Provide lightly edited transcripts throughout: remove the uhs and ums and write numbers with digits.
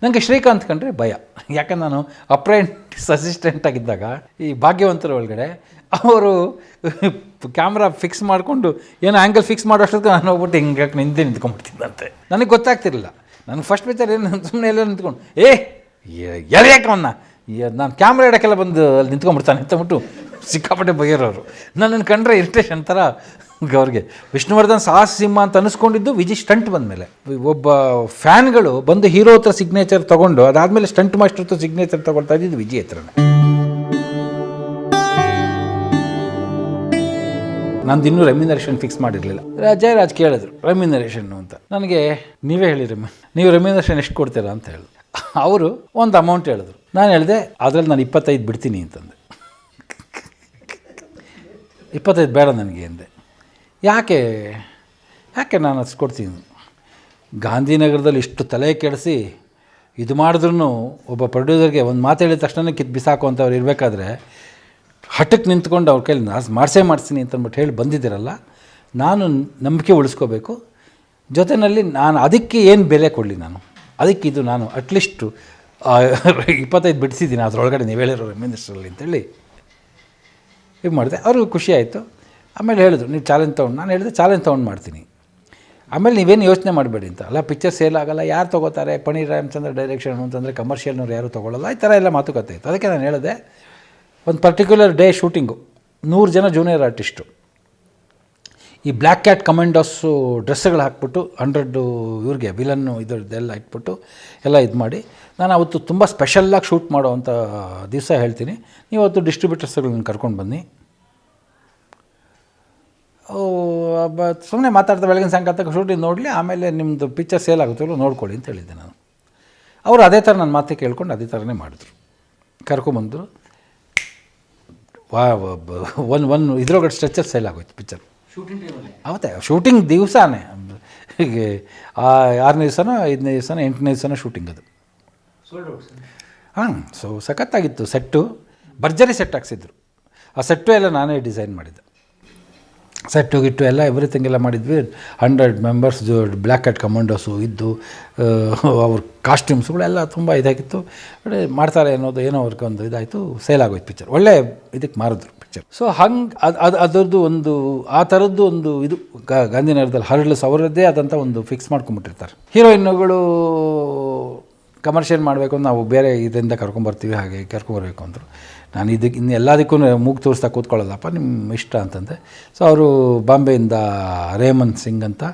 ನನಗೆ ಶ್ರೀಕಾಂತ್ ಕಂಡ್ರೆ ಭಯ. ಯಾಕಂದ್ರೆ ನಾನು ಅಪ್ರೆಂಟಿಸ್ ಅಸಿಸ್ಟೆಂಟ್ ಆಗಿದ್ದಾಗ ಈ ಭಾಗ್ಯವಂತರ ಒಳಗಡೆ ಅವರು ಕ್ಯಾಮ್ರಾ ಫಿಕ್ಸ್ ಮಾಡಿಕೊಂಡು ಏನೋ ಆ್ಯಂಗಲ್ ಫಿಕ್ಸ್ ಮಾಡೋ ಅಷ್ಟೊತ್ತಿಗೆ ನಾನು ಹೋಗ್ಬಿಟ್ಟು ಹಿಂಗೆ ನಿಂತೆ ನಿಂತ್ಕೊಂಡ್ಬಿಡ್ತಿದ್ದಂತೆ. ನನಗೆ ಗೊತ್ತಾಗ್ತಿರಲಿಲ್ಲ. ನನಗೆ ಫಸ್ಟ್ ಪಿಕ್ಚರ್ ಏನು ಸುಮ್ಮನೆ ಎಲ್ಲ ನಿಂತ್ಕೊಂಡು ಎಲ್ಲಿ ಯಾಕವನ್ನ ನಾನು ಕ್ಯಾಮ್ರಾ ಇಡೋಕ್ಕೆಲ್ಲ ಬಂದು ಅಲ್ಲಿ ನಿಂತ್ಕೊಂಡ್ಬಿಡ್ತಾನೆ ಅಂತಬಿಟ್ಟು ಸಿಕ್ಕಾಪಟ್ಟೆ ಬಗೆಯರೋರು. ನನ್ನನ್ನು ಕಂಡ್ರೆ ಇರಿಟೇಷನ್ ಥರ ಅವ್ರಿಗೆ. ವಿಷ್ಣುವರ್ಧನ್ ಸಾಹಸ ಸಿಂಹ ಅಂತ ಅನ್ನಿಸ್ಕೊಂಡಿದ್ದು ವಿಜಯ್ ಸ್ಟಂಟ್ ಬಂದಮೇಲೆ. ಒಬ್ಬ ಫ್ಯಾನ್ಗಳು ಬಂದು ಹೀರೋ ಹತ್ರ ಸಿಗ್ನೇಚರ್ ತೊಗೊಂಡು ಅದಾದಮೇಲೆ ಸ್ಟಂಟ್ ಮಾಸ್ಟರ್ ಹತ್ರ ಸಿಗ್ನೇಚರ್ ತೊಗೊಳ್ತಾ ಇದ್ದಿದ್ದು ವಿಜಯ್ ಹತ್ರನೇ. ನಂದು ಇನ್ನೂ ರೆಮ್ಯುನರೇಷನ್ ಫಿಕ್ಸ್ ಮಾಡಿರಲಿಲ್ಲ. ಜಯರಾಜ್ ಕೇಳಿದ್ರು ರೆಮ್ಯುನರೇಷನ್ನು ಅಂತ. ನನಗೆ ನೀವೇ ಹೇಳಿ ನೀವು ರೆಮ್ಯುನರೇಷನ್ ಎಷ್ಟು ಕೊಡ್ತೀರಾ ಅಂತ ಹೇಳಿದ್ರು. ಅವರು ಒಂದು ಅಮೌಂಟ್ ಹೇಳಿದ್ರು. ನಾನು ಹೇಳಿದೆ ಅದರಲ್ಲಿ ನಾನು 25 ಬಿಡ್ತೀನಿ ಅಂತಂದೆ. 25 ಬೇಡ ನನಗೆ ಅಂದೆ. ಯಾಕೆ ನಾನು ಅಷ್ಟು ಕೊಡ್ತೀನಿ? ಗಾಂಧಿನಗರದಲ್ಲಿ ಇಷ್ಟು ತಲೆ ಕೆಡಿಸಿ ಇದು ಮಾಡಿದ್ರೂ ಒಬ್ಬ ಪ್ರೊಡ್ಯೂಸರ್ಗೆ ಒಂದು ಮಾತು ಹೇಳಿದ ತಕ್ಷಣ ಕಿತ್ತು ಬಿಸಾಕು ಅಂತವ್ರು ಇರಬೇಕಾದ್ರೆ ಹಠಕ್ಕೆ ನಿಂತ್ಕೊಂಡು ಅವ್ರ ಕೈಲಿ ಮಾಡ್ತೀನಿ ಅಂತಂದ್ಬಿಟ್ಟು ಹೇಳಿ ಬಂದಿದ್ದೀರಲ್ಲ, ನಾನು ನಂಬಿಕೆ ಉಳಿಸ್ಕೋಬೇಕು. ಜೊತೆಯಲ್ಲಿ ನಾನು ಅದಕ್ಕೆ ಏನು ಬೆಲೆ ಕೊಡಲಿ, ಅದಕ್ಕೆ ಇದು ನಾನು ಅಟ್ಲೀಸ್ಟು 25 ಬಿಡಿಸಿದ್ದೀನಿ ಅದರೊಳಗಡೆ ನೀವು ಹೇಳಿರೋ ಮಿನಿಸ್ಟ್ರಲ್ಲಿ ಅಂತೇಳಿ ಈಗ ಮಾಡಿದೆ. ಅವ್ರಿಗೂ ಖುಷಿ ಆಯಿತು. ಆಮೇಲೆ ಹೇಳಿದ್ರು ನೀವು ಚಾಲೆಂಜ್ ತೊಗೊಂಡು. ನಾನು ಹೇಳಿದೆ ಚಾಲೆಂಜ್ ತೊಗೊಂಡು ಮಾಡ್ತೀನಿ, ಆಮೇಲೆ ನೀವೇನು ಯೋಚನೆ ಮಾಡಬೇಡಿ ಅಂತ. ಅಲ್ಲ ಪಿಕ್ಚರ್ ಸೇಲ್ ಆಗೋಲ್ಲ, ಯಾರು ತೊಗೋತಾರೆ, ಪಣೀರ್ ರಾಮಚಂದ್ರ ಡೈರೆಕ್ಷನ್ ಅಂತಂದರೆ ಕಮರ್ಷಿಯಲ್ನವ್ರು ಯಾರೂ ತೊಗೊಳ್ಳಲ್ಲ, ಈ ಥರ ಎಲ್ಲ ಮಾತುಕತೆ ಇತ್ತು. ಅದಕ್ಕೆ ನಾನು ಹೇಳಿದೆ ಒಂದು ಪರ್ಟಿಕ್ಯುಲರ್ ಡೇ ಶೂಟಿಂಗು, 100 ಜನ ಜೂನಿಯರ್ ಆರ್ಟಿಸ್ಟು ಈ ಬ್ಲ್ಯಾಕ್ ಕ್ಯಾಟ್ ಕಮಾಂಡೋಸು ಡ್ರೆಸ್ಸುಗಳು ಹಾಕ್ಬಿಟ್ಟು 100 ಇವ್ರಿಗೆ ವಿಲನ್ನು ಇದರದ್ದೆಲ್ಲ ಇಟ್ಬಿಟ್ಟು ಎಲ್ಲ ಇದು ಮಾಡಿ ನಾನು ಅವತ್ತು ತುಂಬ ಸ್ಪೆಷಲ್ಲಾಗಿ ಶೂಟ್ ಮಾಡೋ ಅಂಥ ದಿವಸ ಹೇಳ್ತೀನಿ. ನೀವು ಅವತ್ತು ಡಿಸ್ಟ್ರಿಬ್ಯೂಟರ್ಸ್ಗಳನ್ನ ಕರ್ಕೊಂಡು ಬನ್ನಿ, ಸುಮ್ಮನೆ ಮಾತಾಡ್ತಾ ಬೆಳಗಿನ ಸಾಯಂಕಾಲ ಶೂಟಿಂಗ್ ನೋಡಲಿ, ಆಮೇಲೆ ನಿಮ್ಮದು ಪಿಕ್ಚರ್ ಸೇಲ್ ಆಗುತ್ತಲ್ಲ ನೋಡ್ಕೊಳ್ಳಿ ಅಂತ ಹೇಳಿದ್ದೆ ನಾನು. ಅವರು ಅದೇ ಥರ ನನ್ನ ಮಾತೆ ಕೇಳ್ಕೊಂಡು ಅದೇ ಥರನೇ ಮಾಡಿದ್ರು. ಕರ್ಕೊಂಬಂದರು. ಒಂದು ಇದ್ರೊಳಗಡೆ ಸ್ಟ್ರೆಚರ್ ಸೇಲ್ ಆಗೋಯ್ತು ಪಿಕ್ಚರ್ ಅವತ್ತೇ. ಶೂಟಿಂಗ್ ದಿವಸನೇ ಹೀಗೆ 6ನೇ ದಿವಸನೋ 5ನೇ ದಿವಸನೋ 8ನೇ ದಿವಸನೋ ಶೂಟಿಂಗ್ ಅದು. ಸೊ ಸಖತ್ತಾಗಿತ್ತು. ಸೆಟ್ಟು ಭರ್ಜರಿ ಸೆಟ್ ಹಾಕ್ಸಿದ್ರು. ಆ ಸೆಟ್ಟು ಎಲ್ಲ ನಾನೇ ಡಿಸೈನ್ ಮಾಡಿದ್ದೆ. ಸೆಟ್ಟು ಗಿಟ್ಟು ಎಲ್ಲ ಎವ್ರಿಥಿಂಗ್ ಎಲ್ಲ ಮಾಡಿದ್ವಿ. 100 ಮೆಂಬರ್ಸ್ ಬ್ಲ್ಯಾಕ್ ಕ್ಯಾಟ್ ಕಮಾಂಡೋಸು ಇದ್ದು, ಅವ್ರ ಕಾಸ್ಟ್ಯೂಮ್ಸ್ಗಳೆಲ್ಲ ತುಂಬ ಇದಾಗಿತ್ತು. ಮಾಡ್ತಾರೆ ಅನ್ನೋದು ಏನೋ ಅವ್ರಿಗೆ ಒಂದು ಇದಾಯಿತು. ಸೇಲ್ ಆಗೋಯ್ತು ಪಿಕ್ಚರ್. ಒಳ್ಳೆ ಇದಕ್ಕೆ ಮಾರಿದ್ರು ಪಿಕ್ಚರ್. ಸೊ ಹಂಗೆ ಅದರದ್ದು ಒಂದು ಆ ಥರದ್ದು ಒಂದು ಇದು ಗಾಂಧಿನಗರದಲ್ಲಿ ಹರ್ಡ್ಲ್ಸ್ ಅವರದ್ದೇ ಆದಂಥ ಒಂದು ಫಿಕ್ಸ್ ಮಾಡ್ಕೊಂಬಿಟ್ಟಿರ್ತಾರೆ. ಹೀರೋಯಿನ್ನುಗಳು ಕಮರ್ಷಿಯಲ್ ಮಾಡಬೇಕು ಅಂತ ನಾವು ಬೇರೆ ಇದರಿಂದ ಕರ್ಕೊಂಬರ್ತೀವಿ, ಹಾಗೆ ಕರ್ಕೊಂಬರ್ಬೇಕು ಅಂದರು. ನಾನು ಇದಕ್ಕೆ ಇನ್ನು ಎಲ್ಲದಕ್ಕೂ ಮೂಗು ತೋರಿಸ್ತಾ ಕೂತ್ಕೊಳ್ಳೋದಪ್ಪ, ನಿಮ್ಮ ಇಷ್ಟ ಅಂತಂದೆ. ಸೊ ಅವರು ಬಾಂಬೆಯಿಂದ ರೇಮನ್ ಸಿಂಗ್ ಅಂತ,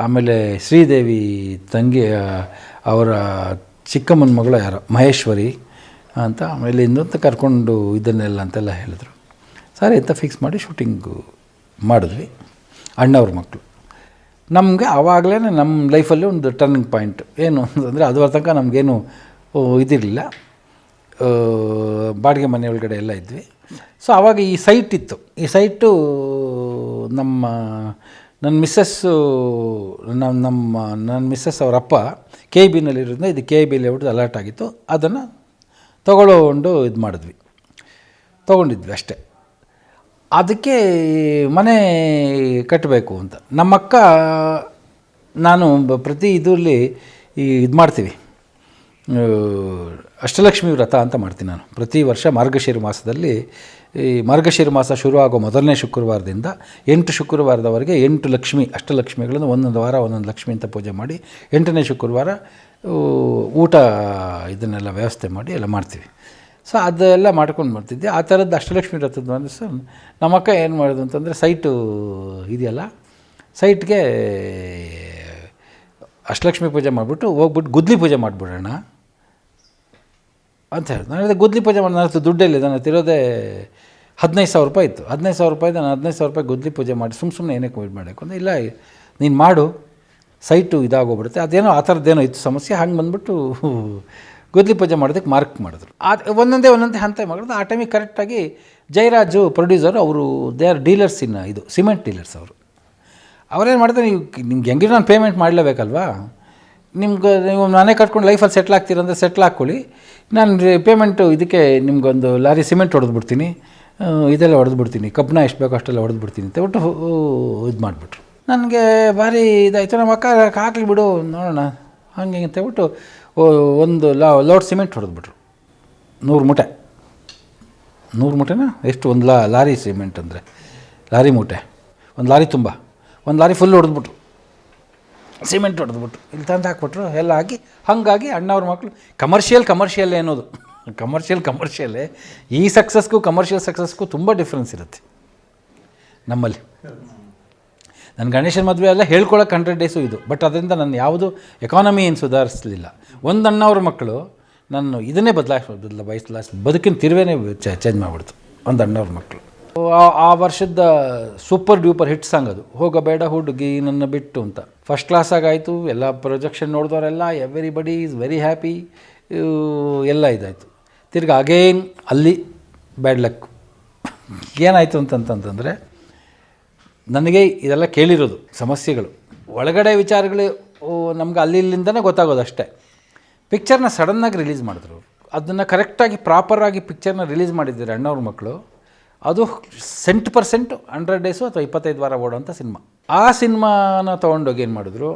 ಆಮೇಲೆ ಶ್ರೀದೇವಿ ತಂಗಿ ಅವರ ಚಿಕ್ಕಮ್ಮನ ಮಗಳು ಯಾರೋ ಮಹೇಶ್ವರಿ ಅಂತ, ಆಮೇಲೆ ಇನ್ನೊಂದು ಕರ್ಕೊಂಡು ಇದನ್ನೆಲ್ಲ ಅಂತೆಲ್ಲ ಹೇಳಿದ್ರು. ಸರಿ ಅಂತ ಫಿಕ್ಸ್ ಮಾಡಿ ಶೂಟಿಂಗು ಮಾಡಿದ್ವಿ. ಅಣ್ಣವ್ರ ಮಕ್ಕಳು ನಮಗೆ ಆವಾಗಲೇ ನಮ್ಮ ಲೈಫಲ್ಲಿ ಒಂದು ಟರ್ನಿಂಗ್ ಪಾಯಿಂಟ್. ಏನು ಅಂತಂದರೆ ಅದುವರ ತನಕ ನಮಗೇನು ಇದಿರಲಿಲ್ಲ, ಬಾಡಿಗೆ ಮನೆ ಒಳಗಡೆ ಎಲ್ಲ ಇದ್ವಿ. ಸೊ ಆವಾಗ ಈ ಸೈಟ್ ಇತ್ತು. ಈ ಸೈಟು ನನ್ನ ಮಿಸ್ಸಸ್ ಅವರಪ್ಪ KBನಲ್ಲಿರೋದ್ರಿಂದ ಇದು KB ಲೇಔಟ್ ಅಲರ್ಟ್ ಆಗಿತ್ತು. ಅದನ್ನು ತೊಗೊಂಡು ಇದು ತೊಗೊಂಡಿದ್ವಿ ಅಷ್ಟೇ. ಅದಕ್ಕೆ ಮನೆ ಕಟ್ಟಬೇಕು ಅಂತ ನಮ್ಮಕ್ಕ ನಾನು ಪ್ರತಿ ಇದರಲ್ಲಿ ಇದು ಮಾಡ್ತೀವಿ, ಅಷ್ಟಲಕ್ಷ್ಮಿ ವ್ರತ ಅಂತ ಮಾಡ್ತೀನಿ ನಾನು ಪ್ರತಿ ವರ್ಷ. ಮಾರ್ಗಶಿರ ಮಾಸದಲ್ಲಿ ಈ ಮಾರ್ಗಶಿರ ಮಾಸ ಶುರುವಾಗೋ ಮೊದಲನೇ ಶುಕ್ರವಾರದಿಂದ 8 ಶುಕ್ರವಾರದವರೆಗೆ 8 ಲಕ್ಷ್ಮಿ ಅಷ್ಟಲಕ್ಷ್ಮಿಗಳನ್ನು ಒಂದೊಂದು ವಾರ ಒಂದೊಂದು ಲಕ್ಷ್ಮಿ ಅಂತ ಪೂಜೆ ಮಾಡಿ 8ನೇ ಶುಕ್ರವಾರ ಊಟ ಇದನ್ನೆಲ್ಲ ವ್ಯವಸ್ಥೆ ಮಾಡಿ ಎಲ್ಲ ಮಾಡ್ತೀವಿ. ಸೊ ಅದೆಲ್ಲ ಮಾಡ್ಕೊಂಡು ಬರ್ತಿದ್ದೆ. ಆ ಥರದ್ದು ಅಷ್ಟಲಕ್ಷ್ಮಿ ವ್ರತದ ಒಂದು ಸಹ ನಮ್ಮಕ್ಕ ಏನು ಮಾಡೋದು ಅಂತಂದರೆ ಸೈಟು ಇದೆಯಲ್ಲ, ಸೈಟ್ಗೆ ಅಷ್ಟಲಕ್ಷ್ಮಿ ಪೂಜೆ ಮಾಡಿಬಿಟ್ಟು ಹೋಗ್ಬಿಟ್ಟು ಗುದ್ಲಿ ಪೂಜೆ ಮಾಡಿಬಿಡೋಣ ಅಂತ ಹೇಳಿದೆ. ನಾನು ಹೇಳಿದೆ ಗುದ್ಲಿ ಪೂಜೆ ಮಾಡಿ ನನ್ನ ದುಡ್ಡಲ್ಲಿ ನನ್ನ ತಿರೋದೇ 15,000 ರೂಪಾಯಿ ಇತ್ತು. 15,000 ರೂಪಾಯಿ ನಾನು 15,000 ರೂಪಾಯಿ ಗುದ್ಲಿ ಪೂಜೆ ಮಾಡಿ ಸುಮ್ಮನೆ ಏನಕ್ಕೆ ಇದು ಮಾಡಬೇಕು ಅಂದರೆ, ಇಲ್ಲ ನೀನು ಮಾಡು ಸೈಟು ಇದಾಗೋಗ್ಬಿಡುತ್ತೆ. ಅದೇನೋ ಆ ಥರದ್ದೇನೋ ಇತ್ತು ಸಮಸ್ಯೆ. ಹಂಗೆ ಬಂದುಬಿಟ್ಟು ಗುದ್ಲಿ ಪೂಜೆ ಮಾಡೋದಕ್ಕೆ ಮಾರ್ಕ್ ಮಾಡಿದ್ರು. ಒಂದೊಂದೇ ಹಂತ ಮಾಡಿದ್ರು. ಆ ಟೈಮಿಗೆ ಕರೆಕ್ಟಾಗಿ ಜಯರಾಜು ಪ್ರೊಡ್ಯೂಸರ್, ಅವರು ದೇ ಆರ್ ಡೀಲರ್ಸ್ ಇದು ಸಿಮೆಂಟ್ ಡೀಲರ್ಸ್ ಅವರು. ಅವರೇನು ಮಾಡಿದ್ರೆ, ನಿಮ್ಗೆ ಹೆಂಗಿರೋ ನಾನು ಪೇಮೆಂಟ್ ಮಾಡಲೇಬೇಕಲ್ವಾ, ನೀವು ಮನೆ ಕಟ್ಕೊಂಡು ಲೈಫಲ್ಲಿ ಸೆಟ್ಲ್ ಆಗ್ತೀರಂದರೆ ಸೆಟ್ಲ್ ಹಾಕ್ಕೊಳ್ಳಿ, ನಾನು ಪೇಮೆಂಟು ಇದಕ್ಕೆ ನಿಮ್ಗೊಂದು ಲಾರಿ ಸಿಮೆಂಟ್ ಹೊಡೆದ್ಬಿಡ್ತೀನಿ, ಇದೆಲ್ಲ ಹೊಡೆದ್ಬಿಡ್ತೀನಿ, ಕಬ್ಬಣ ಎಷ್ಟು ಬೇಕೋ ಅಷ್ಟೆಲ್ಲ ಹೊಡೆದ್ಬಿಡ್ತೀನಿ ಅಂತ ಬಿಟ್ಟು ಇದು ಮಾಡಿಬಿಟ್ರು. ನನಗೆ ಭಾರಿ ಇದಾಯಿತು. ನಮ್ಮ ಅಕ್ಕ ಹಾಕ್ಲಿ ಬಿಡು ನೋಡೋಣ ಹಂಗೆ ಅಂತ ಹೇಳ್ಬಿಟ್ಟು ಒಂದು ಲೋಡ್ ಸಿಮೆಂಟ್ ಹೊಡೆದ್ಬಿಟ್ರು 100 ಮೂಟೆ. 100 ಮೂಟೆನಾ ಎಷ್ಟು, ಒಂದು ಲಾರಿ ಸಿಮೆಂಟ್ ಅಂದರೆ ಲಾರಿ ಮೂಟೆ, ಒಂದು ಲಾರಿ ತುಂಬ, ಒಂದು ಲಾರಿ ಫುಲ್ ಹೊಡೆದ್ಬಿಟ್ರು, ಸಿಮೆಂಟ್ ಹೊಡೆದ್ಬಿಟ್ರು, ಇಲ್ಲಿ ತಂದು ಹಾಕ್ಬಿಟ್ರು, ಎಲ್ಲ ಆಗಿ ಹಾಗಾಗಿ ಅಣ್ಣವ್ರ ಮಕ್ಕಳು ಕಮರ್ಷಿಯಲ್ ಅನ್ನೋದು ಕಮರ್ಷಿಯಲ್ಲೇ. ಈ ಸಕ್ಸಸ್ಗೂ ಕಮರ್ಷಿಯಲ್ ಸಕ್ಸಸ್ಗೂ ತುಂಬ ಡಿಫ್ರೆನ್ಸ್ ಇರುತ್ತೆ ನಮ್ಮಲ್ಲಿ. ನನ್ನ ಗಣೇಶನ ಮದುವೆ ಎಲ್ಲ ಹೇಳ್ಕೊಳಕ್ಕೆ 100 ಡೇಸು ಇದು, ಬಟ್ ಅದರಿಂದ ನನ್ನ ಯಾವುದು ಎಕಾನಮಿ ಏನು ಸುಧಾರಿಸಲಿಲ್ಲ. ಒಂದು ಅಣ್ಣವ್ರ ಮಕ್ಕಳು ನಾನು ಇದನ್ನೇ ಬದಲಾಯಿಸ್ ಬದುಕಿನ ತಿರುವೇನೇ ಚೇಂಜ್ ಮಾಡಿಬಿಡ್ತು ಒಂದು ಅಣ್ಣವ್ರ ಮಕ್ಕಳು. ಆ ವರ್ಷದ ಸೂಪರ್ ಡ್ಯೂಪರ್ ಹಿಟ್ ಸಾಂಗ್ ಅದು, ಹೋಗಬೇಡ ಹುಡುಗಿ ನನ್ನ ಬಿಟ್ಟು ಅಂತ. ಫಸ್ಟ್ ಕ್ಲಾಸಾಗಾಯಿತು, ಎಲ್ಲ ಪ್ರೊಜೆಕ್ಷನ್ ನೋಡಿದವರೆಲ್ಲ ಎವ್ರಿಬಡಿ ಈಸ್ ವೆರಿ ಹ್ಯಾಪಿ, ಎಲ್ಲ ಇದಾಯಿತು. ತಿರ್ಗಿ ಅಗೇನ್ ಅಲ್ಲಿ ಬ್ಯಾಡ್ ಲಕ್. ಏನಾಯಿತು ಅಂತಂತಂದರೆ, ನನಗೆ ಇದೆಲ್ಲ ಕೇಳಿರೋದು ಸಮಸ್ಯೆಗಳು, ಒಳಗಡೆ ವಿಚಾರಗಳು ನಮ್ಗೆ ಇಲ್ಲಿಂದನೇ ಗೊತ್ತಾಗೋದು ಅಷ್ಟೇ. ಪಿಕ್ಚರ್ನ ಸಡನ್ನಾಗಿ ರಿಲೀಸ್ ಮಾಡಿದ್ರು, ಅದನ್ನು ಕರೆಕ್ಟಾಗಿ ಪ್ರಾಪರಾಗಿ ಪಿಕ್ಚರ್ನ ರಿಲೀಸ್ ಮಾಡಿದ್ದಾರೆ ಅಣ್ಣವ್ರ ಮಕ್ಕಳು. ಅದು 100% 100 ಡೇಸು ಅಥವಾ 25 ವಾರ ಓಡೋವಂಥ ಸಿನಿಮಾ. ಆ ಸಿನಿಮಾನ ತೊಗೊಂಡೋಗಿ ಏನು ಮಾಡಿದ್ರು,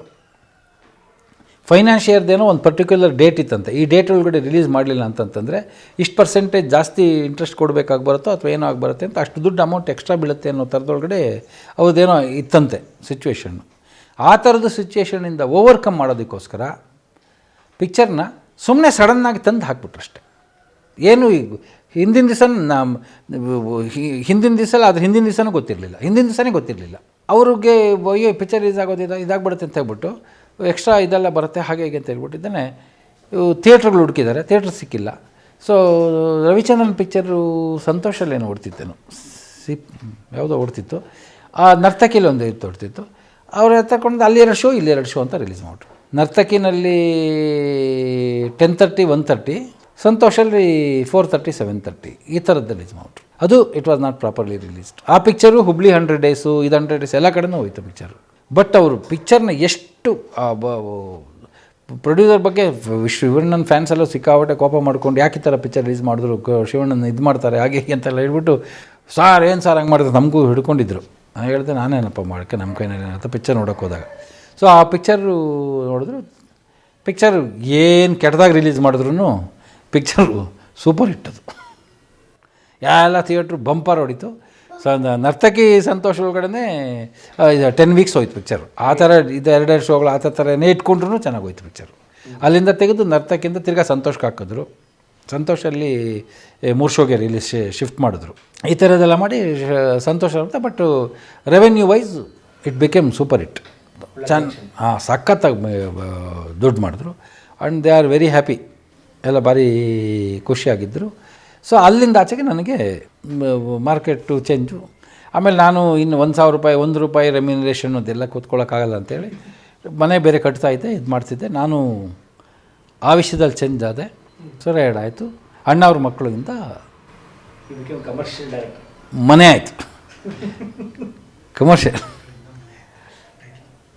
ಫೈನಾನ್ಷಿಯರ್ದೇನೋ ಒಂದು ಪರ್ಟಿಕ್ಯುಲರ್ ಡೇಟ್ ಇತ್ತಂತೆ, ಈ ಡೇಟ್ ಒಳಗಡೆ ರಿಲೀಸ್ ಮಾಡಲಿಲ್ಲ ಅಂತಂತಂದರೆ ಇಷ್ಟು ಪರ್ಸೆಂಟೇಜ್ ಜಾಸ್ತಿ ಇಂಟ್ರೆಸ್ಟ್ ಕೊಡಬೇಕಾಗಿ ಬರುತ್ತೋ ಅಥವಾ ಏನೋ ಆಗಿ ಬರುತ್ತೆ ಅಂತ, ಅಷ್ಟು ದುಡ್ಡು ಅಮೌಂಟ್ ಎಕ್ಸ್ಟ್ರಾ ಬೀಳುತ್ತೆ ಅನ್ನೋ ಥರದೊಳಗಡೆ ಅವ್ರದ್ದೇನೋ ಇತ್ತಂತೆ ಸಿಚುವೇಶನ್ನು. ಆ ಥರದ ಸಿಚುವೇಷನಿಂದ ಓವರ್ಕಮ್ ಮಾಡೋದಕ್ಕೋಸ್ಕರ ಪಿಕ್ಚರ್ನ ಸುಮ್ಮನೆ ಸಡನ್ನಾಗಿ ತಂದು ಹಾಕ್ಬಿಟ್ರಷ್ಟೆ. ಏನು ಈಗ ಹಿಂದಿನ ದಿವಸನೂ ಗೊತ್ತಿರಲಿಲ್ಲ ಅವ್ರಿಗೆ. ಅಯ್ಯೋ ಪಿಕ್ಚರ್ ರಿಲೀಸ್ ಆಗೋದು ಇದಾಗ್ಬಿಡುತ್ತೆ ಅಂತ ಹೇಳ್ಬಿಟ್ಟು ಎಕ್ಸ್ಟ್ರಾ ಇದೆಲ್ಲ ಬರುತ್ತೆ ಹಾಗೆ ಹೀಗೆ ಅಂತ ಹೇಳ್ಬಿಟ್ಟಿದ್ದಾನೆ. ಥಿಯೇಟ್ರ್ಗಳು ಹುಡುಕಿದ್ದಾರೆ, ಥಿಯೇಟ್ರ್ ಸಿಕ್ಕಿಲ್ಲ. ಸೊ ರವಿಚಂದ್ರನ್ ಪಿಕ್ಚರು ಸಂತೋಷಲ್ಲೇನೋ ಓಡ್ತಿತ್ತೇನೋ, ಯಾವುದೋ ಓಡ್ತಿತ್ತು, ಆ ನರ್ತಕಿಲಿ ಒಂದು ಇತ್ತು ಓಡ್ತಿತ್ತು. ಅವ್ರು ತಗೊಂಡು ಅಲ್ಲಿ 2 ಶೋ ಇಲ್ಲಿ 2 ಶೋ ಅಂತ ರಿಲೀಸ್ ಮಾಡಿದ್ರು. ನರ್ತಕಿನಲ್ಲಿ 10:30 1:30, ಸಂತೋಷಲ್ಲಿ 4:30 7:30 ಈ ಥರದ್ದು ರಿಲೀಸ್ ಮಾಡಿದ್ರು. ಅದು it was not properly released. ಆ ಪಿಕ್ಚರು ಹುಬ್ಳಿ 100 ಡೇಸು 100 ಡೇಸ್ ಎಲ್ಲ ಕಡೆನೂ ಹೋಯ್ತು ಪಿಕ್ಚರು. ಬಟ್ ಅವರು ಪಿಕ್ಚರ್ನ ಎಷ್ಟು ಪ್ರೊಡ್ಯೂಸರ್ ಬಗ್ಗೆ ಶಿವಣ್ಣನ ಫ್ಯಾನ್ಸ್ ಎಲ್ಲ ಸಿಕ್ಕಾಪಟ್ಟೆ ಕೋಪ ಮಾಡ್ಕೊಂಡು ಯಾಕೆ ಈ ಥರ ಪಿಕ್ಚರ್ ರಿಲೀಸ್ ಮಾಡಿದ್ರು, ಶಿವಣ್ಣನ ಇದು ಮಾಡ್ತಾರೆ ಹಾಗೆ ಹೀಗೆ ಅಂತೆಲ್ಲ ಹೇಳ್ಬಿಟ್ಟು, ಏನು ಸಾರ್ ಹಂಗೆ ಮಾಡಿದ್ರೆ ನಮಗೂ ಹಿಡ್ಕೊಂಡಿದ್ರು. ನಾನು ಹೇಳಿದೆ ನಾನೇನಪ್ಪ ಮಾಡೋಕ್ಕೆ ನಮ್ಮ ಕೈನಲ್ಲಿ ಅಂತ ಪಿಕ್ಚರ್ ನೋಡೋಕೆ ಹೋದಾಗ. ಸೊ ಆ ಪಿಕ್ಚರು ನೋಡಿದ್ರು, ಪಿಕ್ಚರ್ ಏನು ಕೆಟ್ಟದಾಗಿ ರಿಲೀಸ್ ಮಾಡಿದ್ರು ಪಿಕ್ಚರು ಸೂಪರ್ ಹಿಟ್. ಅದು ಎಲ್ಲ ಥಿಯೇಟ್ರು ಬಂಪರ್ ಹೊಡಿತು. ನರ್ತಕಿ ಸಂತೋಷ ಒಳಗಡೆ ಇದು 10 ವೀಕ್ಸ್ ಹೋಯ್ತು ಪಿಕ್ಚರು. ಆ ಥರ ಇದು 2 ಶೋಗಳು ಆ ಥರನೇ ಇಟ್ಕೊಂಡ್ರೂ ಚೆನ್ನಾಗಿ ಹೋಯ್ತು ಪಿಕ್ಚರು. ಅಲ್ಲಿಂದ ತೆಗೆದು ನರ್ತಕಿಂದ ತಿರ್ಗಾ ಸಂತೋಷಕ್ಕೆ ಹಾಕಿದ್ರು. ಸಂತೋಷಲ್ಲಿ 3 ಶೋಗೆ ರಿಲೀಸ್ ಶಿಫ್ಟ್ ಮಾಡಿದ್ರು. ಈ ಥರದ್ದೆಲ್ಲ ಮಾಡಿ ಸಂತೋಷ ಅಂತ. But revenue wise it became super hit. ಸಖತ್ತಾಗಿ ದುಡ್ಡು ಮಾಡಿದ್ರು. And they are very happy, ಎಲ್ಲ ಭಾರಿ ಖುಷಿಯಾಗಿದ್ದರು. ಸೊ ಅಲ್ಲಿಂದ ಆಚೆಗೆ ನನಗೆ ಮಾರ್ಕೆಟು ಚೇಂಜು. ಆಮೇಲೆ ನಾನು ಇನ್ನು ₹1,000 ₹1 ರೆಮ್ಯುನರೇಷನ್ ಅದೆಲ್ಲ ಕೂತ್ಕೊಳ್ಳೋಕ್ಕಾಗಲ್ಲ ಅಂತೇಳಿ ಮನೆ ಬೇರೆ ಕಟ್ತಾಯಿದ್ದೆ, ಇದು ಮಾಡ್ತಿದ್ದೆ. ನಾನು ಆ ವಿಷಯದಲ್ಲಿ ಚೇಂಜ್ ಆದೆ. ಸೊರೇಡ್ ಆಯಿತು. ಅಣ್ಣವ್ರ ಮಕ್ಕಳಿಂದ ಮನೆ ಆಯಿತು, ಕಮರ್ಷಿಯಲ್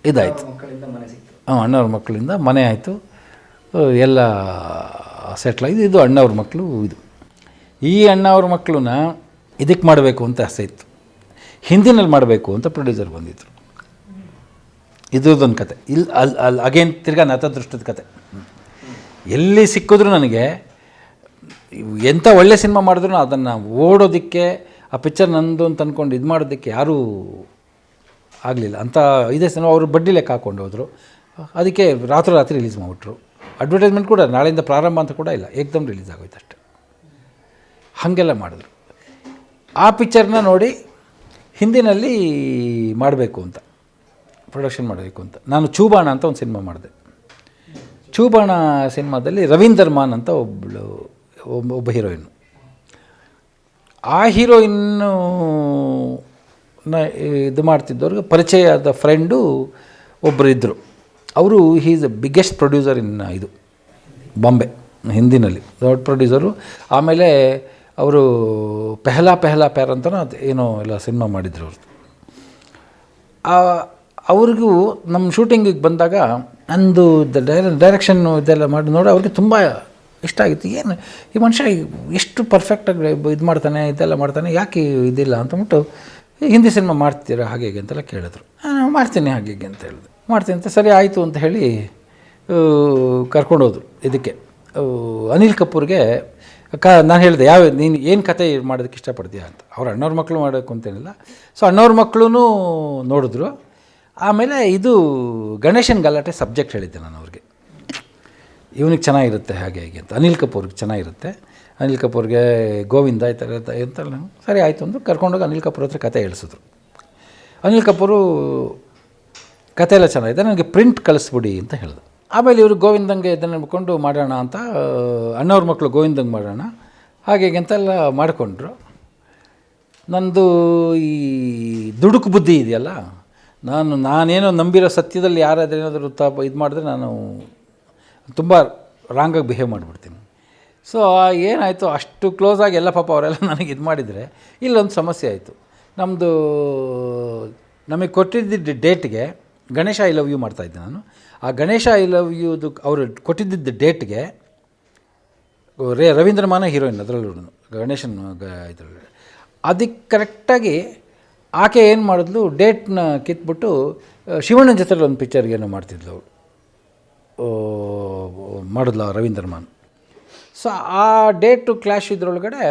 ಇದಾಯಿತು. ಅಣ್ಣವ್ರ ಮಕ್ಕಳಿಂದ ಮನೆ ಆಯಿತು, ಎಲ್ಲ ಸೆಟ್ಲಾಗಿದೆ. ಇದು ಅಣ್ಣವ್ರ ಮಕ್ಕಳು. ಇದು ಈ ಅಣ್ಣವ್ರ ಮಕ್ಕಳನ್ನ ಇದಕ್ಕೆ ಮಾಡಬೇಕು ಅಂತ ಆಸೆ ಇತ್ತು, ಹಿಂದಿನಲ್ಲಿ ಮಾಡಬೇಕು ಅಂತ ಪ್ರೊಡ್ಯೂಸರ್ ಬಂದಿದ್ದರು. ಇದ್ರದ್ದೊಂದು ಕತೆ. ಅಲ್ಲಿ ಅಗೇನ್ ತಿರ್ಗಾ ನತದೃಷ್ಟದ ಕತೆ. ಎಲ್ಲಿ ಸಿಕ್ಕಿದ್ರು ನನಗೆ ಎಂಥ ಒಳ್ಳೆ ಸಿನಿಮಾ ಮಾಡಿದ್ರು ಅದನ್ನು ಓಡೋದಕ್ಕೆ, ಆ ಪಿಕ್ಚರ್ ನಂದು ಅಂತ ಅಂದ್ಕೊಂಡು ಇದು ಮಾಡೋದಕ್ಕೆ ಯಾರೂ ಆಗಲಿಲ್ಲ. ಅಂತ ಇದೇ ಸಿನಿಮಾ ಅವರು ಬಡ್ಡಿ ಲೆಕ್ಕ ಹಾಕ್ಕೊಂಡು ಹೋದರು. ಅದಕ್ಕೆ ರಾತ್ರಿ ರಿಲೀಸ್ ಮಾಡಿಬಿಟ್ರು. ಅಡ್ವರ್ಟೈಸ್ಮೆಂಟ್ ಕೂಡ ನಾಳೆಯಿಂದ ಪ್ರಾರಂಭ ಅಂತ ಕೂಡ ಇಲ್ಲ, ಏಕ್ದಮ್ ರಿಲೀಸ್ ಆಗೋಯ್ತು ಅಷ್ಟೆ. ಹಾಗೆಲ್ಲ ಮಾಡಿದ್ರು. ಆ ಪಿಕ್ಚರ್ನ ನೋಡಿ ಹಿಂದಿನಲ್ಲಿ ಮಾಡಬೇಕು ಅಂತ, ಪ್ರೊಡಕ್ಷನ್ ಮಾಡಬೇಕು ಅಂತ ನಾನು ಚೂಬಾಣ ಅಂತ ಒಂದು ಸಿನಿಮಾ ಮಾಡಿದೆ. ಚೂಬಾಣ ಸಿನಿಮಾದಲ್ಲಿ ರವೀಂದರ್ ಮಾನ್ ಅಂತ ಒಬ್ಬ ಹೀರೋಯಿನ್ನು. ಆ ಹೀರೋಯಿನ್ನು ಇದು ಮಾಡ್ತಿದ್ದವ್ರಿಗೆ ಪರಿಚಯದ ಫ್ರೆಂಡು ಒಬ್ಬರು ಇದ್ದರು. ಅವರು ಈಸ್ ದ ಬಿಗ್ಗೆಸ್ಟ್ ಪ್ರೊಡ್ಯೂಸರ್ ಇನ್ ಇದು ಬಾಂಬೆ, ಹಿಂದಿನಲ್ಲಿ ದೊಡ್ಡ ಪ್ರೊಡ್ಯೂಸರು. ಆಮೇಲೆ ಅವರು ಪೆಹ್ಲಾ ಪ್ಯಾರ್ ಅಂತ ಏನೋ ಎಲ್ಲ ಸಿನಿಮಾ ಮಾಡಿದ್ರು ಅವ್ರದ್ದು. ಅವ್ರಿಗೂ ನಮ್ಮ ಶೂಟಿಂಗಿಗೆ ಬಂದಾಗ ನಂದು ಡೈರೆಕ್ಷನ್ನು ಇದೆಲ್ಲ ಮಾಡಿ ನೋಡಿ ಅವ್ರಿಗೆ ತುಂಬ ಇಷ್ಟ ಆಗಿತ್ತು. ಏನು ಈ ಮನುಷ್ಯ ಎಷ್ಟು ಪರ್ಫೆಕ್ಟಾಗಿ ಇದು ಮಾಡ್ತಾನೆ, ಇದೆಲ್ಲ ಮಾಡ್ತಾನೆ, ಯಾಕೆ ಇದಿಲ್ಲ ಅಂತಂದ್ಬಿಟ್ಟು ಹಿಂದಿ ಸಿನಿಮಾ ಮಾಡ್ತೀರಾ ಹಾಗೆ ಹೀಗೆ ಅಂತೆಲ್ಲ ಕೇಳಿದ್ರು. ಮಾಡ್ತೀನಿ ಹಾಗೆ ಹೀಗೆ ಅಂತ ಹೇಳಿದೆ. ಮಾಡ್ತೀನಿ ಅಂತ ಸರಿ ಆಯಿತು ಅಂತ ಹೇಳಿ ಕರ್ಕೊಂಡೋದ್ರು ಇದಕ್ಕೆ ಅನಿಲ್ ಕಪೂರ್ಗೆ ನಾನು ಹೇಳಿದೆ ನೀನು ಏನು ಕತೆ ಮಾಡೋದಕ್ಕೆ ಇಷ್ಟಪಡ್ತೀಯಾ ಅಂತ. ಅವ್ರ ಅಣ್ಣವ್ರ ಮಕ್ಕಳು ಮಾಡೋಕ್ಕೆ ಅಂತೇನಿಲ್ಲ. ಸೊ ಅಣ್ಣವ್ರ ಮಕ್ಕಳು ನೋಡಿದ್ರು. ಆಮೇಲೆ ಇದು ಗಣೇಶನ ಗಲಾಟೆ ಸಬ್ಜೆಕ್ಟ್ ಹೇಳಿದ್ದೆ ನಾನು ಅವ್ರಿಗೆ, ಇವನಿಗೆ ಚೆನ್ನಾಗಿರುತ್ತೆ ಹಾಗೆ ಹೀಗೆ ಅಂತ. ಅನಿಲ್ ಕಪೂರ್ಗೆ ಚೆನ್ನಾಗಿರುತ್ತೆ, ಅನಿಲ್ ಕಪೂರ್ಗೆ ಗೋವಿಂದ ಈ ಥರ ಎಂತಲ್ಲ. ಸರಿ ಆಯಿತು ಅಂದು ಕರ್ಕೊಂಡೋಗಿ ಅನಿಲ್ ಕಪೂರ್ ಹತ್ರ ಕತೆ ಹೇಳಿಸಿದ್ರು. ಅನಿಲ್ ಕಪೂರು ಕತೆ ಎಲ್ಲ ಚೆನ್ನಾಗಿದೆ, ನನಗೆ ಪ್ರಿಂಟ್ ಕಳಿಸ್ಬಿಡಿ ಅಂತ ಹೇಳಿದ್ರು. ಆಮೇಲೆ ಇವರು ಗೋವಿಂದಂಗೆ ಇದನ್ನು ಹೇಳ್ಕೊಂಡು ಮಾಡೋಣ ಅಂತ, ಅಣ್ಣವ್ರ ಮಕ್ಕಳು ಗೋವಿಂದಂಗೆ ಮಾಡೋಣ ಹಾಗೆ ಅಂತೆಲ್ಲ ಮಾಡಿಕೊಂಡ್ರು. ನಂದು ಈ ದುಡುಕು ಬುದ್ಧಿ ಇದೆಯಲ್ಲ, ನಾನೇನೋ ನಂಬಿರೋ ಸತ್ಯದಲ್ಲಿ ಯಾರಾದ್ರೂ ಏನಾದರೂ ಇದು ಮಾಡಿದ್ರೆ ನಾನು ತುಂಬ ರಾಂಗಾಗಿ ಬಿಹೇವ್ ಮಾಡಿಬಿಡ್ತೀನಿ. ಸೊ ಏನಾಯಿತು, ಅಷ್ಟು ಕ್ಲೋಸಾಗಿ ಎಲ್ಲ ಪಾಪ ಅವರೆಲ್ಲ ನನಗೆ ಇದು ಮಾಡಿದರೆ ಇಲ್ಲೊಂದು ಸಮಸ್ಯೆ ಆಯಿತು. ನಮಗೆ ಕೊಟ್ಟಿದ್ದ ಡೇಟ್ಗೆ ಗಣೇಶ ಐ ಲವ್ ಯು ಮಾಡ್ತಾಯಿದ್ದೆ ನಾನು. ಆ ಗಣೇಶ ಐ ಲವ್ ಯುದು ಅವರು ಕೊಟ್ಟಿದ್ದ ಡೇಟ್ಗೆ ರವೀಂದ್ರಮಾನ ಹೀರೋಯಿನ್ ಅದರಲ್ಲೂ ಗಣೇಶನ್ ಇದರಲ್ಲಿ ಅದಕ್ಕೆ ಕರೆಕ್ಟಾಗಿ ಆಕೆ ಏನು ಮಾಡಿದ್ಲು, ಡೇಟ್ನ ಕಿತ್ಬಿಟ್ಟು ಶಿವಣ್ಣನ ಜೊತೆಲಿ ಒಂದು ಪಿಕ್ಚರ್ಗೆ ಏನೋ ಮಾಡ್ತಿದ್ಲು ಮಾಡಿದ್ಲು ರವೀಂದ್ರಮಾನ್. ಸೊ ಆ ಡೇಟು ಕ್ಲ್ಯಾಶ್ ಇದ್ರೊಳಗಡೆ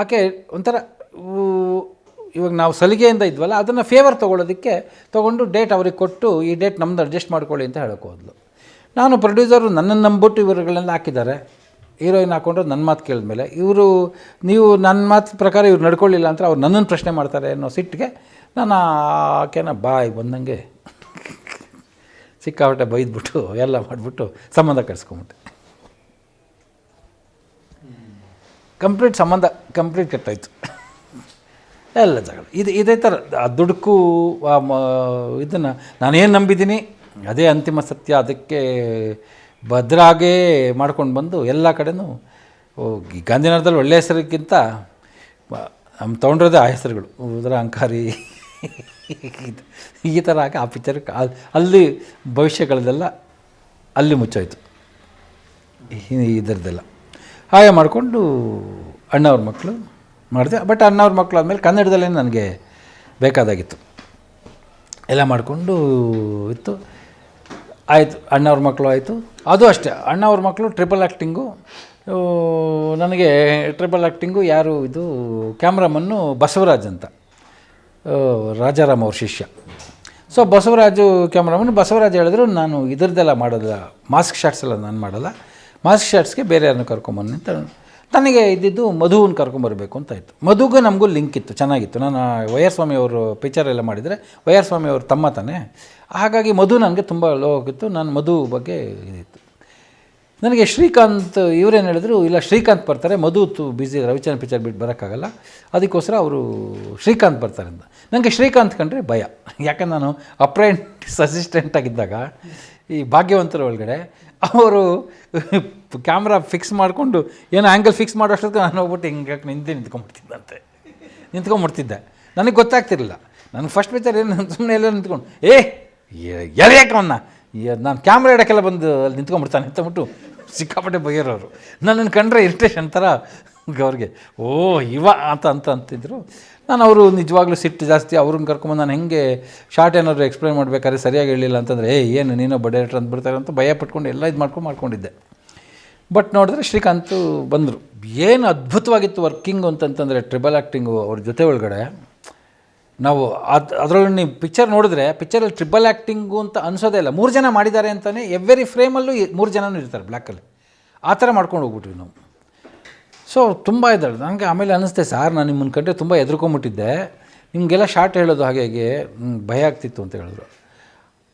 ಆಕೆ ಒಂಥರ ಇವಾಗ ನಾವು ಸಲಿಗೆಯಿಂದ ಇದ್ವಲ್ಲ ಅದನ್ನು ಫೇವರ್ ತೊಗೊಳ್ಳೋದಕ್ಕೆ ತೊಗೊಂಡು ಡೇಟ್ ಅವ್ರಿಗೆ ಕೊಟ್ಟು ಈ ಡೇಟ್ ನಮ್ಮದು ಅಡ್ಜಸ್ಟ್ ಮಾಡ್ಕೊಳ್ಳಿ ಅಂತ ಹೇಳೋಕೆ ಹೋದ್ಲು. ನಾನು ಪ್ರೊಡ್ಯೂಸರು ನನ್ನನ್ನು ನಂಬಿಬಿಟ್ಟು ಇವರುಗಳನ್ನೆಲ್ಲ ಹಾಕಿದ್ದಾರೆ, ಹೀರೋಯಿನ್ ಹಾಕ್ಕೊಂಡ್ರೆ ನನ್ನ ಮಾತು ಕೇಳಿದ್ಮೇಲೆ ನೀವು ನನ್ನ ಮಾತು ಪ್ರಕಾರ ಇವ್ರು ನಡ್ಕೊಳ್ಳಿಲ್ಲ ಅಂತ ಅವ್ರು ನನ್ನನ್ನು ಪ್ರಶ್ನೆ ಮಾಡ್ತಾರೆ ಅನ್ನೋ ಸಿಟ್ಟಿಗೆ ನಾನು ಆಕೆನ ಬಾಯಿ ಬಂದಂಗೆ ಸಿಕ್ಕಾಪಟ್ಟೆ ಬೈದ್ಬಿಟ್ಟು ಎಲ್ಲ ಮಾಡಿಬಿಟ್ಟು ಸಂಬಂಧ ಕಟ್ಸ್ಕೊಂಬಿಟ್ಟೆ. ಸಂಬಂಧ ಕಂಪ್ಲೀಟ್ ಕಟ್ಟಾಯಿತು. ಎಲ್ಲ ಜಗಳ ಇದೇ ಥರ ಆ ದುಡುಕು ಇದನ್ನು ನಾನೇನು ನಂಬಿದ್ದೀನಿ ಅದೇ ಅಂತಿಮ ಸತ್ಯ, ಅದಕ್ಕೆ ಭದ್ರಾಗೇ ಮಾಡ್ಕೊಂಡು ಬಂದು ಎಲ್ಲ ಕಡೆನೂ ಗಾಂಧಿನಗರದಲ್ಲಿ ಒಳ್ಳೆಯ ಹೆಸರಿಗಿಂತ ನಮ್ಮ ತೊಗೊಂಡಿರೋದೇ ಆ ಹೆಸರುಗಳು, ಉದರ ಅಂಕಾರಿ ಈ ಥರ ಆಗಿ ಆ ಪಿಕ್ಚರ್ಗೆ ಅಲ್ಲಿ ಭವಿಷ್ಯಗಳದೆಲ್ಲ ಅಲ್ಲಿ ಮುಚ್ಚೋಯ್ತು ಇದರದ್ದೆಲ್ಲ. ಹಾಗೆ ಮಾಡಿಕೊಂಡು ಅಣ್ಣವ್ರ ಮಕ್ಕಳು ಮಾಡಿದೆ. ಬಟ್ ಅಣ್ಣವ್ರ ಮಕ್ಕಳು ಆದಮೇಲೆ ಕನ್ನಡದಲ್ಲೇ ನನಗೆ ಬೇಕಾದಾಗಿತ್ತು, ಎಲ್ಲ ಮಾಡಿಕೊಂಡು ಇತ್ತು. ಆಯಿತು, ಅಣ್ಣವ್ರ ಮಕ್ಕಳು ಆಯಿತು. ಅದು ಅಷ್ಟೇ, ಅಣ್ಣವ್ರ ಮಕ್ಕಳು ಟ್ರಿಪಲ್ ಆ್ಯಕ್ಟಿಂಗು. ನನಗೆ ಟ್ರಿಪಲ್ ಆ್ಯಕ್ಟಿಂಗು ಯಾರು ಇದು ಕ್ಯಾಮ್ರಾಮನ್ನು ಬಸವರಾಜ್ ಅಂತ, ರಾಜಾರಾಮ್ ಅವ್ರ ಶಿಷ್ಯ. So Basavaraju cameraman. ಬಸವರಾಜ್ ಹೇಳಿದ್ರು ನಾನು ಇದರದ್ದೆಲ್ಲ ಮಾಡೋಲ್ಲ, ಮಾಸ್ಕ್ ಶಾಟ್ಸ್ ಎಲ್ಲ ನಾನು ಮಾಡೋಲ್ಲ, ಮಾಸ್ಕ್ ಶಾಟ್ಸ್ಗೆ ಬೇರೆ ಯಾರನ್ನು ಕರ್ಕೊಂಬನ್ನಿ ಅಂತ. ನನಗೆ ಇದ್ದಿದ್ದು ಮಧುವನ್ನು ಕರ್ಕೊಂಬರ್ಬೇಕು ಅಂತ ಇತ್ತು. ಮಧುಗೂ ನಮಗೂ ಲಿಂಕ್ ಇತ್ತು, ಚೆನ್ನಾಗಿತ್ತು. ನಾನು ವೈ.ಆರ್. ಸ್ವಾಮಿ ಅವರು ಪಿಕ್ಚರೆಲ್ಲ ಮಾಡಿದರೆ ವೈ.ಆರ್. ಸ್ವಾಮಿ ಅವ್ರ ತಮ್ಮ ತಾನೆ, ಹಾಗಾಗಿ ಮಧು ನನಗೆ ತುಂಬ ಲೋ ಹೋಗಿತ್ತು. ನಾನು ಮಧು ಬಗ್ಗೆ ಇದಿತ್ತು. ನನಗೆ ಶ್ರೀಕಾಂತ್ ಇವರೇನು ಹೇಳಿದ್ರು, ಇಲ್ಲ ಶ್ರೀಕಾಂತ್ ಬರ್ತಾರೆ, ಮಧು ಬ್ಯುಸಿ ರವಿಚಂದ್ರನ್ ಪಿಕ್ಚರ್ ಬಿಟ್ಟು ಬರೋಕ್ಕಾಗಲ್ಲ, ಅದಕ್ಕೋಸ್ಕರ ಅವರು ಶ್ರೀಕಾಂತ್ ಬರ್ತಾರೆ ಅಂತ. ನನಗೆ ಶ್ರೀಕಾಂತ್ ಕಂಡ್ರೆ ಭಯ, ಯಾಕಂದ್ರೆ ನಾನು ಅಪ್ರೆಂಟಿಸ್ ಅಸಿಸ್ಟೆಂಟ್ ಆಗಿದ್ದಾಗ ಈ ಭಾಗ್ಯವಂತರ ಒಳಗಡೆ ಅವರು ಕ್ಯಾಮ್ರಾ ಫಿಕ್ಸ್ ಮಾಡಿಕೊಂಡು ಏನೋ ಆ್ಯಂಗಲ್ ಫಿಕ್ಸ್ ಮಾಡೋ ಅಷ್ಟೊತ್ತಿಗೆ ನಾನು ಹೋಗ್ಬಿಟ್ಟು ಹಿಂಗೆ ನಿಂತ್ಕೊಂಡ್ಬಿಡ್ತಿದ್ದೆ. ನನಗೆ ಗೊತ್ತಾಗ್ತಿರಲಿಲ್ಲ. ನನಗೆ ಫಸ್ಟ್ ಪಿಕ್ಚರ್ ಏನು ಸುಮ್ಮನೆ ಎಲ್ಲ ನಿಂತ್ಕೊಂಡು ಯಾಕವನ್ನ ನಾನು ಕ್ಯಾಮ್ರಾ ಇಡೋಕ್ಕೆಲ್ಲ ಬಂದು ಅಲ್ಲಿ ನಿಂತ್ಕೊಂಡ್ಬಿಡ್ತಾನೆ ಅಂತಬಿಟ್ಟು ಸಿಕ್ಕಾಪಟ್ಟೆ ಬೈಯೋರವರು. ನನ್ನನ್ನು ಕಂಡ್ರೆ ಇರಿಟೇಷನ್ ಥರ ಅವ್ರಿಗೆ ಅಂತಿದ್ರು. ನಾನು ಅವರು ನಿಜವಾಗ್ಲೂ ಸಿಟ್ಟು ಜಾಸ್ತಿ. ಅವ್ರನ್ನ ಕರ್ಕೊಂಬಂದು ನಾನು ಹೆಂಗೆ ಶಾರ್ಟ್ ಏನಾದ್ರು ಎಕ್ಸ್ಪ್ಲೈನ್ ಮಾಡಬೇಕಾದ್ರೆ ಸರಿಯಾಗಿ ಹೇಳಿಲ್ಲ ಅಂತಂದರೆ ಏನು ನೀನೋ ಡೈರೆಕ್ಟರ್ ಅಂದ್ಬಿಡ್ತಾರೆ ಅಂತ ಭಯ ಪಟ್ಕೊಂಡು ಎಲ್ಲ ಇದು ಮಾಡ್ಕೊಂಡಿದ್ದೆ. ಬಟ್ ನೋಡಿದ್ರೆ ಶ್ರೀಕಾಂತ್ ಬಂದರು. ಏನು ಅದ್ಭುತವಾಗಿತ್ತು ವರ್ಕಿಂಗು ಅಂತಂತಂದರೆ ಟ್ರಿಬಲ್ ಆ್ಯಕ್ಟಿಂಗು ಅವ್ರ ಜೊತೆ ಒಳಗಡೆ. ನಾವು ಅದರೊಳಗೆ ನೀವು ಪಿಕ್ಚರ್ ನೋಡಿದ್ರೆ ಪಿಕ್ಚರಲ್ಲಿ ಟ್ರಿಬಲ್ ಆ್ಯಕ್ಟಿಂಗು ಅಂತ ಅನಿಸೋದೇ ಇಲ್ಲ. 3 ಜನ ಮಾಡಿದ್ದಾರೆ ಅಂತಲೇ ಎವ್ರಿ ಫ್ರೇಮಲ್ಲೂ 3 ಜನನೂ ಇರ್ತಾರೆ ಬ್ಲ್ಯಾಕಲ್ಲಿ. ಆ ಥರ ಮಾಡ್ಕೊಂಡು ಹೋಗ್ಬಿಟ್ವಿ ನಾವು. ಸೊ ತುಂಬ ಇದ್ದಾಳೆ. ನನಗೆ ಆಮೇಲೆ ಅನ್ನಿಸ್ತೆ, ಸಾರ್ ನಾನು ನಿಮ್ಮನ್ನ ಕಂಡ್ರೆ ತುಂಬ ಹೆದರ್ಕೊಂಬಿಟ್ಟಿದ್ದೆ, ನಿಮಗೆಲ್ಲ ಶಾರ್ಟ್ ಹೇಳೋದು ಹಾಗೆ ಭಯ ಆಗ್ತಿತ್ತು ಅಂತ ಹೇಳಿದ್ರು.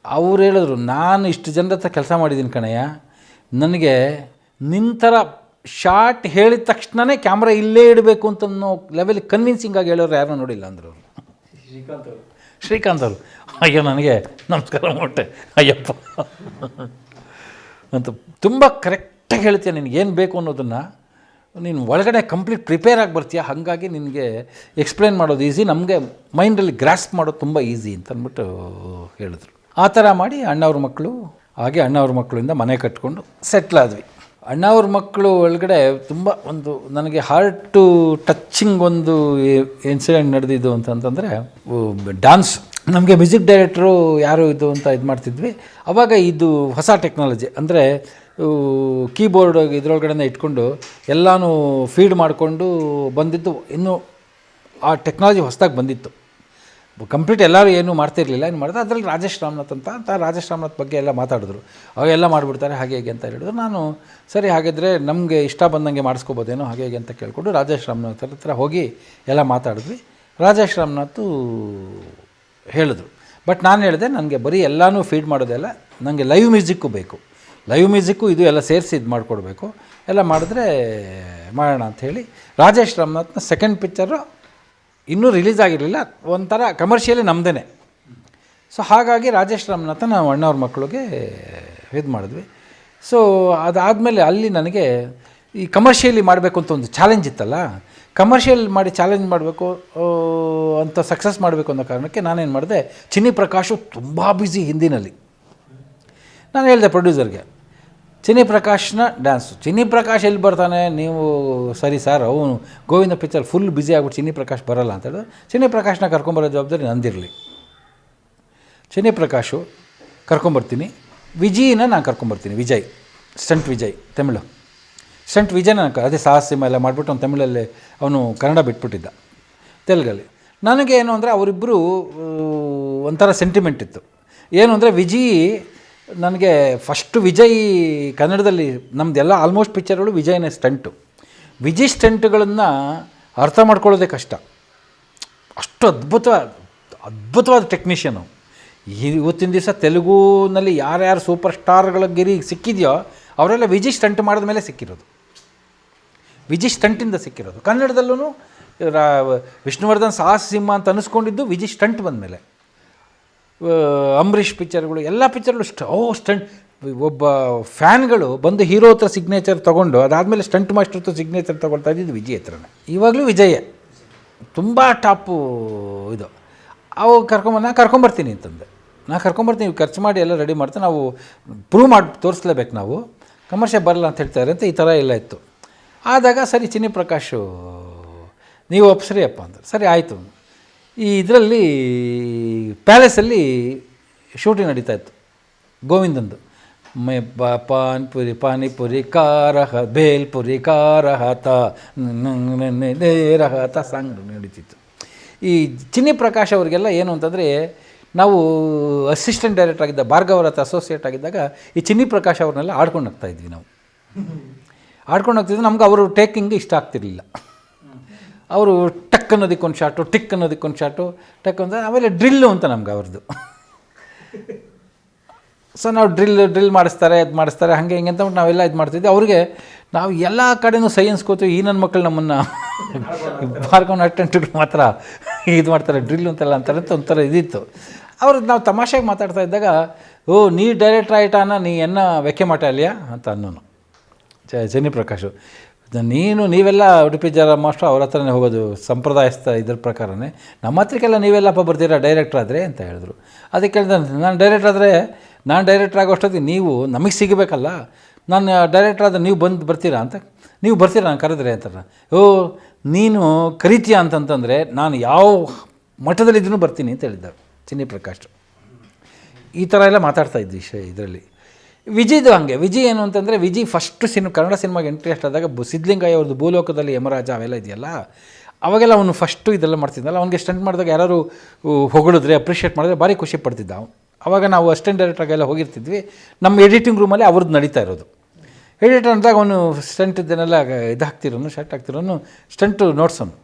ಅವ್ರು ಹೇಳಿದ್ರು, ನಾನು ಇಷ್ಟು ಜನರ ಹತ್ರ ಕೆಲಸ ಮಾಡಿದ್ದೀನಿ ಕಣಯ್ಯ, ನನಗೆ ನಿನ್ನ ಶಾರ್ಟ್ ಹೇಳಿದ ತಕ್ಷಣವೇ ಕ್ಯಾಮ್ರಾ ಇಲ್ಲೇ ಇಡಬೇಕು ಅಂತ ಅನ್ನೋ ಲೆವೆಲ್ ಕನ್ವಿನ್ಸಿಂಗಾಗಿ ಹೇಳೋರು ಯಾರನ್ನೂ ನೋಡಿಲ್ಲ ಅಂದರು ಅವರು. ಶ್ರೀಕಾಂತ್ ಅವರು ಅಯ್ಯೋ ನನಗೆ ನಮಸ್ಕಾರ ಮೊಟ್ಟೆ ಅಯ್ಯಪ್ಪ ಅಂತ. ತುಂಬ ಕರೆಕ್ಟಾಗಿ ಹೇಳ್ತೀಯ, ನಿನಗೇನು ಬೇಕು ಅನ್ನೋದನ್ನು ನೀನು ಒಳಗಡೆ ಕಂಪ್ಲೀಟ್ ಪ್ರಿಪೇರ್ ಆಗಿ ಬರ್ತೀಯ, ಹಾಗಾಗಿ ನಿನಗೆ ಎಕ್ಸ್ಪ್ಲೇನ್ ಮಾಡೋದು ಈಸಿ, ನಮಗೆ ಮೈಂಡಲ್ಲಿ ಗ್ರಾಸ್ಪ್ ಮಾಡೋದು ತುಂಬ ಈಸಿ ಅಂತ ಅಂದ್ಬಿಟ್ಟು ಹೇಳಿದ್ರು. ಆ ಥರ ಮಾಡಿ ಅಣ್ಣವ್ರ ಮಕ್ಕಳು, ಹಾಗೆ ಅಣ್ಣವ್ರ ಮಕ್ಕಳಿಂದ ಮನೆ ಕಟ್ಕೊಂಡು ಸೆಟ್ಲಾದ್ವಿ. ಅಣ್ಣವ್ರ ಮಕ್ಕಳು ಒಳಗಡೆ ತುಂಬ ಒಂದು ನನಗೆ ಹಾರ್ಟು ಟಚ್ಚಿಂಗ್ ಒಂದು ಇನ್ಸಿಡೆಂಟ್ ನಡೆದಿದ್ದು ಅಂತಂತಂದರೆ, ನಮಗೆ ಮ್ಯೂಸಿಕ್ ಡೈರೆಕ್ಟ್ರು ಯಾರು ಇದು ಅಂತ ಇದು ಮಾಡ್ತಿದ್ವಿ. ಆವಾಗ ಇದು ಹೊಸ ಟೆಕ್ನಾಲಜಿ, ಅಂದರೆ ಕೀಬೋರ್ಡ್ ಇದರೊಳಗಡೆ ಇಟ್ಕೊಂಡು ಎಲ್ಲನೂ ಫೀಡ್ ಮಾಡಿಕೊಂಡು ಬಂದಿದ್ದು. ಇನ್ನೂ ಆ ಟೆಕ್ನಾಲಜಿ ಹೊಸದಾಗಿ ಬಂದಿತ್ತು, ಕಂಪ್ಲೀಟ್ ಎಲ್ಲರೂ ಏನೂ ಮಾಡ್ತಿರಲಿಲ್ಲ. ಏನು ಮಾಡಿದ್ರೆ ಅದರಲ್ಲಿ ರಾಜೇಶ್ ರಾಮನಾಥ್ ಅಂತ ರಾಜೇಶ್ ರಾಮನಾಥ್ ಬಗ್ಗೆ ಎಲ್ಲ ಮಾತಾಡಿದ್ರು. ಅವೆಲ್ಲ ಮಾಡಿಬಿಡ್ತಾರೆ ಹಾಗೆ ಹೇಗೆ ಅಂತ ಹೇಳಿದ್ರು. ನಾನು ಸರಿ ಹಾಗಿದ್ರೆ ನಮಗೆ ಇಷ್ಟ ಬಂದಂಗೆ ಮಾಡಿಸ್ಕೋಬೋದೇನೋ ಹಾಗೆ ಹೇಗೆ ಅಂತ ಕೇಳಿಕೊಂಡು ರಾಜೇಶ್ ರಾಮನಾಥ್ ಹತ್ರ ಹೋಗಿ ಎಲ್ಲ ಮಾತಾಡಿದ್ವಿ. ರಾಜೇಶ್ ರಾಮನಾಥ್ ಹೇಳಿದ್ರು. ಬಟ್ ನಾನು ಹೇಳಿದೆ ನನಗೆ ಬರೀ ಎಲ್ಲನೂ ಫೀಡ್ ಮಾಡೋದೆಲ್ಲ, ನನಗೆ ಲೈವ್ ಮ್ಯೂಸಿಕ್ಕು ಬೇಕು, ಲೈವ್ ಮ್ಯೂಸಿಕ್ಕು ಇದು ಎಲ್ಲ ಸೇರಿಸಿ ಇದು ಮಾಡಿಕೊಡ್ಬೇಕು, ಎಲ್ಲ ಮಾಡಿದ್ರೆ ಮಾಡೋಣ ಅಂಥೇಳಿ. ರಾಜೇಶ್ ರಾಮನಾಥ್ನ ಸೆಕೆಂಡ್ ಪಿಕ್ಚರು ಇನ್ನೂ ರಿಲೀಸ್ ಆಗಿರಲಿಲ್ಲ, ಒಂಥರ ಕಮರ್ಷಿಯಲಿ ನಮ್ಮದೇ. ಸೊ ಹಾಗಾಗಿ ರಾಜೇಶ್ ರಾಮನಾಥ ನಾವು ಅಣ್ಣವ್ರ ಮಕ್ಕಳಿಗೆ ಇದು ಮಾಡಿದ್ವಿ. ಸೊ ಅದಾದಮೇಲೆ ಅಲ್ಲಿ ನನಗೆ ಈ ಕಮರ್ಷಿಯಲಿ ಮಾಡಬೇಕು ಅಂತ ಒಂದು ಚಾಲೆಂಜ್ ಇತ್ತಲ್ಲ, ಕಮರ್ಷಿಯಲ್ ಮಾಡಿ ಚಾಲೆಂಜ್ ಮಾಡಬೇಕು ಅಂತ ಸಕ್ಸಸ್ ಮಾಡಬೇಕು ಅನ್ನೋ ಕಾರಣಕ್ಕೆ ನಾನೇನು ಮಾಡಿದೆ, ಚಿನ್ನಿ ಪ್ರಕಾಶು ತುಂಬ ಬ್ಯುಸಿ ಹಿಂದಿನಲ್ಲಿ. ನಾನು ಹೇಳಿದೆ ಪ್ರೊಡ್ಯೂಸರ್ಗೆ, ಚಿನ್ನಿ ಪ್ರಕಾಶ್ನ ಡ್ಯಾನ್ಸು, ಚಿನ್ನಿ ಪ್ರಕಾಶ್ ಎಲ್ಲಿ ಬರ್ತಾನೆ ನೀವು, ಸರಿ ಸರ್ ಅವನು ಗೋವಿಂದ ಪಿಕ್ಚರ್ ಫುಲ್ ಬ್ಯುಸಿ ಆಗ್ಬಿಟ್ಟು ಚಿನ್ನಿ ಪ್ರಕಾಶ್ ಬರೋಲ್ಲ ಅಂತ ಹೇಳಿದ್ರು. ಚಿನ್ನಿ ಪ್ರಕಾಶ್ನ ಕರ್ಕೊಂಬರೋ ಜವಾಬ್ದಾರಿ ನಂದಿರಲಿ. ಚಿನ್ನಿ ಪ್ರಕಾಶು ಕರ್ಕೊಂಬರ್ತೀನಿ, ವಿಜಯ್ನ ನಾನು ಕರ್ಕೊಂಬರ್ತೀನಿ, ವಿಜಯ್ ಸ್ಟಂಟ್ ವಿಜಯ್, ತಮಿಳು ಸ್ಟಂಟ್ ವಿಜಯ್ನ ಅದೇ ಸಾಹಸಿಮ ಎಲ್ಲ ಮಾಡಿಬಿಟ್ಟು ಅವ್ನು ತಮಿಳಲ್ಲಿ ಅವನು ಕನ್ನಡ ಬಿಟ್ಬಿಟ್ಟಿದ್ದ, ತೆಲುಗಲ್ಲಿ. ನನಗೆ ಏನು ಅಂದರೆ ಅವರಿಬ್ಬರು ಒಂಥರ ಸೆಂಟಿಮೆಂಟ್ ಇತ್ತು. ಏನು ಅಂದರೆ ವಿಜಯ್ ನನಗೆ ಫಸ್ಟು ವಿಜಯ್ ಕನ್ನಡದಲ್ಲಿ ನಮ್ಮದೆಲ್ಲ ಆಲ್ಮೋಸ್ಟ್ ಪಿಕ್ಚರ್ಗಳು ವಿಜಯ್ನೇ ಸ್ಟಂಟು. ವಿಜಯ್ ಸ್ಟಂಟ್ಗಳನ್ನು ಅರ್ಥ ಮಾಡ್ಕೊಳ್ಳೋದೇ ಕಷ್ಟ, ಅಷ್ಟು ಅದ್ಭುತವಾದ ಟೆಕ್ನಿಷಿಯನು. ಇವತ್ತಿನ ದಿವಸ ತೆಲುಗುನಲ್ಲಿ ಯಾರ್ಯಾರು ಸೂಪರ್ ಸ್ಟಾರ್ಗಳ ಗಿರಿ ಸಿಕ್ಕಿದೆಯೋ ಅವರೆಲ್ಲ ವಿಜಯ್ ಸ್ಟಂಟ್ ಮಾಡಿದ ಮೇಲೆ ಸಿಕ್ಕಿರೋದು, ವಿಜಯ್ ಸ್ಟಂಟಿಂದ ಸಿಕ್ಕಿರೋದು. ಕನ್ನಡದಲ್ಲೂ ವಿಷ್ಣುವರ್ಧನ್ ಸಾಹಸಿಂಹ ಅಂತ ಅನ್ನಿಸ್ಕೊಂಡಿದ್ದು ವಿಜಯ್ ಸ್ಟಂಟ್ ಬಂದಮೇಲೆ. ಅಂಬರೀಷ್ ಪಿಕ್ಚರ್ಗಳು ಎಲ್ಲ ಪಿಕ್ಚರ್ಗಳು ಸ್ಟಂಟ್, ಒಬ್ಬ ಫ್ಯಾನ್ಗಳು ಬಂದು ಹೀರೋ ಹತ್ರ ಸಿಗ್ನೇಚರ್ ತೊಗೊಂಡು ಅದಾದಮೇಲೆ ಸ್ಟಂಟ್ ಮಾಸ್ಟರ್ ಹತ್ರ ಸಿಗ್ನೇಚರ್ ತೊಗೊಳ್ತಾ ಇದ್ದಿದ್ದು ವಿಜಯ್ ಹತ್ರನೇ. ಇವಾಗಲೂ ವಿಜಯೇ ತುಂಬ ಟಾಪು ಇದು. ಅವು ಕರ್ಕೊಂಬರ್ತೀನಿ ಅಂತಂದೆ. ನಾನು ಕರ್ಕೊಂಬರ್ತೀನಿ, ಖರ್ಚು ಮಾಡಿ ಎಲ್ಲ ರೆಡಿ ಮಾಡ್ತೀನಿ, ನಾವು ಪ್ರೂವ್ ಮಾಡಿ ತೋರಿಸ್ಲೇಬೇಕು, ನಾವು ಕಮರ್ಷಿಯಲ್ ಬರಲ್ಲ ಅಂತ ಹೇಳ್ತಾರೆ ಅಂತ ಈ ಥರ ಎಲ್ಲ ಇತ್ತು. ಆದಾಗ ಸರಿ ಚಿನ್ನಿ ಪ್ರಕಾಶು ನೀವು ಒಪ್ಸ್ರಿ ಅಪ್ಪ ಅಂತ. ಸರಿ ಆಯಿತು. ಈ ಇದರಲ್ಲಿ ಪ್ಯಾಲೇಸಲ್ಲಿ ಶೂಟಿಂಗ್ ನಡೀತಾಯಿತ್ತು ಗೋವಿಂದಂದು. ಪಾನಿಪುರಿ ಕಾರಹ ಬೇಲ್ಪುರಿ ಕಾರಹತ ನೇರಹತ ಸಾಂಗ್ ನಡೀತಿತ್ತು. ಈ ಚಿನ್ನಿ ಪ್ರಕಾಶ್ ಅವರಿಗೆಲ್ಲ ಏನು ಅಂತಂದರೆ, ನಾವು ಅಸಿಸ್ಟೆಂಟ್ ಡೈರೆಕ್ಟರ್ ಆಗಿದ್ದ ಭಾರ್ಗವರ ಹತ್ರ ಅಸೋಸಿಯೇಟ್ ಆಗಿದ್ದಾಗ ಈ ಚಿನ್ನಿ ಪ್ರಕಾಶ್ ಅವ್ರನ್ನೆಲ್ಲ ಆಡ್ಕೊಂಡು ಹೋಗ್ತಾಯಿದ್ವಿ ನಾವು. ಆಡ್ಕೊಂಡು ಹೋಗ್ತಿದ್ವಿ. ನಮ್ಗೆ ಅವರು ಟೇಕಿಂಗ್ ಇಷ್ಟ ಆಗ್ತಿರಲಿಲ್ಲ. ಅವರು ಟಕ್ ಅನ್ನೋದಕ್ಕೊಂದು ಶಾಟು, ಟಿಕ್ ಅನ್ನೋದಕ್ಕೊಂದು ಶಾಟು, ಟಕ್ ಅಂತ. ಆಮೇಲೆ ಡ್ರಿಲ್ಲು ಅಂತ ನಮ್ಗೆ ಅವ್ರದ್ದು. ಸೊ ನಾವು ಡ್ರಿಲ್ ಮಾಡಿಸ್ತಾರೆ, ಅದು ಮಾಡಿಸ್ತಾರೆ, ಹಾಗೆ ಹಿಂಗೆ ಅಂತ ನಾವೆಲ್ಲ ಇದು ಮಾಡ್ತಿದ್ವಿ. ಅವ್ರಿಗೆ ನಾವು ಎಲ್ಲ ಕಡೆಯೂ ಸೈ ಅನ್ಸ್ಕೋತೀವಿ, ಈ ನನ್ನ ಮಕ್ಕಳು ನಮ್ಮನ್ನು ಬಾರ್ಕೊಂಡು ಅಟೆಂಟ್ಗಳು ಮಾತ್ರ ಇದು ಮಾಡ್ತಾರೆ, ಡ್ರಿಲ್ ಅಂತೆಲ್ಲ ಅಂತಾರೆ ಅಂತ ಒಂಥರ ಇದಿತ್ತು. ಅವ್ರಿಗೆ ನಾವು ತಮಾಷೆಗೆ ಮಾತಾಡ್ತಾ ಇದ್ದಾಗ, ಓ ನೀ ಡೈರೆಕ್ಟ್ರ್ ಆಯ್ತಾನ, ನೀ ಎನ್ನ ವೆಕ್ಕೆ ಮಾಟ ಅಲ್ಲಿಯಾ ಅಂತ ಅನ್ನೋನು ಚಿನ್ನಿ ಪ್ರಕಾಶು. ನೀವೆಲ್ಲ ಉಡುಪಿ ಜರ ಮಾಸ್ಟ್ರು ಅವ್ರ ಹತ್ರನೇ ಹೋಗೋದು ಸಂಪ್ರದಾಯಸ್ಥ ಇದ್ರ ಪ್ರಕಾರನೇ, ನಮ್ಮ ಹತ್ರಕ್ಕೆಲ್ಲ ನೀವೆಲ್ಲಪ್ಪ ಬರ್ತೀರಾ ಡೈರೆಕ್ಟ್ರ್ ಆದರೆ ಅಂತ ಹೇಳಿದ್ರು. ಅದಕ್ಕೆ ಹೇಳಿದೆ, ನಾನು ಡೈರೆಕ್ಟ್ರ್ ಆಗೋಷ್ಟೊತ್ತಿಗೆ ನೀವು ನಮಗೆ ಸಿಗಬೇಕಲ್ಲ, ನಾನು ಡೈರೆಕ್ಟ್ರ್ ಆದರೆ ನೀವು ಬರ್ತೀರಾ ಅಂತ. ನೀವು ಬರ್ತೀರಾ ನಾನು ಕರೆದ್ರೆ ಅಂತಾರೆ. ಓ ನೀನು ಕರಿತೀಯಾ ಅಂತಂತಂದರೆ ನಾನು ಯಾವ ಮಠದಲ್ಲಿದ್ದೂ ಬರ್ತೀನಿ ಅಂತ ಹೇಳಿದ್ದಾರೆ ಚಿನ್ನಿ ಪ್ರಕಾಶ್. ಈ ಥರ ಎಲ್ಲ ಮಾತಾಡ್ತಾ ಇದ್ವಿ ಇದರಲ್ಲಿ. ವಿಜಯ್ದು ಹಾಗೆ. ವಿಜಯ್ ಏನು ಅಂತಂದರೆ, ವಿಜಯ್ ಫಸ್ಟು ಕನ್ನಡ ಸಿನಿಮಾಗೆ ಇಂಟ್ರೆಸ್ಟ್ ಆದಾಗ ಸಿದ್ಧಲಿಂಗಯ್ಯ ಅವ್ರದ್ದು ಭೂಲೋಕದಲ್ಲಿ ಯಮರಾಜ ಅವೆಲ್ಲ ಇದೆಯಲ್ಲ, ಅವಾಗೆಲ್ಲ ಅವನು ಫಸ್ಟು ಇದೆಲ್ಲ ಮಾಡ್ತಿದ್ದಲ್ಲ. ಅವ್ನಿಗೆ ಸ್ಟಂಟ್ ಮಾಡಿದಾಗ ಯಾರು ಹೊಗಳಿದ್ರೆ ಅಪ್ರಿಷಿಯೇಟ್ ಮಾಡಿದ್ರೆ ಭಾರಿ ಖುಷಿ ಪಡ್ತಿದ್ದ ಅವನು. ಆವಾಗ ನಾವು ಅಸಿಸ್ಟೆಂಟ್ ಡೈರೆಕ್ಟ್ರಾಗೆಲ್ಲ ಹೋಗಿರ್ತಿದ್ವಿ. ನಮ್ಮ ಎಡಿಟಿಂಗ್ ರೂಮಲ್ಲಿ ಅವ್ರದ್ದು ನಡೀತಾ ಇರೋದು. ಎಡಿಟರ್ ಅಂದಾಗ ಅವನು ಸ್ಟಂಟ್ ಇದನ್ನೆಲ್ಲ ಇದು ಹಾಕ್ತಿರೋನು, ಶರ್ಟ್ ಹಾಕ್ತಿರೋನು, ಸ್ಟಂಟು ನೋಡ್ಸೋನು,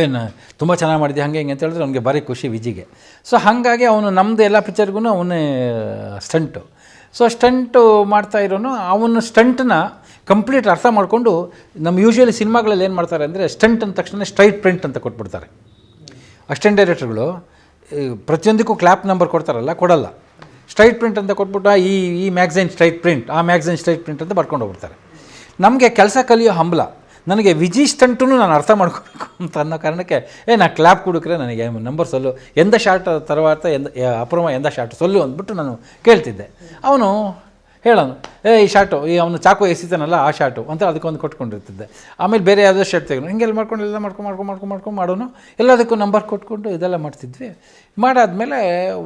ಏನು ತುಂಬ ಚೆನ್ನಾಗಿ ಮಾಡಿದೆ ಹಾಗೆ ಹಿಂಗೆ ಅಂತ ಹೇಳಿದ್ರೆ ಅವ್ನಿಗೆ ಭಾರಿ ಖುಷಿ ವಿಜಿಗೆ. ಸೊ ಹಾಗಾಗಿ ಅವನು ನಮ್ಮದು ಎಲ್ಲ ಪಿಕ್ಚರ್ಗೂ ಅವನೇ ಸ್ಟಂಟು. ಸೊ ಸ್ಟಂಟು ಮಾಡ್ತಾ ಇರೋನು ಅವನು ಸ್ಟಂಟನ್ನ ಕಂಪ್ಲೀಟ್ ಅರ್ಥ ಮಾಡಿಕೊಂಡು, ನಮ್ಮ ಯೂಶ್ವಲಿ ಸಿನಿಮಾಗಳಲ್ಲಿ ಏನು ಮಾಡ್ತಾರೆ ಅಂದರೆ, ಸ್ಟಂಟ್ ಅಂದ ತಕ್ಷಣ ಸ್ಟ್ರೈಟ್ ಪ್ರಿಂಟ್ ಅಂತ ಕೊಟ್ಬಿಡ್ತಾರೆ. ಅಸಿಸ್ಟೆಂಟ್ ಡೈರೆಕ್ಟರ್ಗಳು ಪ್ರತಿಯೊಂದಕ್ಕೂ ಕ್ಲಾಪ್ ನಂಬರ್ ಕೊಡ್ತಾರಲ್ಲ, ಕೊಡಲ್ಲ. ಸ್ಟ್ರೈಟ್ ಪ್ರಿಂಟ್ ಅಂತ ಕೊಟ್ಬಿಟ್ಟು ಈ ಮ್ಯಾಗ್ಝೈನ್ ಸ್ಟ್ರೈಟ್ ಪ್ರಿಂಟ್, ಆ ಮ್ಯಾಗ್ಝೈನ್ ಸ್ಟ್ರೈಟ್ ಪ್ರಿಂಟ್ ಅಂತ ಬರ್ಕೊಂಡು ಹೋಗ್ಬಿಡ್ತಾರೆ. ನಮಗೆ ಕೆಲಸ ಕಲಿಯೋ ಹಂಬಲ. ನನಗೆ ವಿಜಿ ಸ್ಟಂಟು ನಾನು ಅರ್ಥ ಮಾಡ್ಕೋಬೇಕು ಅಂತ ಅನ್ನೋ ಕಾರಣಕ್ಕೆ ನಾ ಕ್ಲಾಪ್ ಕೊಡಕ್ರೆ ನನಗೆ ನಂಬರ್ ಸೊಲ್ಲು, ಎಂದ ಶಾರ್ಟ್ ತರುವಾತ ಅಪೂರ್ವ ಎಂದ ಶಾರ್ಟ್ ಸೊಲ್ಲು ಅಂದ್ಬಿಟ್ಟು ನಾನು ಕೇಳ್ತಿದ್ದೆ. ಅವನು ಹೇಳೋನು ಈ ಶಾರ್ಟು ಅವನು ಚಾಕು ಎಸಿತಾನಲ್ಲ ಆ ಶಾರ್ಟು ಅಂತ ಅದಕ್ಕೊಂದು ಕೊಟ್ಕೊಂಡಿರ್ತಿದ್ದೆ. ಆಮೇಲೆ ಬೇರೆ ಯಾವುದೋ ಶರ್ಟ್ ತೆಗೆದು ಹಿಂಗೆಲ್ಲ ಮಾಡ್ಕೊಂಡು ಎಲ್ಲ ಮಾಡ್ಕೊಂಡು ಮಾಡೋನು. ಎಲ್ಲದಕ್ಕೂ ನಂಬರ್ ಕೊಟ್ಕೊಂಡು ಇದೆಲ್ಲ ಮಾಡ್ತಿದ್ವಿ. ಮಾಡಾದ್ಮೇಲೆ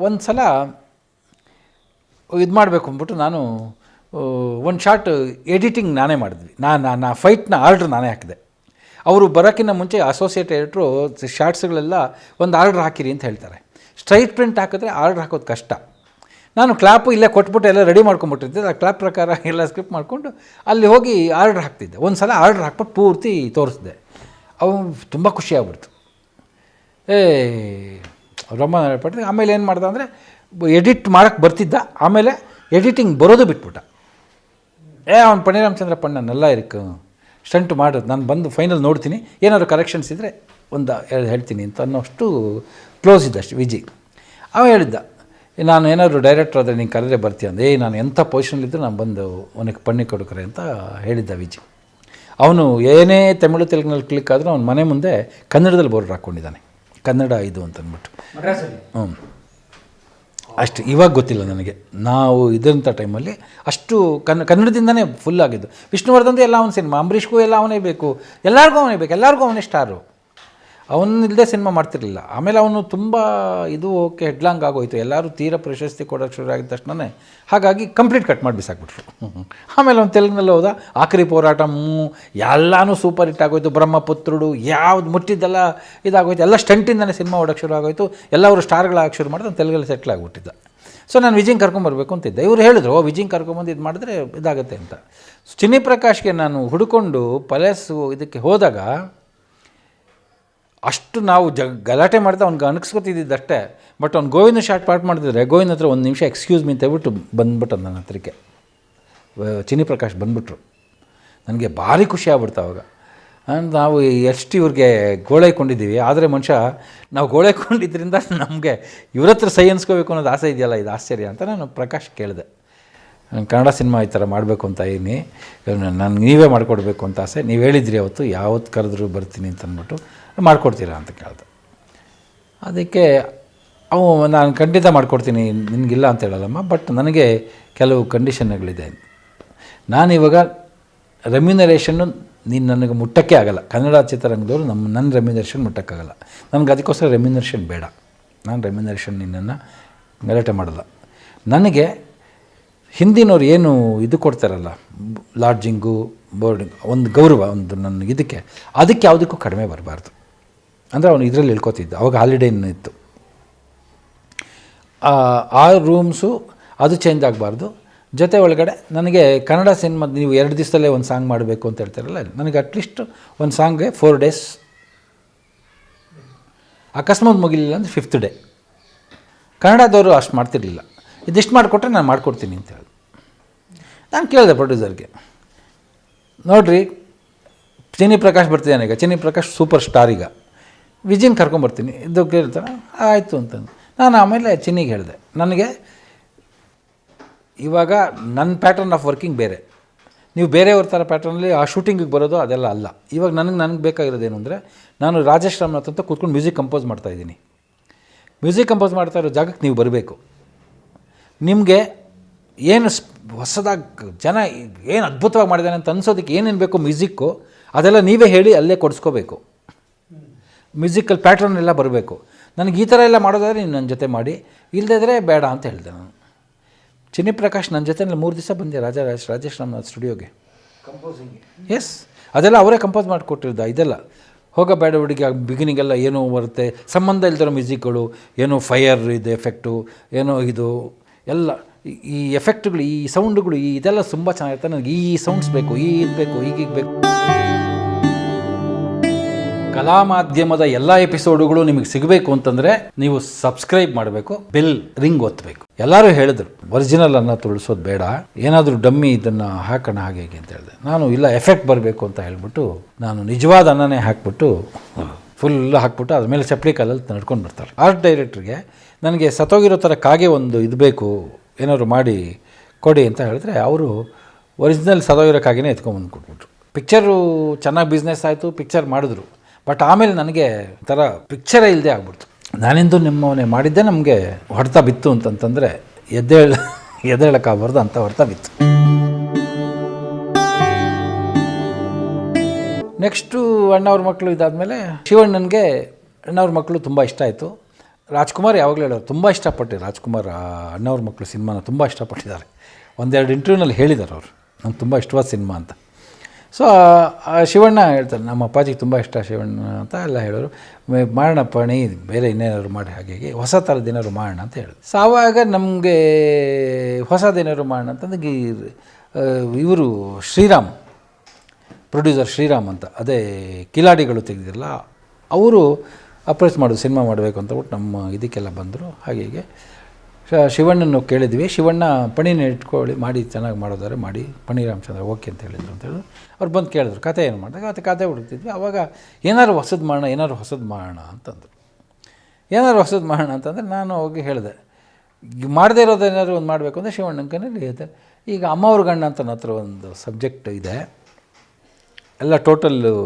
ಒಂದು ಸಲ ಇದು ಮಾಡಬೇಕು ಅಂದ್ಬಿಟ್ಟು ನಾನು ಒಂದು ಶಾರ್ಟ್ ಎಡಿಟಿಂಗ್ ನಾನೇ ಮಾಡಿದ್ವಿ. ನಾನು ಫೈಟ್ನ ಆರ್ಡ್ರ್ ನಾನೇ ಹಾಕಿದೆ. ಅವರು ಬರೋಕ್ಕಿಂತ ಮುಂಚೆ ಅಸೋಸಿಯೇಟ್ ಎಡಿಟ್ರು ಶಾರ್ಟ್ಸ್ಗಳೆಲ್ಲ ಒಂದು ಆರ್ಡ್ರ್ ಹಾಕಿರಿ ಅಂತ ಹೇಳ್ತಾರೆ. ಸ್ಟ್ರೈಟ್ ಪ್ರಿಂಟ್ ಹಾಕಿದ್ರೆ ಆರ್ಡ್ರ್ ಹಾಕೋದು ಕಷ್ಟ. ನಾನು ಕ್ಲಾಪು ಇಲ್ಲೇ ಕೊಟ್ಬಿಟ್ಟು ಎಲ್ಲ ರೆಡಿ ಮಾಡ್ಕೊಂಬಿಟ್ಟಿದ್ದೆ. ಆ ಕ್ಲಾಪ್ ಪ್ರಕಾರ ಎಲ್ಲ ಸ್ಕ್ರಿಪ್ಟ್ ಮಾಡಿಕೊಂಡು ಅಲ್ಲಿ ಹೋಗಿ ಆರ್ಡ್ರ್ ಹಾಕ್ತಿದ್ದೆ. ಒಂದು ಸಲ ಆರ್ಡ್ರ್ ಹಾಕ್ಬಿಟ್ಟು ಪೂರ್ತಿ ತೋರಿಸಿದೆ. ಅವು ತುಂಬ ಖುಷಿಯಾಗ್ಬಿಡ್ತು. ರೊಮ್ಮ ಪಟ್ಟಿದೆ. ಆಮೇಲೆ ಏನು ಮಾಡ್ದೆ ಅಂದರೆ ಎಡಿಟ್ ಮಾಡೋಕ್ಕೆ ಬರ್ತಿದ್ದ. ಆಮೇಲೆ ಎಡಿಟಿಂಗ್ ಬರೋದು ಬಿಟ್ಬಿಟ್ಟ. ಅವ್ನು ಪಣಿ ರಾಮಚಂದ್ರ ಪಣ್ಣನೆಲ್ಲ ಇರಕ್ಕೆ ಸ್ಟಂಟ್ ಮಾಡೋದು, ನಾನು ಬಂದು ಫೈನಲ್ ನೋಡ್ತೀನಿ, ಏನಾದ್ರು ಕರೆಕ್ಷನ್ಸ್ ಇದ್ದರೆ ಒಂದು ಹೇಳ್ತೀನಿ ಅಂತ ಅನ್ನೋಷ್ಟು ಕ್ಲೋಸ್ ಇದ್ದ ಅಷ್ಟು ವಿಜಿ. ಅವ ಹೇಳಿದ್ದ, ನಾನು ಏನಾದರೂ ಡೈರೆಕ್ಟ್ರ್ ಆದರೆ ನೀನು ಕರೆದ್ರೆ ಬರ್ತೀಯ ಅಂದೆ. ನಾನು ಎಂಥ ಪೊಸಿಷನ್ಲಿದ್ದರೂ ನಾನು ಬಂದು ಅವನಿಗೆ ಪಣ್ಣಿ ಕೊಡ್ಕರೆ ಅಂತ ಹೇಳಿದ್ದ ವಿಜಿ. ಅವನು ಏನೇ ತಮಿಳು ತೆಲುಗಿನಲ್ಲಿ ಕ್ಲಿಕ್ ಆದರೂ ಅವ್ನ ಮನೆ ಮುಂದೆ ಕನ್ನಡದಲ್ಲಿ ಬೋರ್ಡ್ ಹಾಕ್ಕೊಂಡಿದ್ದಾನೆ, ಕನ್ನಡ ಇದು ಅಂತಂದ್ಬಿಟ್ಟು. ಅಷ್ಟು ಇವಾಗ ಗೊತ್ತಿಲ್ಲ ನನಗೆ. ನಾವು ಇದಂಥ ಟೈಮಲ್ಲಿ ಅಷ್ಟು ಕನ್ನಡದಿಂದನೇ ಫುಲ್ ಆಗಿದ್ದು. ವಿಷ್ಣುವರ್ಧನ್ದು ಎಲ್ಲ ಅವನ ಸಿನಿಮಾ, ಅಂಬರೀಷ್ಗೂ ಎಲ್ಲ ಅವನೇ ಬೇಕು, ಎಲ್ಲರಿಗೂ ಅವನೇ ಸ್ಟಾರು. ಅವನಿಲ್ಲದೆ ಸಿನಿಮಾ ಮಾಡ್ತಿರಲಿಲ್ಲ. ಆಮೇಲೆ ಅವನು ತುಂಬ ಇದು ಹೆಡ್ಲಾಂಗ್ ಆಗೋಯ್ತು. ಎಲ್ಲರೂ ತೀರ ಪ್ರಶಸ್ತಿ ಕೊಡೋಕ್ಕೆ ಶುರು ಆಗಿದ ತಕ್ಷಣ ಹಾಗಾಗಿ ಕಂಪ್ಲೀಟ್ ಕಟ್ ಮಾಡಿ ಬಿಸಾಕ್ಬಿಟ್ರು. ಆಮೇಲೆ ಅವ್ನು ತೆಲುಗಿನಲ್ಲಿ ಹೋದ, ಆಖರಿ ಹೋರಾಟ ಎಲ್ಲನೂ ಸೂಪರ್ ಹಿಟ್ ಆಗೋಯ್ತು. ಬ್ರಹ್ಮಪುತ್ರುಡು ಯಾವ್ದು ಮುಟ್ಟಿದ್ದೆಲ್ಲ ಇದಾಗೋಯ್ತು. ಎಲ್ಲ ಸ್ಟಂಟಿಂದನೇ ಸಿನಿಮಾ ಓಡೋಕ್ಕೆ ಶುರು ಆಗೋಯ್ತು. ಎಲ್ಲವರು ಸ್ಟಾರ್ಗಳಾಗಕ್ಕೆ ಶುರು ಮಾಡಿದ್ರೆ ತೆಲುಗಲ್ಲಿ ಸೆಟ್ಲ್ ಆಗಿಬಿಟ್ಟಿದ್ದ. ಸೊ ನಾನು ವಿಜಯ್ ಕರ್ಕೊಂಬರ್ಬೇಕು ಅಂತಿದ್ದೆ. ಇವರು ಹೇಳಿದ್ರು, ವಿಜಯ್ ಕರ್ಕೊಂಬಂದು ಇದು ಮಾಡಿದ್ರೆ ಇದಾಗುತ್ತೆ ಅಂತ. ಚಿನ್ನಿ ಪ್ರಕಾಶ್ಗೆ ನಾನು ಹುಡುಕೊಂಡು ಪಲೇಸು ಇದಕ್ಕೆ ಹೋದಾಗ ಅಷ್ಟು ನಾವು ಗಲಾಟೆ ಮಾಡಿದೆ. ಅವ್ನಿಗೆ ಅನಿಸ್ಕೊತಿದ್ದಷ್ಟೇ. ಬಟ್ ಅವ್ನು ಗೋವಿಂದ ಶಾರ್ಟ್ ಪಾರ್ಟ್ ಮಾಡ್ತಿದ್ರೆ ಗೋವಿಂದ ಹತ್ರ ಒಂದು ನಿಮಿಷ ಎಕ್ಸ್ಕ್ಯೂಸ್ ಮೀ ಅಂತ ಹೇಳ್ಬಿಟ್ಟು ಬಂದ್ಬಿಟ್ಟು ನನ್ನ ಹತ್ರಕ್ಕೆ ಚಿನ್ನಿ ಪ್ರಕಾಶ್ ಬಂದುಬಿಟ್ರು. ನನಗೆ ಭಾರಿ ಖುಷಿ ಆಗ್ಬಿಡ್ತು ಅವಾಗ. ನಾವು ಎಷ್ಟು ಇವ್ರಿಗೆ ಗೋಳೈಕೊಂಡಿದ್ದೀವಿ, ಆದರೆ ಮನುಷ್ಯ ನಾವು ಗೋಳೈಕೊಂಡಿದ್ದರಿಂದ ನಮಗೆ ಇವ್ರ ಹತ್ರ ಸೈ ಅನ್ಸ್ಕೋಬೇಕು ಅನ್ನೋದು ಆಸೆ ಇದೆಯಲ್ಲ, ಇದು ಆಶ್ಚರ್ಯ ಅಂತ ನಾನು ಪ್ರಕಾಶ್ ಕೇಳಿದೆ. ನಾನು ಕನ್ನಡ ಸಿನಿಮಾ ಈ ಥರ ಮಾಡಬೇಕು ಅಂತ ಇದೀನಿ, ನನಗೆ ನೀವೇ ಮಾಡಿಕೊಡ್ಬೇಕು ಅಂತ ಆಸೆ. ನೀವು ಹೇಳಿದ್ರಿ ಅವತ್ತು, ಯಾವತ್ತು ಕರೆದ್ರೂ ಬರ್ತೀನಿ ಅಂತ ಅಂದ್ಬಿಟ್ಟು ಮಾಡಿಕೊಡ್ತೀರಾ ಅಂತ ಕೇಳ್ದೆ. ಅದಕ್ಕೆ ನಾನು ಖಂಡಿತ ಮಾಡಿಕೊಡ್ತೀನಿ, ನಿನಗಿಲ್ಲ ಅಂತ ಹೇಳಲ್ಲಮ್ಮ, ಬಟ್ ನನಗೆ ಕೆಲವು ಕಂಡೀಷನ್ಗಳಿದೆ. ನಾನಿವಾಗ ರೆಮ್ಯುನರೇಷನ್ನು ನೀನು ನನಗೆ ಮುಟ್ಟಕ್ಕೆ ಆಗಲ್ಲ. ಕನ್ನಡ ಚಿತ್ರರಂಗದವರು ನನ್ನ ರೆಮ್ಯುನರೇಷನ್ ಮುಟ್ಟಕ್ಕಾಗಲ್ಲ. ನನಗೆ ಅದಕ್ಕೋಸ್ಕರ ರೆಮ್ಯುನರೇಷನ್ ಬೇಡ. ನಾನು ರೆಮ್ಯುನರೇಷನ್ ನಿನ್ನನ್ನು ಗಲಾಟೆ ಮಾಡಲ್ಲ. ನನಗೆ ಹಿಂದಿನವ್ರು ಏನು ಇದು ಕೊಡ್ತಾರಲ್ಲ, ಲಾಡ್ಜಿಂಗು, ಬೋರ್ಡಿಂಗ್, ಒಂದು ಗೌರವ, ಒಂದು ನನ್ನ ಅದಕ್ಕೆ ಯಾವುದಕ್ಕೂ ಕಡಿಮೆ ಬರಬಾರ್ದು. ಅಂದರೆ ಅವನು ಇದರಲ್ಲಿ ಹೇಳ್ಕೊತಿದ್ದ. ಅವಾಗ ಹಾಲಿಡೇ ಇತ್ತು. ಆ ರೂಮ್ಸು ಅದು ಚೇಂಜ್ ಆಗಬಾರ್ದು. ಜೊತೆ ಒಳಗಡೆ ನನಗೆ ಕನ್ನಡ ಸಿನಿಮಾ ನೀವು 2 ದಿವಸದಲ್ಲೇ ಒಂದು ಸಾಂಗ್ ಮಾಡಬೇಕು ಅಂತ ಹೇಳ್ತಾರಲ್ಲ, ನನಗೆ ಅಟ್ಲೀಸ್ಟ್ ಒಂದು ಸಾಂಗ್ಗೆ 4 ಡೇಸ್, ಅಕಸ್ಮಾತ್ ಮುಗಿಲಿಲ್ಲ ಅಂದರೆ 5th ಡೇ. ಕನ್ನಡದವರು ಅಷ್ಟು ಮಾಡ್ತಿರಲಿಲ್ಲ. ಇದಿಷ್ಟು ಮಾಡಿಕೊಟ್ರೆ ನಾನು ಮಾಡಿಕೊಡ್ತೀನಿ ಅಂತ ಹೇಳಿ ನಾನು ಕೇಳಿದೆ ಪ್ರೊಡ್ಯೂಸರ್ಗೆ, ನೋಡಿರಿ ಚಿನ್ನಿ ಪ್ರಕಾಶ್ ಬರ್ತಿದ್ದಾನೆ, ಈಗ ಚಿನ್ನಿ ಪ್ರಕಾಶ್ ಸೂಪರ್ ಸ್ಟಾರ್, ಈಗ ವಿಜಯನ್ ಕರ್ಕೊಂಬರ್ತೀನಿ ಇದು ಕೇಳ್ತಾನೆ. ಆಯಿತು ಅಂತಂದು ನಾನು ಆಮೇಲೆ ಚಿನ್ನಿಗೆ ಹೇಳಿದೆ, ನನಗೆ ಇವಾಗ ನನ್ನ ಪ್ಯಾಟರ್ನ್ ಆಫ್ ವರ್ಕಿಂಗ್ ಬೇರೆ, ನೀವು ಬೇರೆಯವ್ರ ಥರ ಪ್ಯಾಟರ್ನಲ್ಲಿ ಆ ಶೂಟಿಂಗಿಗೆ ಬರೋದು ಅದೆಲ್ಲ ಅಲ್ಲ. ಇವಾಗ ನನಗೆ ಬೇಕಾಗಿರೋದೇನು ಅಂದರೆ, ನಾನು ರಾಜೇಶ್ ರಾಮನಾಥ್ ಅಂತ ಕೂತ್ಕೊಂಡು ಮ್ಯೂಸಿಕ್ ಕಂಪೋಸ್ ಮಾಡ್ತಾಯಿದ್ದೀನಿ. ಮ್ಯೂಸಿಕ್ ಕಂಪೋಸ್ ಮಾಡ್ತಾ ಇರೋ ಜಾಗಕ್ಕೆ ನೀವು ಬರಬೇಕು. ನಿಮಗೆ ಏನು ಹೊಸದಾಗಿ ಜನ ಏನು ಅದ್ಭುತವಾಗಿ ಮಾಡಿದ್ದಾನೆ ಅಂತ ಅನ್ಸೋದಕ್ಕೆ ಏನೇನು ಬೇಕೋ ಮ್ಯೂಸಿಕ್ಕು ಅದೆಲ್ಲ ನೀವೇ ಹೇಳಿ ಅಲ್ಲೇ ಕೊಡಿಸ್ಕೋಬೇಕು. ಮ್ಯೂಸಿಕಲ್ ಪ್ಯಾಟ್ರನ್ ಎಲ್ಲ ಬರಬೇಕು. ನನಗೆ ಈ ಥರ ಎಲ್ಲ ಮಾಡೋದಾದರೆ ನೀವು ನನ್ನ ಜೊತೆ ಮಾಡಿ, ಇಲ್ಲದಿದ್ದರೆ ಬೇಡ ಅಂತ ಹೇಳಿದೆ ನಾನು. ಚಿನ್ನಿ ಪ್ರಕಾಶ್ ನನ್ನ ಜೊತೆ 3 ದಿವಸ ಬಂದೆ ರಾಜೇಶ್ ರಾಮನಾಥ್ ಸ್ಟುಡಿಯೋಗೆ ಕಂಪೋಸಿಂಗ್. ಎಸ್, ಅದೆಲ್ಲ ಅವರೇ ಕಂಪೋಸ್ ಮಾಡಿಕೊಟ್ಟಿರೋದು. ಇದೆಲ್ಲ ಹೋಗಬೇಡ ಹುಡುಗಿ ಬಿಗಿನಿಂಗೆಲ್ಲ ಏನೋ ಬರುತ್ತೆ, ಸಂಬಂಧ ಇಲ್ದಿರೋ ಮ್ಯೂಸಿಕ್ಗಳು, ಏನೋ ಫೈರ್ ಇದು ಎಫೆಕ್ಟು, ಏನೋ ಇದು ಎಲ್ಲ ಈ ಎಫೆಕ್ಟ್ಗಳು, ಈ ಸೌಂಡ್ಗಳು, ಇದೆಲ್ಲ ತುಂಬ ಚೆನ್ನಾಗಿರುತ್ತೆ. ನನಗೆ ಈ ಸೌಂಡ್ಸ್ ಬೇಕು, ಇದು ಬೇಕು, ಹೀಗೆ ಬೇಕು. ಕಲಾ ಮಾಧ್ಯಮದ ಎಲ್ಲ ಎಪಿಸೋಡುಗಳು ನಿಮಗೆ ಸಿಗಬೇಕು ಅಂತಂದರೆ ನೀವು ಸಬ್ಸ್ಕ್ರೈಬ್ ಮಾಡಬೇಕು, ಬೆಲ್ ರಿಂಗ್ ಒತ್ತಬೇಕು. ಎಲ್ಲರೂ ಹೇಳಿದ್ರು ಒರಿಜಿನಲ್ ಅನ್ನ ತುಳಿಸೋದು ಬೇಡ, ಏನಾದರೂ ಡಮ್ಮಿ ಇದನ್ನು ಹಾಕೋಣ ಹಾಗೆ ಹೀಗೆ ಅಂತ ಹೇಳಿದೆ. ನಾನು ಇಲ್ಲ, ಎಫೆಕ್ಟ್ ಬರಬೇಕು ಅಂತ ಹೇಳ್ಬಿಟ್ಟು ನಾನು ನಿಜವಾದ ಅನ್ನನೇ ಹಾಕ್ಬಿಟ್ಟು ಫುಲ್ ಹಾಕ್ಬಿಟ್ಟು ಅದ್ರ ಮೇಲೆ ಚಪ್ಪಲಿ ಕಾಲಲ್ಲಿ ನಡ್ಕೊಂಡು ಬರ್ತಾರೆ. ಆರ್ಟ್ ಡೈರೆಕ್ಟ್ರಿಗೆ ನನಗೆ ಸತ್ತೋಗಿರೋ ಥರ ಕಾಗೆ ಒಂದು ಇದು ಬೇಕು, ಏನಾದ್ರು ಮಾಡಿ ಕೊಡಿ ಅಂತ ಹೇಳಿದ್ರೆ ಅವರು ಒರಿಜಿನಲ್ ಸತ್ತೋಗಿರೋ ಕಾಗೆನೇ ಎತ್ಕೊಂಡ್ಬಂದು ಕೊಟ್ಬಿಟ್ರು. ಪಿಕ್ಚರು ಚೆನ್ನಾಗಿ ಬಿಸ್ನೆಸ್ ಆಯಿತು, ಪಿಕ್ಚರ್ ಮಾಡಿದ್ರು. ಬಟ್ ಆಮೇಲೆ ನನಗೆ ಥರ ಪಿಕ್ಚರೇ ಇಲ್ಲದೆ ಆಗ್ಬಿಡ್ತು. ನಾನೆಂದು ನಿಮ್ಮವನೇ ಮಾಡಿದ್ದೆ ನಮಗೆ ಹೊಡೆತ ಬಿತ್ತು ಅಂತಂತಂದರೆ ಎದ್ದೇಳಕ್ಕಾಗಬಾರ್ದು ಅಂತ ಅರ್ಥ ಬಿತ್ತು. ನೆಕ್ಸ್ಟು ಅಣ್ಣವ್ರ ಮಕ್ಕಳು ಇದಾದಮೇಲೆ ಶಿವಣ್ಣನಿಗೆ ಅಣ್ಣವ್ರ ಮಕ್ಕಳು ತುಂಬ ಇಷ್ಟ ಆಯಿತು. ರಾಜ್ಕುಮಾರ್ ಯಾವಾಗಲೂ ಹೇಳೋರು ತುಂಬ ಇಷ್ಟಪಟ್ಟು ರಾಜ್ಕುಮಾರ್ ಅಣ್ಣವ್ರ ಮಕ್ಕಳು ಸಿನಿಮಾನ ತುಂಬ ಇಷ್ಟಪಟ್ಟಿದ್ದಾರೆ. ಒಂದೆರಡು ಇಂಟರ್ವ್ಯೂನಲ್ಲಿ ಹೇಳಿದ್ದಾರೆ ಅವರು, ನಂಗೆ ತುಂಬ ಇಷ್ಟವಾದ ಸಿನಿಮಾ ಅಂತ. ಸೊ ಶಿವಣ್ಣ ಹೇಳ್ತಾರೆ, ನಮ್ಮ ಅಪ್ಪಾಜಿಗೆ ತುಂಬ ಇಷ್ಟ ಶಿವಣ್ಣ ಅಂತ ಎಲ್ಲ ಹೇಳೋರು. ಮಾಡೋಣ ಪಣಿ ಬೇರೆ ಇನ್ನೇನಾದ್ರು ಮಾಡಿ ಹಾಗೆ ಹೊಸ ಥರದ್ದು ಏನಾದ್ರು ಮಾಡೋಣ ಅಂತ ಹೇಳೋದು. ಸೊ ಆವಾಗ ನಮಗೆ ಹೊಸದೇನಾದ್ರು ಮಾಡೋಣ ಅಂತಂದ್ರೆ ಇವರು ಶ್ರೀರಾಮ್, ಪ್ರೊಡ್ಯೂಸರ್ ಶ್ರೀರಾಮ್ ಅಂತ, ಅದೇ ಕಿಲಾಡಿಗಳು ತೆಗೆದಿರಲ್ಲ, ಅವರು ಅಪ್ರೋಚ್ ಮಾಡೋದು ಸಿನಿಮಾ ಮಾಡಬೇಕು ಅಂತ ಬಿಟ್ಟು ನಮ್ಮ ಇದಕ್ಕೆಲ್ಲ ಬಂದರು. ಹಾಗೆ ಶಿವಣ್ಣನ ಕೇಳಿದ್ವಿ. ಶಿವಣ್ಣ ಪಣಿನ ಇಟ್ಕೊಳ್ಳಿ, ಮಾಡಿ ಚೆನ್ನಾಗಿ ಮಾಡೋದಾದ್ರೆ ಮಾಡಿ, ಪಣಿ ರಾಮಚಂದ್ರ ಓಕೆ ಅಂತ ಹೇಳಿದ್ರು ಅಂತ ಹೇಳಿದ್ರು. ಅವ್ರು ಬಂದು ಕೇಳಿದ್ರು ಕತೆ ಏನು ಮಾಡಿದಾಗ ಕತೆ ಹುಡುಕ್ತಿದ್ವಿ. ಆವಾಗ ಏನಾದ್ರು ಹೊಸದು ಮಾಡೋಣ ಅಂತಂದರು. ಏನಾದ್ರು ಹೊಸದು ಮಾಡೋಣ ಅಂತಂದರೆ ನಾನು ಹೋಗಿ ಹೇಳಿದೆ, ಮಾಡದೇ ಇರೋದು ಏನಾದ್ರು ಒಂದು ಮಾಡಬೇಕು ಅಂದರೆ ಶಿವಣ್ಣನ ಕೈಯಲ್ಲಿ ಇದೆ. ಈಗ ಅಮ್ಮವ್ರ ಗಂಡ ಅಂತ ನನ್ನ ಹತ್ರ ಒಂದು ಸಬ್ಜೆಕ್ಟ್ ಇದೆ, ಎಲ್ಲ ಟೋಟಲ್ಲು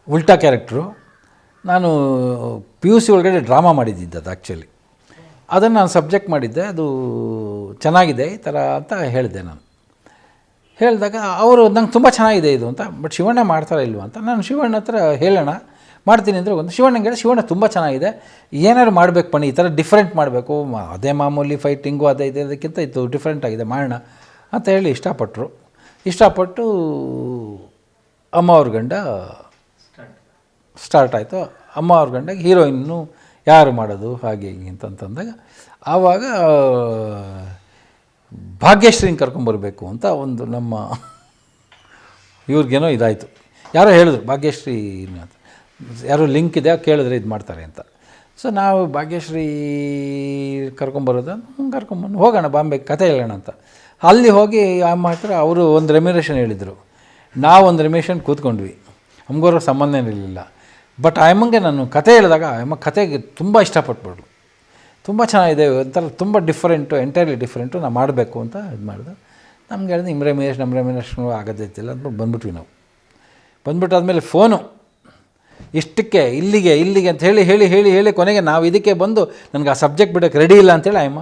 ಉಲ್ಟಾ ಕ್ಯಾರೆಕ್ಟ್ರು. ನಾನು PUC ಒಳಗಡೆ ಡ್ರಾಮಾ ಮಾಡಿದ್ದಿದ್ದು ಅದು ಆ್ಯಕ್ಚುಲಿ. ಅದನ್ನು ನಾನು ಸಬ್ಜೆಕ್ಟ್ ಮಾಡಿದ್ದೆ, ಅದು ಚೆನ್ನಾಗಿದೆ ಈ ಥರ ಅಂತ ಹೇಳಿದೆ. ನಾನು ಹೇಳಿದಾಗ ಅವರು ನಂಗೆ ತುಂಬ ಚೆನ್ನಾಗಿದೆ ಇದು ಅಂತ, ಬಟ್ ಶಿವಣ್ಣ ಮಾಡ್ತಾರ ಇಲ್ವ ಅಂತ ನಾನು ಶಿವಣ್ಣ ಹತ್ರ ಹೇಳೋಣ ಮಾಡ್ತೀನಿ ಅಂದರೆ ಒಂದು ಶಿವಣ್ಣಂಗೆ ಹೇಳಿ, ಶಿವಣ್ಣ ತುಂಬ ಚೆನ್ನಾಗಿದೆ, ಏನಾದ್ರು ಮಾಡಬೇಕು ಪಣಿ, ಈ ಥರ ಡಿಫ್ರೆಂಟ್ ಮಾಡಬೇಕು, ಅದೇ ಮಾಮೂಲಿ ಫೈಟಿಂಗು ಅದೇ ಇದೆ, ಅದಕ್ಕಿಂತ ಇದು ಡಿಫ್ರೆಂಟ್ ಆಗಿದೆ ಮಾಡೋಣ ಅಂತ ಹೇಳಿ ಇಷ್ಟಪಟ್ಟು ಅಮ್ಮ ಅವ್ರ ಗಂಡ ಸ್ಟಾರ್ಟ್ ಆಯಿತು. ಅಮ್ಮ ಅವ್ರ ಗಂಡಗೆ ಹೀರೋಯಿನ್ನು ಯಾರು ಮಾಡೋದು ಹಾಗೆ ಹಿಂಗೆ ಅಂತಂದಾಗ ಆವಾಗ ಭಾಗ್ಯಶ್ರೀನ ಕರ್ಕೊಂಬರ್ಬೇಕು ಅಂತ ಒಂದು ನಮ್ಮ ಇವ್ರಿಗೇನೋ ಇದಾಯಿತು. ಯಾರೋ ಹೇಳಿದ್ರು ಭಾಗ್ಯಶ್ರೀ ಅಂತ, ಯಾರೋ ಲಿಂಕ್ ಇದೆ ಕೇಳಿದ್ರೆ ಇದು ಮಾಡ್ತಾರೆ ಅಂತ. ಸೊ ನಾವು ಭಾಗ್ಯಶ್ರೀ ಕರ್ಕೊಂಬರೋದು ಕರ್ಕೊಂಬಂದು ಹೋಗೋಣ ಬಾಂಬೆಗೆ ಕತೆ ಹೇಳೋಣ ಅಂತ. ಅಲ್ಲಿ ಹೋಗಿ ಅಮ್ಮ ಹತ್ರ ಅವರು ಒಂದು ರೆಮ್ಯುನೇಷನ್ ಹೇಳಿದರು, ನಾವು ಒಂದು ರೆಮ್ಯುನೇಷನ್ ಕೂತ್ಕೊಂಡ್ವಿ, ನಮಗೋರ್ಗೆ ಸಂಬಂಧ ಇರಲಿಲ್ಲ. ಬಟ್ ಅಮ್ಮಂಗೆ ನಾನು ಕತೆ ಹೇಳಿದಾಗ ಅಮ್ಮ ಕತೆಗೆ ತುಂಬ ಇಷ್ಟಪಟ್ಬಿಡ್ರು, ತುಂಬ ಚೆನ್ನಾಗಿದೆ ಒಂಥರ ತುಂಬ ಡಿಫ್ರೆಂಟು, ಎಂಟೈರ್ಲಿ ಡಿಫ್ರೆಂಟು, ನಾವು ಮಾಡಬೇಕು ಅಂತ ಇದು ಮಾಡಿದೆ. ನಮ್ಗೆ ಹೇಳಿದೆ ನಮ್ಮ ರೆಮ್ಯುನೇಷನ್ ಆಗೋದೈತಿಲ್ಲ ಅಂತ ಬಂದ್ಬಿಟ್ವಿ ನಾವು. ಬಂದ್ಬಿಟ್ಟಾದ್ಮೇಲೆ ಫೋನು ಇಷ್ಟಕ್ಕೆ ಇಲ್ಲಿಗೆ ಅಂತ ಹೇಳಿ ಕೊನೆಗೆ ನಾವು ಇದಕ್ಕೆ ಬಂದು ನನಗೆ ಆ ಸಬ್ಜೆಕ್ಟ್ ಬಿಡೋಕ್ಕೆ ರೆಡಿ ಇಲ್ಲ ಅಂತೇಳಿ ಅಮ್ಮ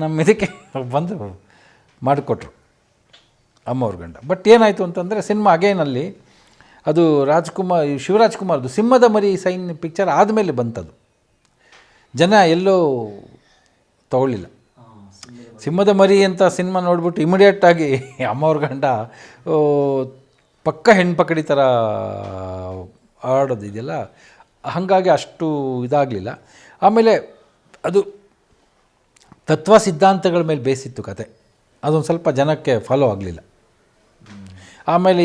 ನಮ್ಮ ಇದಕ್ಕೆ ಬಂದು ಮಾಡಿಕೊಟ್ರು ಅಮ್ಮವ್ರ ಗಂಡ. ಬಟ್ ಏನಾಯಿತು ಅಂತಂದರೆ ಸಿನಿಮಾ ಅಗೇನಲ್ಲಿ ಅದು ಶಿವರಾಜ್ ಕುಮಾರ್ದು ಸಿಂಹದ ಮರಿ ಸೈನ್ ಪಿಕ್ಚರ್ ಆದಮೇಲೆ ಬಂತದು, ಜನ ಎಲ್ಲೋ ತಗೊಳ್ಳಿಲ್ಲ. ಸಿಂಹದ ಮರಿ ಅಂತ ಸಿನಿಮಾ ನೋಡ್ಬಿಟ್ಟು ಇಮಿಡಿಯೇಟಾಗಿ ಅಮ್ಮವ್ರ ಗಂಡ ಪಕ್ಕ ಹೆಣ್ಪಕಡಿ ಥರ ಆಡೋದಿದೆಯಲ್ಲ, ಹಾಗಾಗಿ ಅಷ್ಟು ಇದಾಗಲಿಲ್ಲ. ಆಮೇಲೆ ಅದು ತತ್ವ ಸಿದ್ಧಾಂತಗಳ ಮೇಲೆ ಬೇಸಿತ್ತು ಕತೆ, ಅದೊಂದು ಸ್ವಲ್ಪ ಜನಕ್ಕೆ ಫಾಲೋ ಆಗಲಿಲ್ಲ. ಆಮೇಲೆ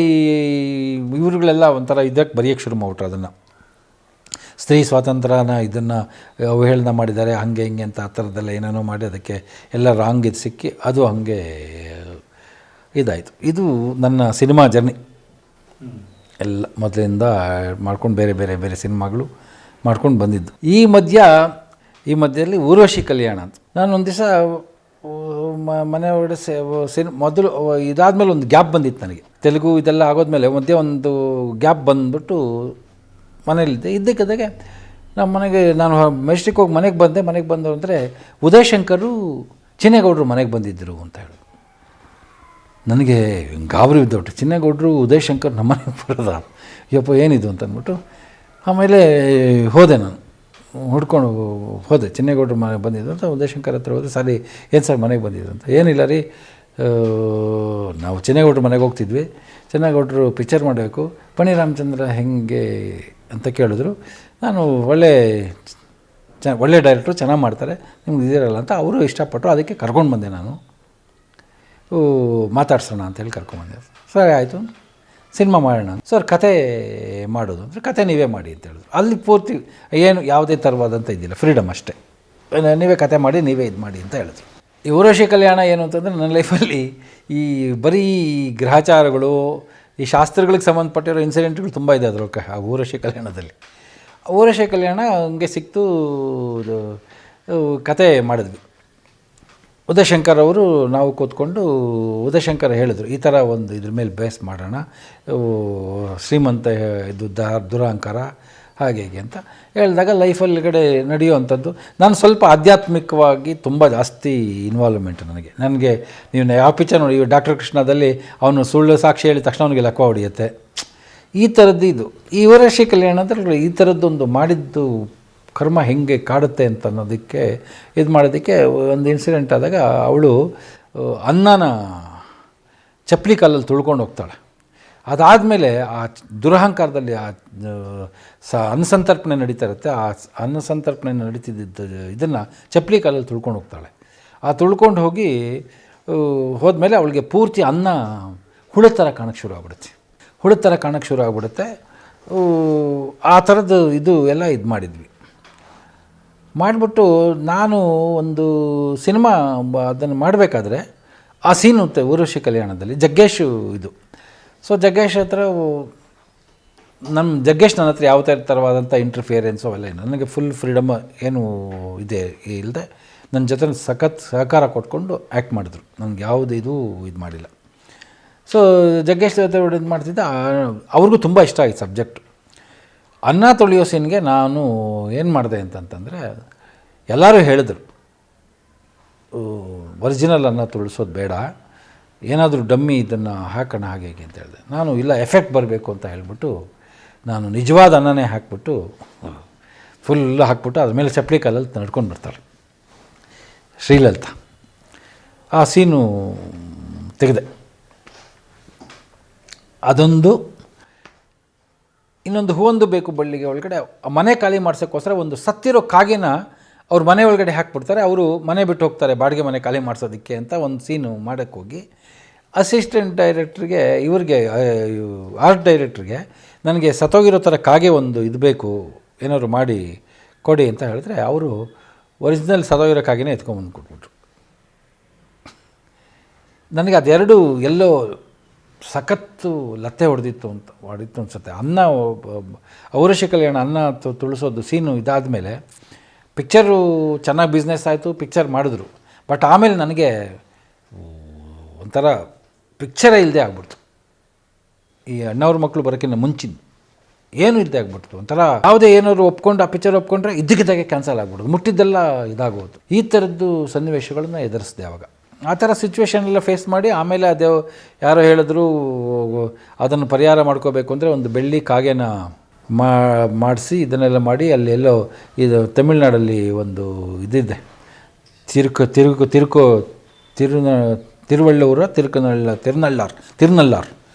ಇವ್ರುಗಳೆಲ್ಲ ಒಂಥರ ಇದಕ್ಕೆ ಬರೆಯೋಕ್ಕೆ ಶುರು ಮಾಡ್ಬಿಟ್ರು, ಅದನ್ನು ಸ್ತ್ರೀ ಸ್ವಾತಂತ್ರ್ಯನ ಇದನ್ನು ಅವಹೇಳನ ಮಾಡಿದ್ದಾರೆ ಹಾಗೆ ಹಿಂಗೆ ಅಂತ ಆ ಥರದ್ದೆಲ್ಲ ಏನೇನೋ ಮಾಡಿ ಅದಕ್ಕೆ ಎಲ್ಲ ರಾಂಗ್ ಇದು ಸಿಕ್ಕಿ ಅದು ಹಾಗೆ ಇದಾಯಿತು. ಇದು ನನ್ನ ಸಿನಿಮಾ ಜರ್ನಿ ಎಲ್ಲ ಮೊದಲಿಂದ ಮಾಡ್ಕೊಂಡು ಬೇರೆ ಸಿನಿಮಾಗಳು ಮಾಡ್ಕೊಂಡು ಬಂದಿದ್ದು. ಈ ಮಧ್ಯದಲ್ಲಿ ಊರ್ವಶಿ ಕಲ್ಯಾಣ ಅಂತ ನಾನು ಒಂದು ದಿವಸ ಮನೆ ಹೊರಡೆ ಮೊದಲು ಇದಾದಮೇಲೆ ಒಂದು ಗ್ಯಾಪ್ ಬಂದಿತ್ತು ನನಗೆ, ತೆಲುಗು ಇದೆಲ್ಲ ಆಗೋದ್ಮೇಲೆ ಮಧ್ಯೆ ಒಂದು ಗ್ಯಾಪ್ ಬಂದುಬಿಟ್ಟು ಮನೇಲಿದ್ದೆ. ಇದ್ದಕ್ಕಿದ್ದಾಗೆ ನಮ್ಮ ಮನೆಗೆ ನಾನು ಮೆಜೆಸ್ಟಿಕ್ ಹೋಗಿ ಮನೆಗೆ ಬಂದರು ಅಂದರೆ ಉದಯ್ ಶಂಕರು ಚಿನ್ನೇಗೌಡರು ಮನೆಗೆ ಬಂದಿದ್ದರು ಅಂತ ಹೇಳಿ ನನಗೆ ಗಾಬರಿ ಬಿದ್ದೋಟು. ಚಿನ್ನೇಗೌಡರು ಉದಯ್ ಶಂಕರ್ ನಮ್ಮ ಮನೆಗೆ ಬರೋದ, ಯಪ್ಪ ಏನಿದು ಅಂತ ಅಂದ್ಬಿಟ್ಟು ಆಮೇಲೆ ಹೋದೆ, ನಾನು ಹುಡ್ಕೊಂಡು ಹೋದೆ. ಚಿನ್ನೇಗೌಡರು ಮನೆಗೆ ಬಂದಿದ್ದು ಅಂತ ಉದಯ್ ಶಂಕರ್ ಹತ್ರ ಹೋದೆ. ಸರಿ ಏನು ಸರ್ ಮನೆಗೆ ಬಂದಿದ್ದು ಅಂತ. ಏನಿಲ್ಲ ರೀ, ನಾವು ಚಿನ್ನೇಗೌಡರು ಮನೆಗೆ ಹೋಗ್ತಿದ್ವಿ, ಚಿನ್ನೇಗೌಡರು ಪಿಕ್ಚರ್ ಮಾಡಬೇಕು, ಪಣಿ ರಾಮಚಂದ್ರ ಹೆಂಗೆ ಅಂತ ಕೇಳಿದ್ರು. ನಾನು ಒಳ್ಳೆ ಡೈರೆಕ್ಟ್ರು, ಚೆನ್ನಾಗಿ ಮಾಡ್ತಾರೆ, ನಿಮ್ಗೆ ಇದಿರಲ್ಲ ಅಂತ ಅವರು ಇಷ್ಟಪಟ್ಟರು. ಅದಕ್ಕೆ ಕರ್ಕೊಂಡು ಬಂದೆ, ನಾನು ಮಾತಾಡ್ಸೋಣ ಅಂತೇಳಿ ಕರ್ಕೊಂಬಂದೆ. ಸರಿ ಆಯಿತು, ಸಿನಿಮಾ ಮಾಡೋಣ ಸರ್, ಕತೆ ಮಾಡೋದು ಅಂದರೆ ಕತೆ ನೀವೇ ಮಾಡಿ ಅಂತ ಹೇಳಿದ್ರು. ಅಲ್ಲಿ ಪೂರ್ತಿ ಏನು ಯಾವುದೇ ಥರವಾದಂಥ ಇದ್ದಿಲ್ಲ, ಫ್ರೀಡಮ್ ಅಷ್ಟೇ, ನೀವೇ ಕತೆ ಮಾಡಿ ನೀವೇ ಇದು ಮಾಡಿ ಅಂತ ಹೇಳಿದ್ರು. ಈ ಊರ್ವಶಿ ಕಲ್ಯಾಣ ಏನು ಅಂತಂದರೆ ನನ್ನ ಲೈಫಲ್ಲಿ ಈ ಬರೀ ಗ್ರಹಚಾರಗಳು, ಈ ಶಾಸ್ತ್ರಗಳಿಗೆ ಸಂಬಂಧಪಟ್ಟಿರೋ ಇನ್ಸಿಡೆಂಟ್ಗಳು ತುಂಬ ಇದೆ ಅದರೊಳಗೆ. ಆ ಊರ್ವಶಿ ಕಲ್ಯಾಣದಲ್ಲಿ ಊರ್ವಶಿ ಕಲ್ಯಾಣ ಹಂಗೆ ಸಿಕ್ತು, ಕತೆ ಮಾಡಿದ್ವಿ. ಉದಯಶಂಕರ್ ಅವರು ನಾವು ಕೂತ್ಕೊಂಡು ಉದಯಶಂಕರ್ ಹೇಳಿದ್ರು, ಈ ಥರ ಒಂದು ಇದ್ರ ಮೇಲೆ ಬೇಸ್ ಮಾಡೋಣ, ಶ್ರೀಮಂತ ಇದು ದುರಹಂಕಾರ ಹಾಗೆ ಹೀಗೆ ಅಂತ ಹೇಳಿದಾಗ ಲೈಫಲ್ಲಿಗಡೆ ನಡೆಯುವಂಥದ್ದು. ನಾನು ಸ್ವಲ್ಪ ಆಧ್ಯಾತ್ಮಿಕವಾಗಿ ತುಂಬ ಜಾಸ್ತಿ ಇನ್ವಾಲ್ವ್ಮೆಂಟ್ ನನಗೆ ನೀವು ಯಾವ ಪಿಕ್ಚರ್ ನೋಡಿ, ಡಾಕ್ಟರ್ ಕೃಷ್ಣದಲ್ಲಿ ಅವನು ಸುಳ್ಳು ಸಾಕ್ಷಿ ಹೇಳಿದ ತಕ್ಷಣ ಅವನಿಗೆ ಲಕ್ವ ಹೊಡೆಯುತ್ತೆ, ಈ ಥರದ್ದು ಇದು. ಈ ಊರ್ವಶಿ ಕಲ್ಯಾಣದಲ್ಲಿ ಈ ಥರದ್ದೊಂದು ಮಾಡಿದ್ದು ಕರ್ಮ ಹೆಂಗೆ ಕಾಡುತ್ತೆ ಅಂತ ಅನ್ನೋದಕ್ಕೆ ಇದು ಮಾಡೋದಕ್ಕೆ ಒಂದು ಇನ್ಸಿಡೆಂಟ್ ಆದಾಗ ಅವಳು ಅನ್ನನ ಚಪ್ಪಲಿ ಕಾಲಲ್ಲಿ ತುಳ್ಕೊಂಡು ಹೋಗ್ತಾಳೆ. ಅದಾದಮೇಲೆ ಆ ದುರಹಂಕಾರದಲ್ಲಿ ಅನ್ನಸಂತರ್ಪಣೆ ನಡೀತಾ ಇರುತ್ತೆ. ಆ ಅನ್ನಸಂತರ್ಪಣೆ ನಡೀತಿದ್ದ ಇದನ್ನು ಚಪ್ಪಲಿ ಕಾಲಲ್ಲಿ ತುಳ್ಕೊಂಡು ಹೋಗ್ತಾಳೆ. ಆ ತುಳ್ಕೊಂಡು ಹೋಗಿ ಹೋದ್ಮೇಲೆ ಅವಳಿಗೆ ಪೂರ್ತಿ ಅನ್ನ ಹುಳ ಥರ ಕಾಣೋಕ್ಕೆ ಶುರು ಆಗ್ಬಿಡುತ್ತೆ. ಆ ಥರದ್ದು ಇದು ಎಲ್ಲ ಇದು ಮಾಡಿದ್ವಿ. ಮಾಡಿಬಿಟ್ಟು ನಾನು ಒಂದು ಸಿನಿಮಾ ಅದನ್ನು ಮಾಡಬೇಕಾದ್ರೆ ಆ ಸೀನು ಊರ್ವಶಿ ಕಲ್ಯಾಣದಲ್ಲಿ ಜಗ್ಗೇಶು ಇದು. ಸೊ ಜಗ್ಗೇಶ್ ಹತ್ರ ಜಗ್ಗೇಶ್ ನನ್ನ ಹತ್ರ ಯಾವ ಥರವಾದಂಥ ಇಂಟರ್ಫಿಯರೆನ್ಸು ಅವೆಲ್ಲ ಏನು, ನನಗೆ ಫುಲ್ ಫ್ರೀಡಮ್ ಏನು ಇದೆ ಇಲ್ಲದೆ ನನ್ನ ಜೊತೆ ಸಹಕಾರ ಕೊಟ್ಕೊಂಡು ಆ್ಯಕ್ಟ್ ಮಾಡಿದ್ರು. ನನಗೆ ಯಾವುದು ಇದು ಮಾಡಿಲ್ಲ. ಸೊ ಜಗ್ಗೇಶ್ ಜೊತೆ ಇದು ಮಾಡ್ತಿದ್ದ, ಅವ್ರಿಗೂ ತುಂಬ ಇಷ್ಟ ಆಯಿತು ಸಬ್ಜೆಕ್ಟು. ಅನ್ನ ತೊಳೆಯೋ ಸೀನ್ಗೆ ನಾನು ಏನು ಮಾಡಿದೆ ಅಂತಂತಂದರೆ, ಎಲ್ಲರೂ ಹೇಳಿದ್ರು ಒರಿಜಿನಲ್ ಅನ್ನ ತುಳಿಸೋದು ಬೇಡ, ಏನಾದರೂ ಡಮ್ಮಿ ಇದನ್ನು ಹಾಕೋಣ ಹಾಗೆ ಹೀಗೆ ಅಂತ ಹೇಳಿದೆ. ನಾನು ಇಲ್ಲ, ಎಫೆಕ್ಟ್ ಬರಬೇಕು ಅಂತ ಹೇಳಿಬಿಟ್ಟು ನಾನು ನಿಜವಾದ ಅನ್ನನೇ ಹಾಕ್ಬಿಟ್ಟು ಫುಲ್ ಹಾಕ್ಬಿಟ್ಟು ಅದ್ರ ಮೇಲೆ ಚಪ್ಪಲಿ ಕಾಲಲ್ಲಿ ನಡ್ಕೊಂಡು ಬರ್ತಾಳೆ ಶ್ರೀಲಲಿತಾ. ಆ ಸೀನು ತೆಗೆದೆ. ಅದೊಂದು. ಇನ್ನೊಂದು ಹೂವೊಂದು ಬೇಕು ಬಳ್ಳಿಗೆ ಒಳಗಡೆ ಮನೆ ಖಾಲಿ ಮಾಡ್ಸೋಕ್ಕೋಸ್ಕರ ಒಂದು ಸತ್ತಿರೋ ಕಾಗೆನ ಅವ್ರ ಮನೆ ಒಳಗಡೆ ಹಾಕ್ಬಿಡ್ತಾರೆ. ಅವರು ಮನೆ ಬಿಟ್ಟು ಹೋಗ್ತಾರೆ ಬಾಡಿಗೆ ಮನೆ ಖಾಲಿ ಮಾಡಿಸೋದಕ್ಕೆ ಅಂತ ಒಂದು ಸೀನು ಮಾಡೋಕ್ಕೆ ಹೋಗಿ ಅಸಿಸ್ಟೆಂಟ್ ಡೈರೆಕ್ಟ್ರಿಗೆ, ಇವ್ರಿಗೆ ಆರ್ಟ್ ಡೈರೆಕ್ಟ್ರಿಗೆ ನನಗೆ ಸತ್ತೋಗಿರೋ ಥರ ಕಾಗೆ ಒಂದು ಇದು ಬೇಕು, ಏನಾದ್ರು ಮಾಡಿ ಕೊಡಿ ಅಂತ ಹೇಳಿದ್ರೆ ಅವರು ಒರಿಜಿನಲ್ ಸತ್ತೋಗಿರೋ ಕಾಗೆನೇ ಎತ್ಕೊಂಬಂದು ಕೊಟ್ಬಿಟ್ರು. ನನಗೆ ಅದೆರಡು ಎಲ್ಲೋ ಸಖತ್ತು ಲತ್ತೆ ಹೊಡೆದಿತ್ತು ಅನಿಸುತ್ತೆ. ಅನ್ನ ಊರ್ವಶಿ ಕಲ್ಯಾಣ ಅನ್ನ ತುಳಿಸೋದು ಸೀನು ಇದಾದಮೇಲೆ ಪಿಕ್ಚರು ಚೆನ್ನಾಗಿ ಬಿಸ್ನೆಸ್ ಆಯಿತು, ಪಿಕ್ಚರ್ ಮಾಡಿದ್ರು. ಬಟ್ ಆಮೇಲೆ ನನಗೆ ಒಂಥರ ಪಿಕ್ಚರೇ ಇಲ್ಲದೆ ಆಗ್ಬಿಡ್ತು. ಈ ಅಣ್ಣವ್ರ ಮಕ್ಕಳು ಬರೋಕ್ಕಿಂತ ಮುಂಚಿನ ಏನೂ ಇಲ್ಲದೆ ಆಗ್ಬಿಡ್ತು. ಒಂಥರ ಯಾವುದೇ ಏನಾದ್ರು ಒಪ್ಕೊಂಡು ಆ ಪಿಕ್ಚರ್ ಒಪ್ಕೊಂಡ್ರೆ ಇದ್ದಕ್ಕಿದ್ದಾಗೆ ಕ್ಯಾನ್ಸಲ್ ಆಗ್ಬಿಡೋದು, ಮುಟ್ಟಿದ್ದೆಲ್ಲ ಇದಾಗೋದು. ಈ ಥರದ್ದು ಸನ್ನಿವೇಶಗಳನ್ನ ಎದುರಿಸಿದೆ ಆವಾಗ. ಆ ಥರ ಸಿಚುವೇಷನೆಲ್ಲ ಫೇಸ್ ಮಾಡಿ ಆಮೇಲೆ ಅದೇ ಯಾರೋ ಹೇಳಿದ್ರು ಅದನ್ನು ಪರಿಹಾರ ಮಾಡ್ಕೋಬೇಕು ಅಂದರೆ ಒಂದು ಬೆಳ್ಳಿ ಕಾಗೆನ ಮಾಡಿಸಿ ಇದನ್ನೆಲ್ಲ ಮಾಡಿ ಅಲ್ಲೆಲ್ಲೋ ಇದು ತಮಿಳ್ನಾಡಲ್ಲಿ ಒಂದು ಇದಿದೆ, ತಿರುವಳ್ಳೂರ ತಿರುನಲ್ಲಾರ್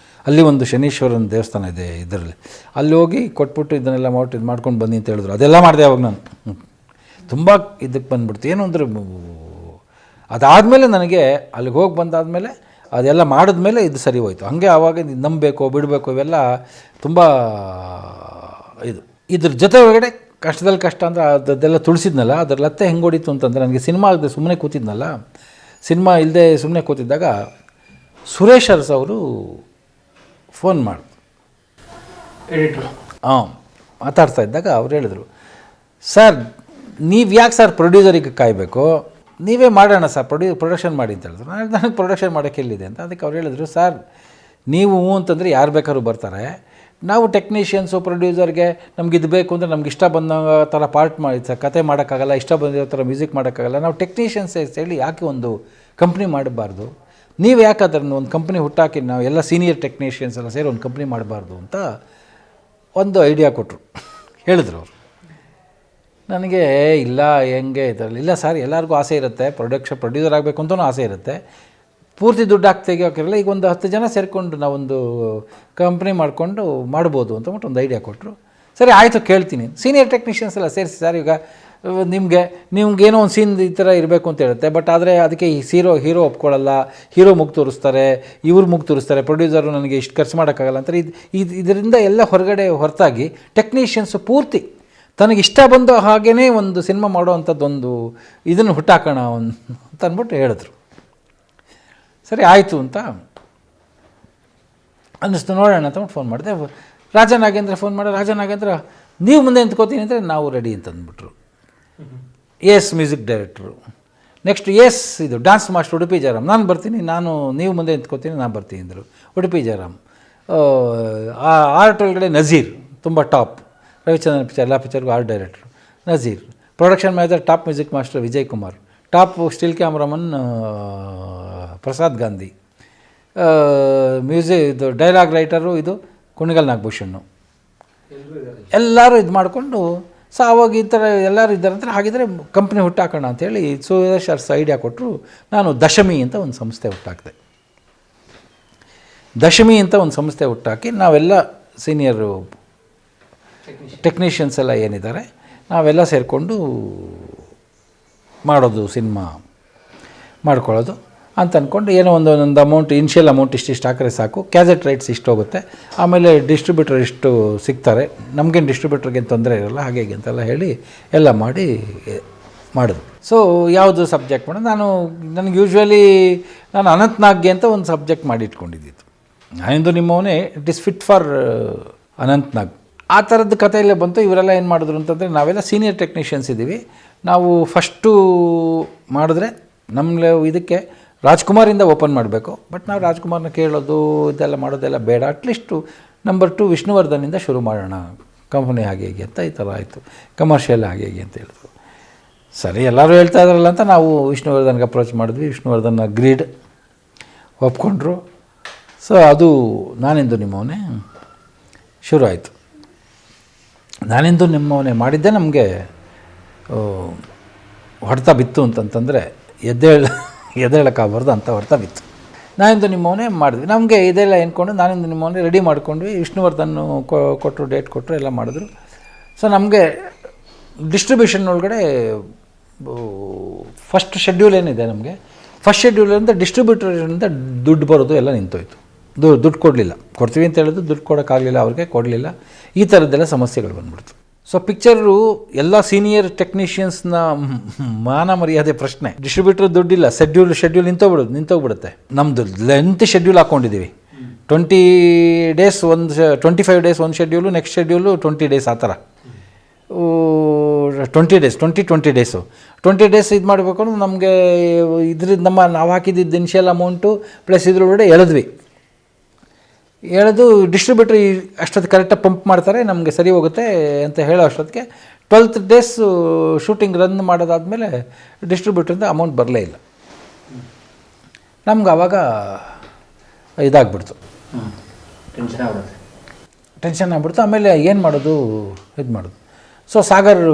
ಅಲ್ಲಿ ಒಂದು ಶನೀಶ್ವರನ ದೇವಸ್ಥಾನ ಇದೆ ಇದರಲ್ಲಿ. ಅಲ್ಲಿ ಹೋಗಿ ಕೊಟ್ಬಿಟ್ಟು ಇದನ್ನೆಲ್ಲ ಇದು ಮಾಡ್ಕೊಂಡು ಬನ್ನಿ ಅಂತ ಹೇಳಿದ್ರು. ಅದೆಲ್ಲ ಮಾಡಿದೆ ಅವಾಗ ನಾನು. ತುಂಬ ಇದಕ್ಕೆ ಬಂದುಬಿಡ್ತು. ಏನು ಅಂದರೆ ಅದಾದಮೇಲೆ ನನಗೆ ಅಲ್ಲಿಗೆ ಹೋಗಿ ಬಂದಾದಮೇಲೆ ಅದೆಲ್ಲ ಮಾಡಿದ್ಮೇಲೆ ಇದು ಸರಿ ಹೋಯ್ತು. ಹಾಗೆ ಆವಾಗ ನಂಬಬೇಕು ಬಿಡಬೇಕು ಇವೆಲ್ಲ ತುಂಬ ಇದ್ರ ಜೊತೆ ಒಳಗಡೆ ಕಷ್ಟದಲ್ಲಿ ಕಷ್ಟ ಅಂದರೆ ಅದೆಲ್ಲ ತುಳಿಸಿದ್ನಲ್ಲ, ಅದರ ಲತ್ತೆ ಹೆಂಗೆ ಹೊಡಿತು ಅಂತಂದರೆ, ನನಗೆ ಸಿನಿಮಾ ಆಗದೆ ಸುಮ್ಮನೆ ಕೂತಿದ್ನಲ್ಲ, ಸಿನಿಮಾ ಇಲ್ಲದೆ ಸುಮ್ಮನೆ ಕೂತಿದ್ದಾಗ ಸುರೇಶ್ ಅರಸ್ ಅವರು ಫೋನ್ ಮಾಡಿ ಎಡಿಟ್ರು ಮಾತಾಡ್ತಾ ಇದ್ದಾಗ ಅವ್ರು ಹೇಳಿದರು, ಸರ್ ನೀವು ಯಾಕೆ ಸರ್ ಪ್ರೊಡ್ಯೂಸರಿಗೆ ಕಾಯಬೇಕು, ನೀವೇ ಮಾಡೋಣ ಸರ್, ಪ್ರೊಡಕ್ಷನ್ ಮಾಡಿ ಅಂತ ಹೇಳಿದ್ರು. ನನಗೆ ಪ್ರೊಡಕ್ಷನ್ ಮಾಡೋಕ್ಕೆ ಎಲ್ಲಿದೆ ಅಂತ. ಅದಕ್ಕೆ ಅವ್ರು ಹೇಳಿದ್ರು, ಸರ್ ನೀವು ಅಂತಂದರೆ ಯಾರು ಬೇಕಾದ್ರೂ ಬರ್ತಾರೆ, ನಾವು ಟೆಕ್ನಿಷಿಯನ್ಸು ಪ್ರೊಡ್ಯೂಸರ್ಗೆ ನಮ್ಗೆ ಇದು ಬೇಕು ಅಂದರೆ ನಮ್ಗೆ ಇಷ್ಟ ಬಂದ ಥರ ಪಾರ್ಟ್ ಮಾಡಿ ಸರ್ ಕತೆ ಮಾಡೋಕ್ಕಾಗಲ್ಲ, ಇಷ್ಟ ಬಂದಿರೋ ಥರ ಮ್ಯೂಸಿಕ್ ಮಾಡೋಕ್ಕಾಗಲ್ಲ, ನಾವು ಟೆಕ್ನಿಷಿಯನ್ಸ್ ಹೇಳಿ ಯಾಕೆ ಒಂದು ಕಂಪ್ನಿ ಮಾಡಬಾರ್ದು, ನೀವು ಯಾಕೆ ಅದನ್ನು ಒಂದು ಕಂಪ್ನಿ ಹುಟ್ಟಾಕಿ ನಾವು ಎಲ್ಲ ಸೀನಿಯರ್ ಟೆಕ್ನಿಷಿಯನ್ಸ್ ಎಲ್ಲ ಸೇರಿ ಒಂದು ಕಂಪ್ನಿ ಮಾಡಬಾರ್ದು ಅಂತ ಒಂದು ಐಡಿಯಾ ಕೊಟ್ಟರು, ಹೇಳಿದ್ರು ಅವರು. ನನಗೆ ಇಲ್ಲ ಹೆಂಗೆ ಇದರಲ್ಲಿ ಇಲ್ಲ ಸರ್, ಎಲ್ಲರಿಗೂ ಆಸೆ ಇರುತ್ತೆ, ಪ್ರೊಡ್ಯೂಸರ್ ಆಗಬೇಕು ಅಂತಲೂ ಆಸೆ ಇರುತ್ತೆ, ಪೂರ್ತಿ ದುಡ್ಡು ತೆಗಿಯೋಕ್ಕಿರಲ್ಲ, ಈಗ ಒಂದು 10 ಜನ ಸೇರಿಕೊಂಡು ನಾವೊಂದು ಕಂಪ್ನಿ ಮಾಡಿಕೊಂಡು ಮಾಡ್ಬೋದು ಅಂತಬಿಟ್ಟು ಒಂದು ಐಡಿಯಾ ಕೊಟ್ಟರು. ಸರಿ ಆಯಿತು ಕೇಳ್ತೀನಿ, ಸೀನಿಯರ್ ಟೆಕ್ನಿಷಿಯನ್ಸ್ ಎಲ್ಲ ಸೇರಿಸಿ ಸರ್, ಈಗ ನಿಮ್ಗೇನೋ ಒಂದು ಸೀನ್ ಈ ಥರ ಇರಬೇಕು ಅಂತ ಹೇಳುತ್ತೆ, ಬಟ್ ಆದರೆ ಅದಕ್ಕೆ ಈ ಹೀರೋ ಒಪ್ಕೊಳ್ಳಲ್ಲ, ಹೀರೋ ಮುಗ್ ತೋರಿಸ್ತಾರೆ, ಇವ್ರು ಮುಗ್ ತೋರಿಸ್ತಾರೆ, ಪ್ರೊಡ್ಯೂಸರು ನನಗೆ ಇಷ್ಟು ಖರ್ಚು ಮಾಡೋಕ್ಕಾಗಲ್ಲ ಅಂತಾರೆ. ಇದರಿಂದ ಎಲ್ಲ ಹೊರತಾಗಿ ಟೆಕ್ನಿಷಿಯನ್ಸು ಪೂರ್ತಿ ತನಗಿಷ್ಟ ಬಂದು ಹಾಗೇ ಒಂದು ಸಿನಿಮಾ ಮಾಡೋ ಅಂಥದ್ದೊಂದು ಇದನ್ನು ಹುಟ್ಟಾಕೋಣ ಅಂತ ಅಂದ್ಬಿಟ್ಟು ಹೇಳಿದ್ರು. ಸರಿ ಆಯಿತು ಅಂತ ಅನ್ನಿಸ್ತು, ನೋಡೋಣ ಅಂತ ಫೋನ್ ಮಾಡಿದೆ. ರಾಜನಾಗೇಂದ್ರ ಫೋನ್ ಮಾಡಿ, ರಾಜನಾಗೇಂದ್ರ ನೀವು ಮುಂದೆ ನಿಂತ್ಕೋತೀನಿ ಅಂದರೆ ನಾವು ರೆಡಿ ಅಂತ ಅಂದ್ಬಿಟ್ರು. ಎಸ್ ಮ್ಯೂಸಿಕ್ ಡೈರೆಕ್ಟ್ರು. ನೆಕ್ಸ್ಟ್ ಎಸ್ ಇದು ಡ್ಯಾನ್ಸ್ ಮಾಸ್ಟರ್ ಉಡುಪಿ ಜಯರಾಮ್, ನಾನು ಬರ್ತೀನಿ, ನೀವು ಮುಂದೆ ನಿಂತ್ಕೋತೀನಿ, ನಾನು ಬರ್ತೀನಿ ಅಂದರು. ಉಡುಪಿ ಜಯರಾಮ್. ಆರ್ಟ್ ಒಳಗಡೆ ನಜೀರ್ ತುಂಬ ಟಾಪ್, ರವಿಚಂದ್ರನ್ ಪಿಕ್ಚರ್ ಎಲ್ಲ ಪಿಕ್ಚರ್ಗೂ ಆರ್ಟ್ ಡೈರೆಕ್ಟ್ರು Nazir. Production manager top music master Vijay Kumar. Top still cameraman Prasad Gandhi. ಇದು ಡೈಲಾಗ್ ರೈಟರು ಇದು ಕುಣಿಗಲ್ ನಾಗಭೂಷಣ್ಣು. ಎಲ್ಲರೂ ಇದು ಮಾಡಿಕೊಂಡು ಅವಾಗ ಈ ಥರ ಎಲ್ಲರೂ ಇದ್ದಾರೆ ಅಂದರೆ ಹಾಗಿದ್ರೆ ಕಂಪ್ನಿ ಹುಟ್ಟಾಕೋಣ ಅಂಥೇಳಿ ಸುರೇಶ್ ಅರ್ಸ್ ಐಡಿಯಾ ಕೊಟ್ಟರು. ನಾನು ದಶಮಿ ಅಂತ ಒಂದು ಸಂಸ್ಥೆ ಹುಟ್ಟಾಕಿದೆ. ದಶಮಿ ಅಂತ ಒಂದು ಸಂಸ್ಥೆ ಹುಟ್ಟಾಕಿ ನಾವೆಲ್ಲ ಸೀನಿಯರು ಟೆಕ್ನಿಷಿಯನ್ಸ್ ಎಲ್ಲ ಏನಿದ್ದಾರೆ ನಾವೆಲ್ಲ ಸೇರಿಕೊಂಡು ಮಾಡೋದು, ಸಿನಿಮಾ ಮಾಡ್ಕೊಳ್ಳೋದು ಅಂತ ಅಂದ್ಕೊಂಡು ಏನೋ ಒಂದೊಂದು ಅಮೌಂಟ್, ಇನ್ಷಿಯಲ್ ಅಮೌಂಟ್ ಇಷ್ಟಿಷ್ಟು ಹಾಕಿದ್ರೆ ಸಾಕು, ಕ್ಯಾಸೆಟ್ ರೈಟ್ಸ್ ಇಷ್ಟು ಹೋಗುತ್ತೆ, ಆಮೇಲೆ ಡಿಸ್ಟ್ರಿಬ್ಯೂಟರ್ ಇಷ್ಟು ಸಿಗ್ತಾರೆ, ನಮಗೇನು ಡಿಸ್ಟ್ರಿಬ್ಯೂಟರ್ಗೇನು ತೊಂದರೆ ಇರೋಲ್ಲ, ಹಾಗೆ ಅಂತೆಲ್ಲ ಹೇಳಿ ಎಲ್ಲ ಮಾಡಿದ್ರು. ಸೊ ಯಾವುದು ಸಬ್ಜೆಕ್ಟ್ ಮಾಡೋದು, ನನಗೆ ಯೂಶ್ವಲಿ ನಾನು ಅನಂತ್ನಾಗ್ಗೆ ಅಂತ ಒಂದು ಸಬ್ಜೆಕ್ಟ್ ಮಾಡಿ ಇಟ್ಕೊಂಡಿದ್ದಿತ್ತು. ನಾನಿಂದು ನಿಮ್ಮವನೇ it is fit for Anant Nag. ಆ ಥರದ್ದು ಕಥೆಯಲ್ಲೇ ಬಂತು. ಇವರೆಲ್ಲ ಏನು ಮಾಡಿದ್ರು ಅಂತಂದರೆ, ನಾವೆಲ್ಲ ಸೀನಿಯರ್ ಟೆಕ್ನಿಷಿಯನ್ಸ್ ಇದ್ದೀವಿ, ನಾವು ಫಸ್ಟು ಮಾಡಿದ್ರೆ ನಮ್ಮ ಇದಕ್ಕೆ ರಾಜ್ಕುಮಾರಿಂದ ಓಪನ್ ಮಾಡಬೇಕು, ಬಟ್ ನಾವು ರಾಜ್ಕುಮಾರ್ನ ಕೇಳೋದು ಇದೆಲ್ಲ ಮಾಡೋದೆಲ್ಲ ಬೇಡ, ಅಟ್ಲೀಸ್ಟು ನಂಬರ್ 2 ವಿಷ್ಣುವರ್ಧನಿಂದ ಶುರು ಮಾಡೋಣ ಕಂಪನಿ ಹಾಗೆ ಹೀಗೆ ಅಂತ ಈ ಥರ ಆಯಿತು, ಕಮರ್ಷಿಯಲ್ ಹಾಗೆ ಹೀಗೆ ಅಂತ ಹೇಳಿದ್ರು. ಸರಿ ಎಲ್ಲರೂ ಹೇಳ್ತಾ ಇದ್ರಲ್ಲ ಅಂತ ನಾವು ವಿಷ್ಣುವರ್ಧನ್ಗೆ ಅಪ್ರೋಚ್ ಮಾಡಿದ್ವಿ. ವಿಷ್ಣುವರ್ಧನ್ ಅಗ್ರೀಡ್, ಒಪ್ಕೊಂಡ್ರು. ಸೊ ಅದು ನಾನೆಂದು ನಿಮ್ಮವನೇ ಶುರು ಆಯಿತು. ನಾನೆಂದು ನಿಮ್ಮವನೇ ಮಾಡಿದ್ದೆ ನಮಗೆ ಹೊಡೆತ ಬಿತ್ತು ಅಂತಂತಂದರೆ ಎದ್ದೇಳಕ್ಕಾಗಬಾರ್ದು ಅಂತ ಹೊಡೆತ ಬಿತ್ತು. ನಾನೆಂದು ನಿಮ್ಮವನೇ ಮಾಡಿದ್ವಿ. ನಮಗೆ ಇದೆಲ್ಲ ಏನ್ಕೊಂಡು ನಾನೆಂದು ನಿಮ್ಮವನೇ ರೆಡಿ ಮಾಡ್ಕೊಂಡ್ವಿ. ವಿಷ್ಣುವರ್ಧನ್ ಕೊಟ್ಟರು, ಡೇಟ್ ಕೊಟ್ಟರು, ಎಲ್ಲ ಮಾಡಿದ್ರು. ಸೊ ನಮಗೆ ಡಿಸ್ಟ್ರಿಬ್ಯೂಷನ್ ಒಳಗಡೆ ಫಸ್ಟ್ ಶೆಡ್ಯೂಲ್ ಏನಿದೆ ನಮಗೆ, ಫಸ್ಟ್ ಶೆಡ್ಯೂಲಿಂದ ಡಿಸ್ಟ್ರಿಬ್ಯೂಟರಿಂದ ದುಡ್ಡು ಬರೋದು ಎಲ್ಲ ನಿಂತೋಯ್ತು. ದುಡ್ಡು ಕೊಡಲಿಲ್ಲ, ಕೊಡ್ತೀವಿ ಅಂತ ಹೇಳಿದ್ರು ದುಡ್ಡು ಕೊಡೋಕ್ಕಾಗಲಿಲ್ಲ, ಅವ್ರಿಗೆ ಕೊಡಲಿಲ್ಲ. ಈ ಥರದ್ದೆಲ್ಲ ಸಮಸ್ಯೆಗಳು ಬಂದ್ಬಿಡ್ತು. ಸೊ ಪಿಕ್ಚರು ಎಲ್ಲ ಸೀನಿಯರ್ ಟೆಕ್ನಿಷಿಯನ್ಸ್ನ ಮಾನ ಮರ್ಯಾದೆ ಪ್ರಶ್ನೆ. ಡಿಸ್ಟ್ರಿಬ್ಯೂಟರ್ ದುಡ್ಡಿಲ್ಲ, ಶೆಡ್ಯೂಲ್ ನಿಂತೋಗ್ಬಿಡುತ್ತೆ. ನಮ್ಮದು ಲೆಂತ್ ಶೆಡ್ಯೂಲ್ ಹಾಕ್ಕೊಂಡಿದ್ದೀವಿ. 20 days 25 days ಒಂದು ಶೆಡ್ಯೂಲು, ನೆಕ್ಸ್ಟ್ ಶೆಡ್ಯೂಲು 20 days ಆ ಥರ. 20 days ಇದು ಮಾಡಬೇಕು ಅಂದ್ರೆ ನಮಗೆ ಇದ್ರಿಂದ ನಾವು ಹಾಕಿದ್ದು ಇನ್ಷಿಯಲ್ ಅಮೌಂಟು ಪ್ಲಸ್ ಇದ್ರೊಳಗಡೆ ಎಳೆದು ಡಿಸ್ಟ್ರಿಬ್ಯೂಟ್ರ್ ಅಷ್ಟೊತ್ತು ಕರೆಕ್ಟಾಗಿ ಪಂಪ್ ಮಾಡ್ತಾರೆ, ನಮಗೆ ಸರಿ ಹೋಗುತ್ತೆ ಅಂತ ಹೇಳೋ ಅಷ್ಟೊತ್ತಿಗೆ 12th days ಶೂಟಿಂಗ್ ರನ್ ಮಾಡೋದಾದಮೇಲೆ ಡಿಸ್ಟ್ರಿಬ್ಯೂಟ್ರಿಂದ ಅಮೌಂಟ್ ಬರಲೇ ಇಲ್ಲ. ನಮ್ಗೆ ಆವಾಗ ಇದಾಗ್ಬಿಡ್ತು, ಟೆನ್ಷನ್ ಆಗ್ಬಿಡ್ತು. ಆಮೇಲೆ ಏನು ಮಾಡೋದು, ಇದು ಮಾಡೋದು. ಸೊ ಸಾಗರ್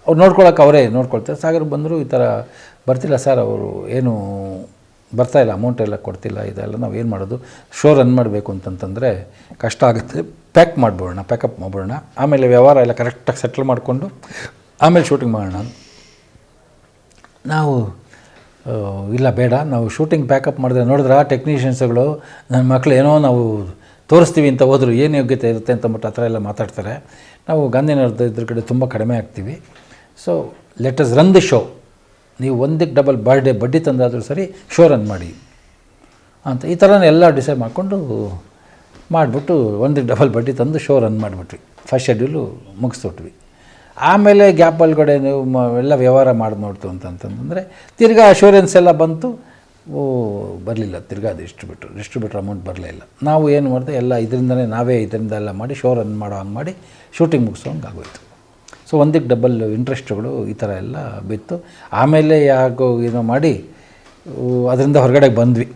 ಅವ್ರು ನೋಡ್ಕೊಳಕ್ಕೆ ಅವರೇ ನೋಡ್ಕೊಳ್ತಾರೆ. ಸಾಗರ್ ಬಂದರು, ಈ ಥರ ಬರ್ತಿಲ್ಲ ಸರ್, ಅವರು ಏನು ಬರ್ತಾಯಿಲ್ಲ, ಅಮೌಂಟ್ ಎಲ್ಲ ಕೊಡ್ತಿಲ್ಲ, ಇದೆಲ್ಲ ನಾವು ಏನು ಮಾಡೋದು, ಶೋ ರನ್ ಮಾಡಬೇಕು ಅಂತಂತಂದರೆ ಕಷ್ಟ ಆಗುತ್ತೆ, ಪ್ಯಾಕಪ್ ಮಾಡ್ಬೋಣ, ಆಮೇಲೆ ವ್ಯವಹಾರ ಎಲ್ಲ ಕರೆಕ್ಟಾಗಿ ಸೆಟ್ಲ್ ಮಾಡಿಕೊಂಡು ಆಮೇಲೆ ಶೂಟಿಂಗ್ ಮಾಡೋಣ. ನಾವು ಇಲ್ಲ ಬೇಡ, ನಾವು ಶೂಟಿಂಗ್ ಪ್ಯಾಕಪ್ ಮಾಡಿದ್ರೆ ನೋಡಿದ್ರೆ ಟೆಕ್ನಿಷಿಯನ್ಸ್ಗಳು ನನ್ನ ಮಕ್ಕಳು ಏನೋ ನಾವು ತೋರಿಸ್ತೀವಿ ಅಂತ ಹೋದ್ರು, ಏನು ಯೋಗ್ಯತೆ ಇರುತ್ತೆ ಅಂತಂದ್ಬಿಟ್ಟು ಆ ಥರ ಎಲ್ಲ ಮಾತಾಡ್ತಾರೆ. ನಾವು ಗಾಂಧಿನಗರದ ಇದ್ರ ಕಡೆ ತುಂಬ ಕಡಿಮೆ ಆಗ್ತೀವಿ. So let us run the show, ನೀವು ಒಂದಕ್ಕೆ ಡಬಲ್ ಬಡ್ಡಿ ತಂದಾದರೂ ಸರಿ ಶೋ ರನ್ ಮಾಡಿ ಅಂತ ಈ ಥರ ಎಲ್ಲ ಡಿಸೈಡ್ ಮಾಡಿಬಿಟ್ಟು ಒಂದಕ್ಕೆ ಡಬಲ್ ಬಡ್ಡಿ ತಂದು ಶೋ ರನ್ ಮಾಡಿಬಿಟ್ವಿ. ಫಸ್ಟ್ ಶೆಡ್ಯೂಲು ಮುಗಿಸ್ಬಿಟ್ವಿ. ಆಮೇಲೆ ಗ್ಯಾಪ್ ಒಳಗಡೆ ನೀವು ಎಲ್ಲ ವ್ಯವಹಾರ ಮಾಡಿ ನೋಡ್ತು ಅಂತಂತಂದರೆ ತಿರ್ಗಾ ಅಶ್ಯೂರೆನ್ಸ್ ಎಲ್ಲ ಬಂತು, ಬರಲಿಲ್ಲ. ತಿರ್ಗಾ ಡಿಸ್ಟ್ರಿಬ್ಯೂಟ್ರ್ ಅಮೌಂಟ್ ಬರಲೇ ಇಲ್ಲ. ನಾವು ಏನು ಮಾಡಿದೆ, ಎಲ್ಲ ಇದರಿಂದ ಎಲ್ಲ ಮಾಡಿ ಶೋ ರನ್ ಮಾಡೋ ಹಂಗೆ ಮಾಡಿ ಶೂಟಿಂಗ್ ಮುಗಿಸೋಂಗೆ ಆಗೋಯ್ತು. ಸೊ ಒಂದಕ್ಕೆ ಡಬಲ್ ಇಂಟ್ರೆಸ್ಟ್ಗಳು ಈ ಥರ ಎಲ್ಲ ಬಿತ್ತು. ಆಮೇಲೆ ಏನೋ ಮಾಡಿ ಅದರಿಂದ ಹೊರಗಡೆ ಬಂದ್ವಿ.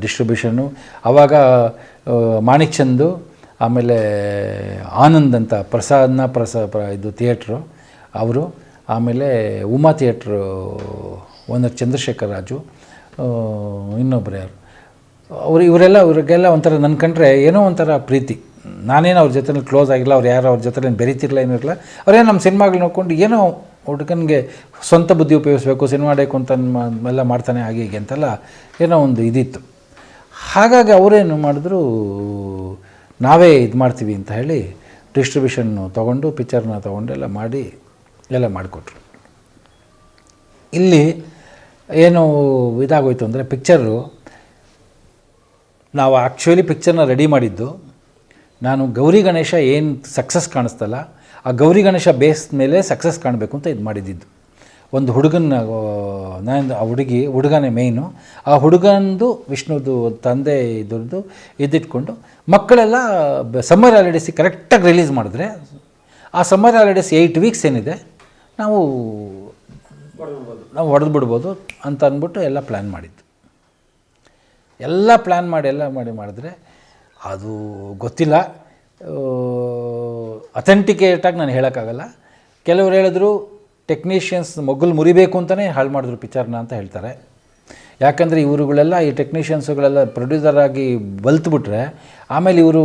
ಡಿಸ್ಟ್ರಿಬ್ಯೂಷನ್ನು ಆವಾಗ ಮಾಣಿಕ್ ಚಂದು, ಆಮೇಲೆ ಆನಂದ್ ಅಂತ ಇದು ಥಿಯೇಟ್ರು ಅವರು, ಆಮೇಲೆ ಉಮಾ ಥಿಯೇಟ್ರು ಓನರ್ ಚಂದ್ರಶೇಖರ್ ರಾಜು, ಇನ್ನೊಬ್ಬರು ಯಾರು ಇವರಿಗೆಲ್ಲ ಒಂಥರ ನನ್ನ ಕಂಡ್ರೆ ಏನೋ ಒಂಥರ ಪ್ರೀತಿ. ನಾನೇನು ಅವ್ರ ಜೊತೆ ಕ್ಲೋಸ್ ಆಗಿಲ್ಲ, ಅವ್ರು ಯಾರು ಅವ್ರ ಜೊತೆ ಬೆರೀತಿರಲಿಲ್ಲ, ಏನೂ ಇರಲಿಲ್ಲ. ಅವರೇನು ನಮ್ಮ ಸಿನಿಮಾಗಳು ನೋಡ್ಕೊಂಡು ಏನೋ ಹುಡುಗನಿಗೆ ಸ್ವಂತ ಬುದ್ಧಿ ಉಪಯೋಗಿಸ್ಬೇಕು, ಸಿನಿಮಾ ಡೇಕು ಅಂತ ಎಲ್ಲ ಮಾಡ್ತಾನೆ ಹಾಗೆ ಹೀಗೆ ಅಂತೆಲ್ಲ ಏನೋ ಒಂದು ಇದಿತ್ತು. ಹಾಗಾಗಿ ಅವರೇನು ಮಾಡಿದ್ರು, ನಾವೇ ಇದು ಮಾಡ್ತೀವಿ ಅಂತ ಹೇಳಿ ಡಿಸ್ಟ್ರಿಬ್ಯೂಷನ್ನು ತೊಗೊಂಡು ಪಿಕ್ಚರ್ನ ತೊಗೊಂಡು ಎಲ್ಲ ಮಾಡಿಕೊಟ್ರು. ಇಲ್ಲಿ ಏನು ಇದಾಗೋಯ್ತು ಅಂದರೆ, ಪಿಕ್ಚರು ನಾವು ಆ್ಯಕ್ಚುಲಿ ಪಿಕ್ಚರ್ನ ರೆಡಿ ಮಾಡಿದ್ದು ನಾನು ಗೌರಿ ಗಣೇಶ ಏನು ಸಕ್ಸಸ್ ಕಾಣಿಸ್ತಲ್ಲ, ಆ ಗೌರಿ ಗಣೇಶ ಬೇಸ್ ಮೇಲೆ ಸಕ್ಸಸ್ ಕಾಣಬೇಕು ಅಂತ ಇದು ಮಾಡಿದ್ದಿದ್ದು. ಒಂದು ಹುಡುಗನ ನಾನು ಆ ಹುಡುಗನೇ ಮೇಯ್ನು. ಆ ಹುಡುಗಂದು ವಿಷ್ಣುದು ತಂದೆ ಇದ್ರದ್ದು ಇದ್ದಿಟ್ಕೊಂಡು ಮಕ್ಕಳೆಲ್ಲ ಸಮ್ಮರ್ ಹಾಲಿಡೇಸಿಗೆ ಕರೆಕ್ಟಾಗಿ ರಿಲೀಸ್ ಮಾಡಿದ್ರೆ ಆ ಸಮ್ಮರ್ ಹಾಲಿಡೇಸ್ 8 ವೀಕ್ಸ್ ಏನಿದೆ ನಾವು ಹೊಡೆದು ಬಿಡ್ಬೋದು ಅಂತ ಅಂದ್ಬಿಟ್ಟು ಎಲ್ಲ ಪ್ಲ್ಯಾನ್ ಮಾಡಿದ್ದು. ಎಲ್ಲ ಪ್ಲ್ಯಾನ್ ಮಾಡಿದ್ರೆ ಅದು ಗೊತ್ತಿಲ್ಲ, ಅಥೆಂಟಿಕೇಟಾಗಿ ನಾನು ಹೇಳೋಕ್ಕಾಗಲ್ಲ. ಕೆಲವರು ಹೇಳಿದ್ರು ಟೆಕ್ನಿಷಿಯನ್ಸ್ ಮೊಗ್ಗಲು ಮುರಿಬೇಕು ಅಂತಲೇ ಹಾಳು ಮಾಡಿದ್ರು ಪಿಕ್ಚರ್ನ ಅಂತ ಹೇಳ್ತಾರೆ. ಯಾಕಂದರೆ ಇವರುಗಳೆಲ್ಲ ಈ ಟೆಕ್ನಿಷಿಯನ್ಸುಗಳೆಲ್ಲ ಪ್ರೊಡ್ಯೂಸರಾಗಿ ಬಲ್ತ್ಬಿಟ್ರೆ ಆಮೇಲೆ ಇವರು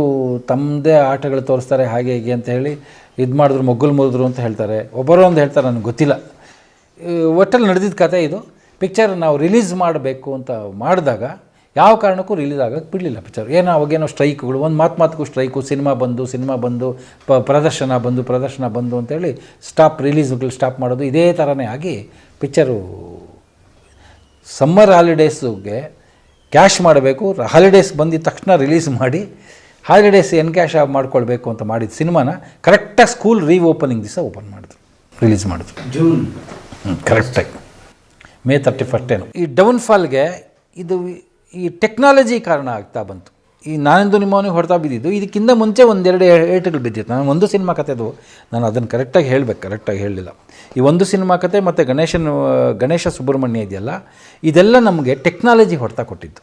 ತಮ್ಮದೇ ಆಟಗಳು ತೋರಿಸ್ತಾರೆ ಹಾಗೆ ಹೀಗೆ ಅಂತ ಹೇಳಿ ಇದು ಮಾಡಿದ್ರು, ಮೊಗ್ಗಲು ಮುರಿದ್ರು ಅಂತ ಹೇಳ್ತಾರೆ. ಒಬ್ಬರು ಒಂದು ಹೇಳ್ತಾರೆ, ನನಗೆ ಗೊತ್ತಿಲ್ಲ. ಒಟ್ಟಲ್ಲಿ ನಡೆದಿದ್ದ ಕತೆ ಇದು. ಪಿಕ್ಚರ್ ನಾವು ರಿಲೀಸ್ ಮಾಡಬೇಕು ಅಂತ ಮಾಡಿದಾಗ ಯಾವ ಕಾರಣಕ್ಕೂ ರಿಲೀಸ್ ಆಗೋಕ್ಕೆ ಬಿಡಲಿಲ್ಲ ಪಿಕ್ಚರ್. ಏನೋ ಅವಾಗೇನೋ ಸ್ಟ್ರೈಕ್ಗಳು, ಒಂದು ಮಾತಿಗೂ ಸ್ಟ್ರೈಕು, ಸಿನಿಮಾ ಬಂದು ಪ್ರದರ್ಶನ ಬಂದು ಅಂತೇಳಿ ರಿಲೀಸ್ಗಳು ಸ್ಟಾಪ್ ಮಾಡೋದು, ಇದೇ ಥರನೇ ಆಗಿ ಪಿಕ್ಚರು ಸಮ್ಮರ್ ಹಾಲಿಡೇಸ್ಗೆ ಕ್ಯಾಶ್ ಮಾಡಬೇಕು, ಹಾಲಿಡೇಸ್ ಬಂದಿದ್ದ ತಕ್ಷಣ ರಿಲೀಸ್ ಮಾಡಿ ಹಾಲಿಡೇಸ್ ಕ್ಯಾಶ್ ಮಾಡ್ಕೊಳ್ಬೇಕು ಅಂತ ಮಾಡಿದ ಸಿನಿಮಾನ ಕರೆಕ್ಟಾಗಿ ಸ್ಕೂಲ್ ಓಪನಿಂಗ್ ದಿವಸ ರಿಲೀಸ್ ಮಾಡಿದ್ರು. ಜೂನ್ ಕರೆಕ್ಟಾಗಿ May 31. ಈ ಡೌನ್ಫಾಲ್ಗೆ ಈ ಟೆಕ್ನಾಲಜಿ ಕಾರಣ ಆಗ್ತಾ ಬಂತು. ಈ ನಾನೆಂದು ನಿಮ್ಮವನಿಗೆ ಹೊಡ್ತಾ ಬಿದ್ದಿದ್ದು ಇದಕ್ಕಿಂತ ಮುಂಚೆ ಒಂದೆರಡು ಏಟುಗಳು ಬಿದ್ದಿತ್ತು. ನಾನು ಒಂದು ಸಿನಿಮಾ ಕಥೆದು ನಾನು ಅದನ್ನು ಕರೆಕ್ಟಾಗಿ ಹೇಳಲಿಲ್ಲ. ಈ ಒಂದು ಸಿನಿಮಾ ಕತೆ ಮತ್ತು ಗಣೇಶ ಸುಬ್ರಹ್ಮಣ್ಯ ಇದೆಯಲ್ಲ, ಇದೆಲ್ಲ ನಮಗೆ ಟೆಕ್ನಾಲಜಿ ಹೊಡ್ತಾ ಕೊಟ್ಟಿದ್ದು.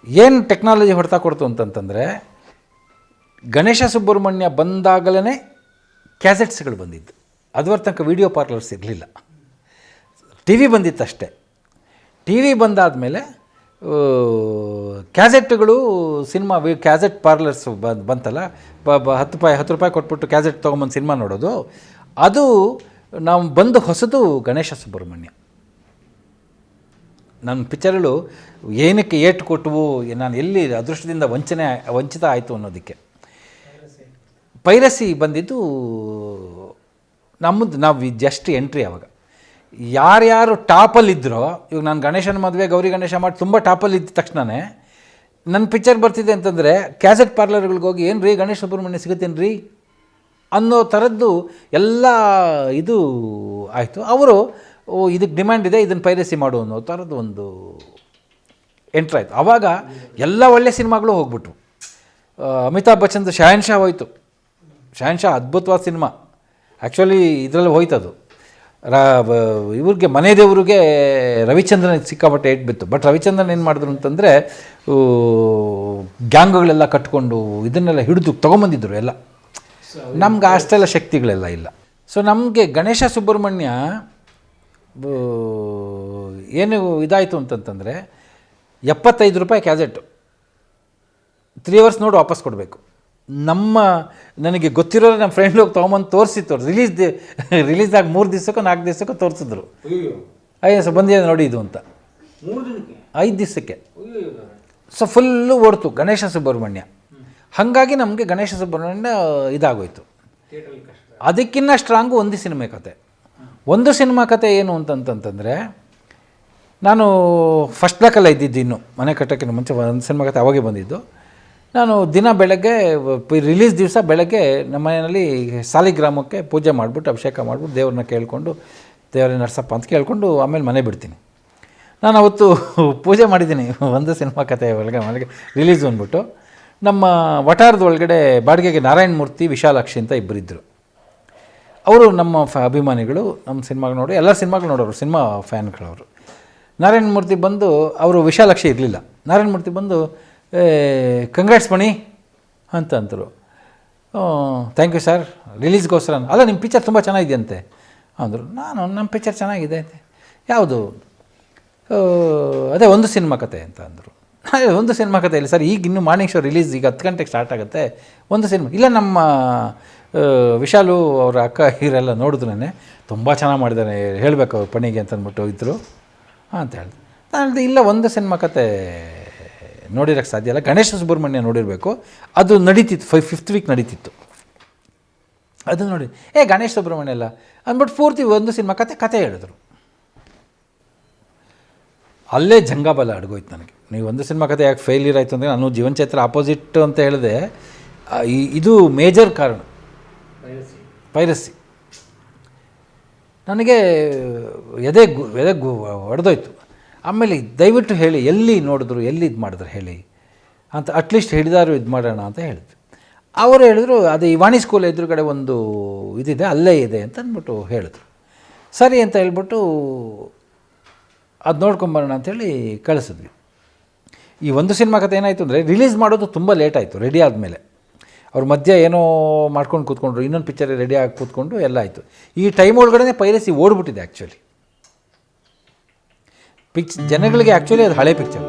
ಏನು ಟೆಕ್ನಾಲಜಿ ಹೊಡ್ತಾ ಕೊಡ್ತು ಅಂತಂತಂದರೆ, ಗಣೇಶ ಸುಬ್ರಹ್ಮಣ್ಯ ಬಂದಾಗಲೇ ಕ್ಯಾಸೆಟ್ಸ್ಗಳು ಬಂದಿದ್ದು. ಅದುವರ ತನಕ ವೀಡಿಯೋ ಪಾರ್ಲರ್ಸ್ ಇರಲಿಲ್ಲ, ಟಿ ವಿ ಬಂದಿತ್ತಷ್ಟೇ. ಟಿ ವಿ ಬಂದಾದಮೇಲೆ ಕ್ಯಾಸೆಟ್ಗಳು ಸಿನಿಮಾ ಕ್ಯಾಸೆಟ್ ಪಾರ್ಲರ್ಸ್ ಬಂತಲ್ಲ, 10 ರೂಪಾಯಿ ಕೊಟ್ಬಿಟ್ಟು ಕ್ಯಾಸೆಟ್ ತೊಗೊಂಬಂದು ಸಿನಿಮಾ ನೋಡೋದು, ಅದು ನಾವು ಬಂದು ಹೊಸದು ಗಣೇಶ ಸುಬ್ರಹ್ಮಣ್ಯ. ನನ್ನ ಪಿಕ್ಚರ್ಗಳು ಏನಕ್ಕೆ ಏಟು ಕೊಟ್ಟವು, ನಾನು ಎಲ್ಲಿ ಅದೃಷ್ಟದಿಂದ ವಂಚಿತ ಆಯಿತು ಅನ್ನೋದಕ್ಕೆ. ಪೈರಸಿ ಬಂದಿದ್ದು ನಾವು ಜಸ್ಟ್ ಎಂಟ್ರಿ. ಆವಾಗ ಯಾರ್ಯಾರು ಟಾಪಲ್ಲಿದ್ದರೋ, ಇವಾಗ ನಾನು ಗಣೇಶನ ಮದುವೆ ಗೌರಿ ಗಣೇಶ ಮಾಡಿ ತುಂಬ ಟಾಪಲ್ಲಿ ಇದ್ದ ತಕ್ಷಣವೇ ನನ್ನ ಪಿಕ್ಚರ್ ಬರ್ತಿದೆ ಅಂತಂದರೆ ಕ್ಯಾಸೆಟ್ ಪಾರ್ಲರ್ಗಳಿಗೆ ಹೋಗಿ ಏನು ರೀ ಗಣೇಶ ಸುಬ್ರಹ್ಮಣ್ಯ ಸಿಗುತ್ತೇನು ರೀ ಅನ್ನೋ ಥರದ್ದು ಎಲ್ಲ ಇದು ಆಯಿತು. ಅವರು ಇದಕ್ಕೆ ಡಿಮ್ಯಾಂಡ್ ಇದೆ, ಇದನ್ನು ಪೈರಸಿ ಮಾಡು ಅನ್ನೋ ಥರದ್ದು ಒಂದು ಎಂಟ್ರಾಯ್ತು. ಆವಾಗ ಎಲ್ಲ ಒಳ್ಳೆ ಸಿನಿಮಾಗಳು ಹೋಗ್ಬಿಟ್ವು. ಅಮಿತಾಬ್ ಬಚ್ಚನ್ದು ಶಹನ್ಶಾಹ್ ಹೋಯ್ತು. ಶಹನ್ಶಾಹ್ ಅದ್ಭುತವಾದ ಸಿನಿಮಾ, ಆ್ಯಕ್ಚುಲಿ ಇದರಲ್ಲಿ ಹೋಯ್ತದು. ಇವ್ರಿಗೆ ಮನೆ ದೇವ್ರಿಗೆ ರವಿಚಂದ್ರನ್ ಸಿಕ್ಕಾಪಟ್ಟೆ ಏಟ್ ಬಿತ್ತು. ಬಟ್ ರವಿಚಂದ್ರನ್ ಏನು ಮಾಡಿದ್ರು ಅಂತಂದರೆ, ಗ್ಯಾಂಗ್ಗಳೆಲ್ಲ ಕಟ್ಕೊಂಡು ಇದನ್ನೆಲ್ಲ ಹಿಡಿದು ತೊಗೊಂಬಂದಿದ್ರು ಎಲ್ಲ. ನಮ್ಗೆ ಅಷ್ಟೆಲ್ಲ ಶಕ್ತಿಗಳೆಲ್ಲ ಇಲ್ಲ. ಸೊ ನಮಗೆ ಗಣೇಶ ಸುಬ್ರಹ್ಮಣ್ಯ ಏನು ಇದಾಯಿತು ಅಂತಂತಂದರೆ, 75 ರೂಪಾಯಿ ಕ್ಯಾಸೆಟ್ಟು 3 ಅವರ್ಸ್ ನೋಡಿ ವಾಪಸ್ ಕೊಡಬೇಕು. ನನಗೆ ಗೊತ್ತಿರೋರು ನಮ್ಮ ಫ್ರೆಂಡ್ ಹೋಗಿ ತೊಗೊಂಬಂದು ತೋರಿಸಿತ್ತು. ರಿಲೀಸ್ ಆಗಿ 3 ದಿವಸಕ್ಕೋ 4 ದಿವಸಕ್ಕೋ ತೋರಿಸಿದ್ರು. ಸರ್ ಬಂದಿದೆ ನೋಡಿ ಇದು ಅಂತ. 5 ದಿವಸಕ್ಕೆ ಸೊ ಫುಲ್ಲು ಓಡ್ತು ಗಣೇಶ ಸುಬ್ರಹ್ಮಣ್ಯ. ಹಾಗಾಗಿ ನಮಗೆ ಗಣೇಶ ಸುಬ್ರಹ್ಮಣ್ಯ ಇದಾಗೋಯ್ತು. ಅದಕ್ಕಿಂತ ಸ್ಟ್ರಾಂಗು ಒಂದು ಸಿನಿಮಾ ಕತೆ ಏನು ಅಂತಂತಂದರೆ, ನಾನು ಫಸ್ಟ್ ಬ್ಲಾಕಲ್ಲ ಇದ್ದಿದ್ದು, ಇನ್ನು ಮನೆ ಕಟ್ಟೋಕ್ಕಿಂತ ಮುಂಚೆ ಒಂದು ಸಿನಿಮಾ ಕತೆ ಅವಾಗೇ ಬಂದಿದ್ದು. ನಾನು ದಿನ ಬೆಳಗ್ಗೆ ರಿಲೀಸ್ ದಿವಸ ಬೆಳಗ್ಗೆ ನಮ್ಮ ಮನೆಯಲ್ಲಿ ಸಾಲಿಗ್ರಾಮಕ್ಕೆ ಪೂಜೆ ಮಾಡಿಬಿಟ್ಟು ಅಭಿಷೇಕ ಮಾಡಿಬಿಟ್ಟು ದೇವ್ರನ್ನ ಕೇಳಿಕೊಂಡು, ದೇವರೇ ನಡ್ಸಪ್ಪ ಅಂತ ಕೇಳಿಕೊಂಡು ಆಮೇಲೆ ಮನೆ ಬಿಡ್ತೀನಿ. ನಾನು ಅವತ್ತು ಪೂಜೆ ಮಾಡಿದ್ದೀನಿ. ಒಂದು ಸಿನಿಮಾ ಕತೆ ಒಳಗೆ ರಿಲೀಸ್ ಅಂದ್ಬಿಟ್ಟು ನಮ್ಮ ವಠಾರದ ಒಳಗಡೆ ಬಾಡಿಗೆಗೆ ನಾರಾಯಣ ಮೂರ್ತಿ, ವಿಶಾಲಾಕ್ಷಿ ಅಂತ ಇಬ್ಬರಿದ್ದರು. ಅವರು ನಮ್ಮ ಅಭಿಮಾನಿಗಳು. ನಮ್ಮ ಸಿನಿಮಾಗಳು ನೋಡಿ, ಎಲ್ಲ ಸಿನಿಮಾಗಳು ನೋಡೋರು, ಸಿನಿಮಾ ಫ್ಯಾನ್ಗಳವರು. ನಾರಾಯಣ ಮೂರ್ತಿ ಬಂದು, ಅವರು ವಿಶಾಲಾಕ್ಷಿ ಇರಲಿಲ್ಲ, ನಾರಾಯಣ ಮೂರ್ತಿ ಬಂದು ಕಂಗ್ರಾಟ್ಸ್ ಮಣಿ ಅಂತ ಅಂದರು. ಥ್ಯಾಂಕ್ ಯು ಸರ್, ರಿಲೀಸ್ಗೋಸ್ಕರ. ಅಲ್ಲ ನಿಮ್ಮ ಪಿಕ್ಚರ್ ತುಂಬ ಚೆನ್ನಾಗಿದೆಯಂತೆ ಅಂದರು. ನಮ್ಮ ಪಿಕ್ಚರ್ ಚೆನ್ನಾಗಿದೆ. ಯಾವುದು? ಅದೇ ಒಂದು ಸಿನಿಮಾ ಕತೆ ಅಂತ ಅಂದರು. ಒಂದು ಸಿನಿಮಾ ಕತೆ ಇಲ್ಲ ಸರ್, ಈಗ ಇನ್ನೂ ಮಾರ್ನಿಂಗ್ ಶೋ ರಿಲೀಸ್ ಈಗ 10 ಗಂಟೆಗೆ ಸ್ಟಾರ್ಟ್ ಆಗುತ್ತೆ, ಒಂದು ಸಿನಿಮಾ ಇಲ್ಲ. ನಮ್ಮ ವಿಶಾಲು ಅವರ ಅಕ್ಕ ಇವರೆಲ್ಲ ನೋಡಿದ್ರು, ನಾನೇ ತುಂಬ ಚೆನ್ನಾಗಿ ಮಾಡಿದ್ದಾನೆ, ಹೇಳಬೇಕು ಅವ್ರ ಪಣಿಗೆ ಅಂತ ಅಂದ್ಬಿಟ್ಟು ಇದ್ದರು ಅಂತ ಹೇಳಿದೆ. ನಾನು ಹೇಳಿದೆ ಇಲ್ಲ, ಒಂದು ಸಿನಿಮಾ ಕತೆ ನೋಡಿರೋಕ್ಕೆ ಸಾಧ್ಯ ಇಲ್ಲ, ಗಣೇಶ ಸುಬ್ರಹ್ಮಣ್ಯ ನೋಡಿರಬೇಕು, ಅದು ನಡೀತಿತ್ತು, 5th ವೀಕ್ ನಡೀತಿತ್ತು. ಅದು ನೋಡಿ ಗಣೇಶ ಸುಬ್ರಹ್ಮಣ್ಯ ಎಲ್ಲ ಅಂದ್ಬಿಟ್ಟು ಪೂರ್ತಿ ಒಂದು ಸಿನಿಮಾ ಕತೆ ಹೇಳಿದ್ರು. ಅಲ್ಲೇ ಜಂಗಾಬಲ ಅಡ್ಗೋಯ್ತು ನನಗೆ. ನೀವು ಒಂದು ಸಿನಿಮಾ ಕತೆ ಯಾಕೆ ಫೇಲ್ಯೂರ್ ಆಯಿತು ಅಂದರೆ, ನಾನು ಜೀವನ್ ಚೈತ್ರ ಆಪೋಸಿಟ್ ಅಂತ ಹೇಳಿದೆ. ಇದು ಮೇಜರ್ ಕಾರಣ, ಪೈರಸಿ. ನನಗೆ ಎದೆ ಹೊಡೆದೋಯ್ತು. ಆಮೇಲೆ ದಯವಿಟ್ಟು ಹೇಳಿ ಎಲ್ಲಿ ನೋಡಿದ್ರು, ಎಲ್ಲಿ ಇದು ಮಾಡಿದ್ರು ಹೇಳಿ ಅಂತ, ಅಟ್ಲೀಸ್ಟ್ ಹಿಡಿದಾರು ಇದು ಮಾಡೋಣ ಅಂತ ಹೇಳಿದ್ರು. ಅವರು ಹೇಳಿದ್ರು ಅದು ಈ ವಾಣಿ ಸ್ಕೂಲ್ ಎದುರುಗಡೆ ಒಂದು ಇದಿದೆ, ಅಲ್ಲೇ ಇದೆ ಅಂತ ಅಂದ್ಬಿಟ್ಟು ಹೇಳಿದ್ರು. ಸರಿ ಅಂತ ಹೇಳ್ಬಿಟ್ಟು ಅದು ನೋಡ್ಕೊಂಬರೋಣ ಅಂಥೇಳಿ ಕಳಿಸಿದ್ವಿ. ಈ ಒಂದು ಸಿನಿಮಾ ಕಥೆ ಏನಾಯಿತು ಅಂದರೆ, ರಿಲೀಸ್ ಮಾಡೋದು ತುಂಬ ಲೇಟ್ ಆಯಿತು. ರೆಡಿ ಆದಮೇಲೆ ಅವ್ರ ಮಧ್ಯೆ ಏನೋ ಮಾಡ್ಕೊಂಡು ಕೂತ್ಕೊಂಡ್ರು, ಇನ್ನೊಂದು ಪಿಕ್ಚರ್ ರೆಡಿ ಆಗಿ ಕೂತ್ಕೊಂಡು ಎಲ್ಲ ಆಯಿತು. ಈ ಟೈಮ್ ಒಳಗಡೆ ಪೈರಸಿ ಓಡ್ಬಿಟ್ಟಿದೆ ಆ್ಯಕ್ಚುಲಿ. ಜನಗಳಿಗೆ ಆ್ಯಕ್ಚುಲಿ ಅದು ಹಳೆ ಪಿಕ್ಚರ್.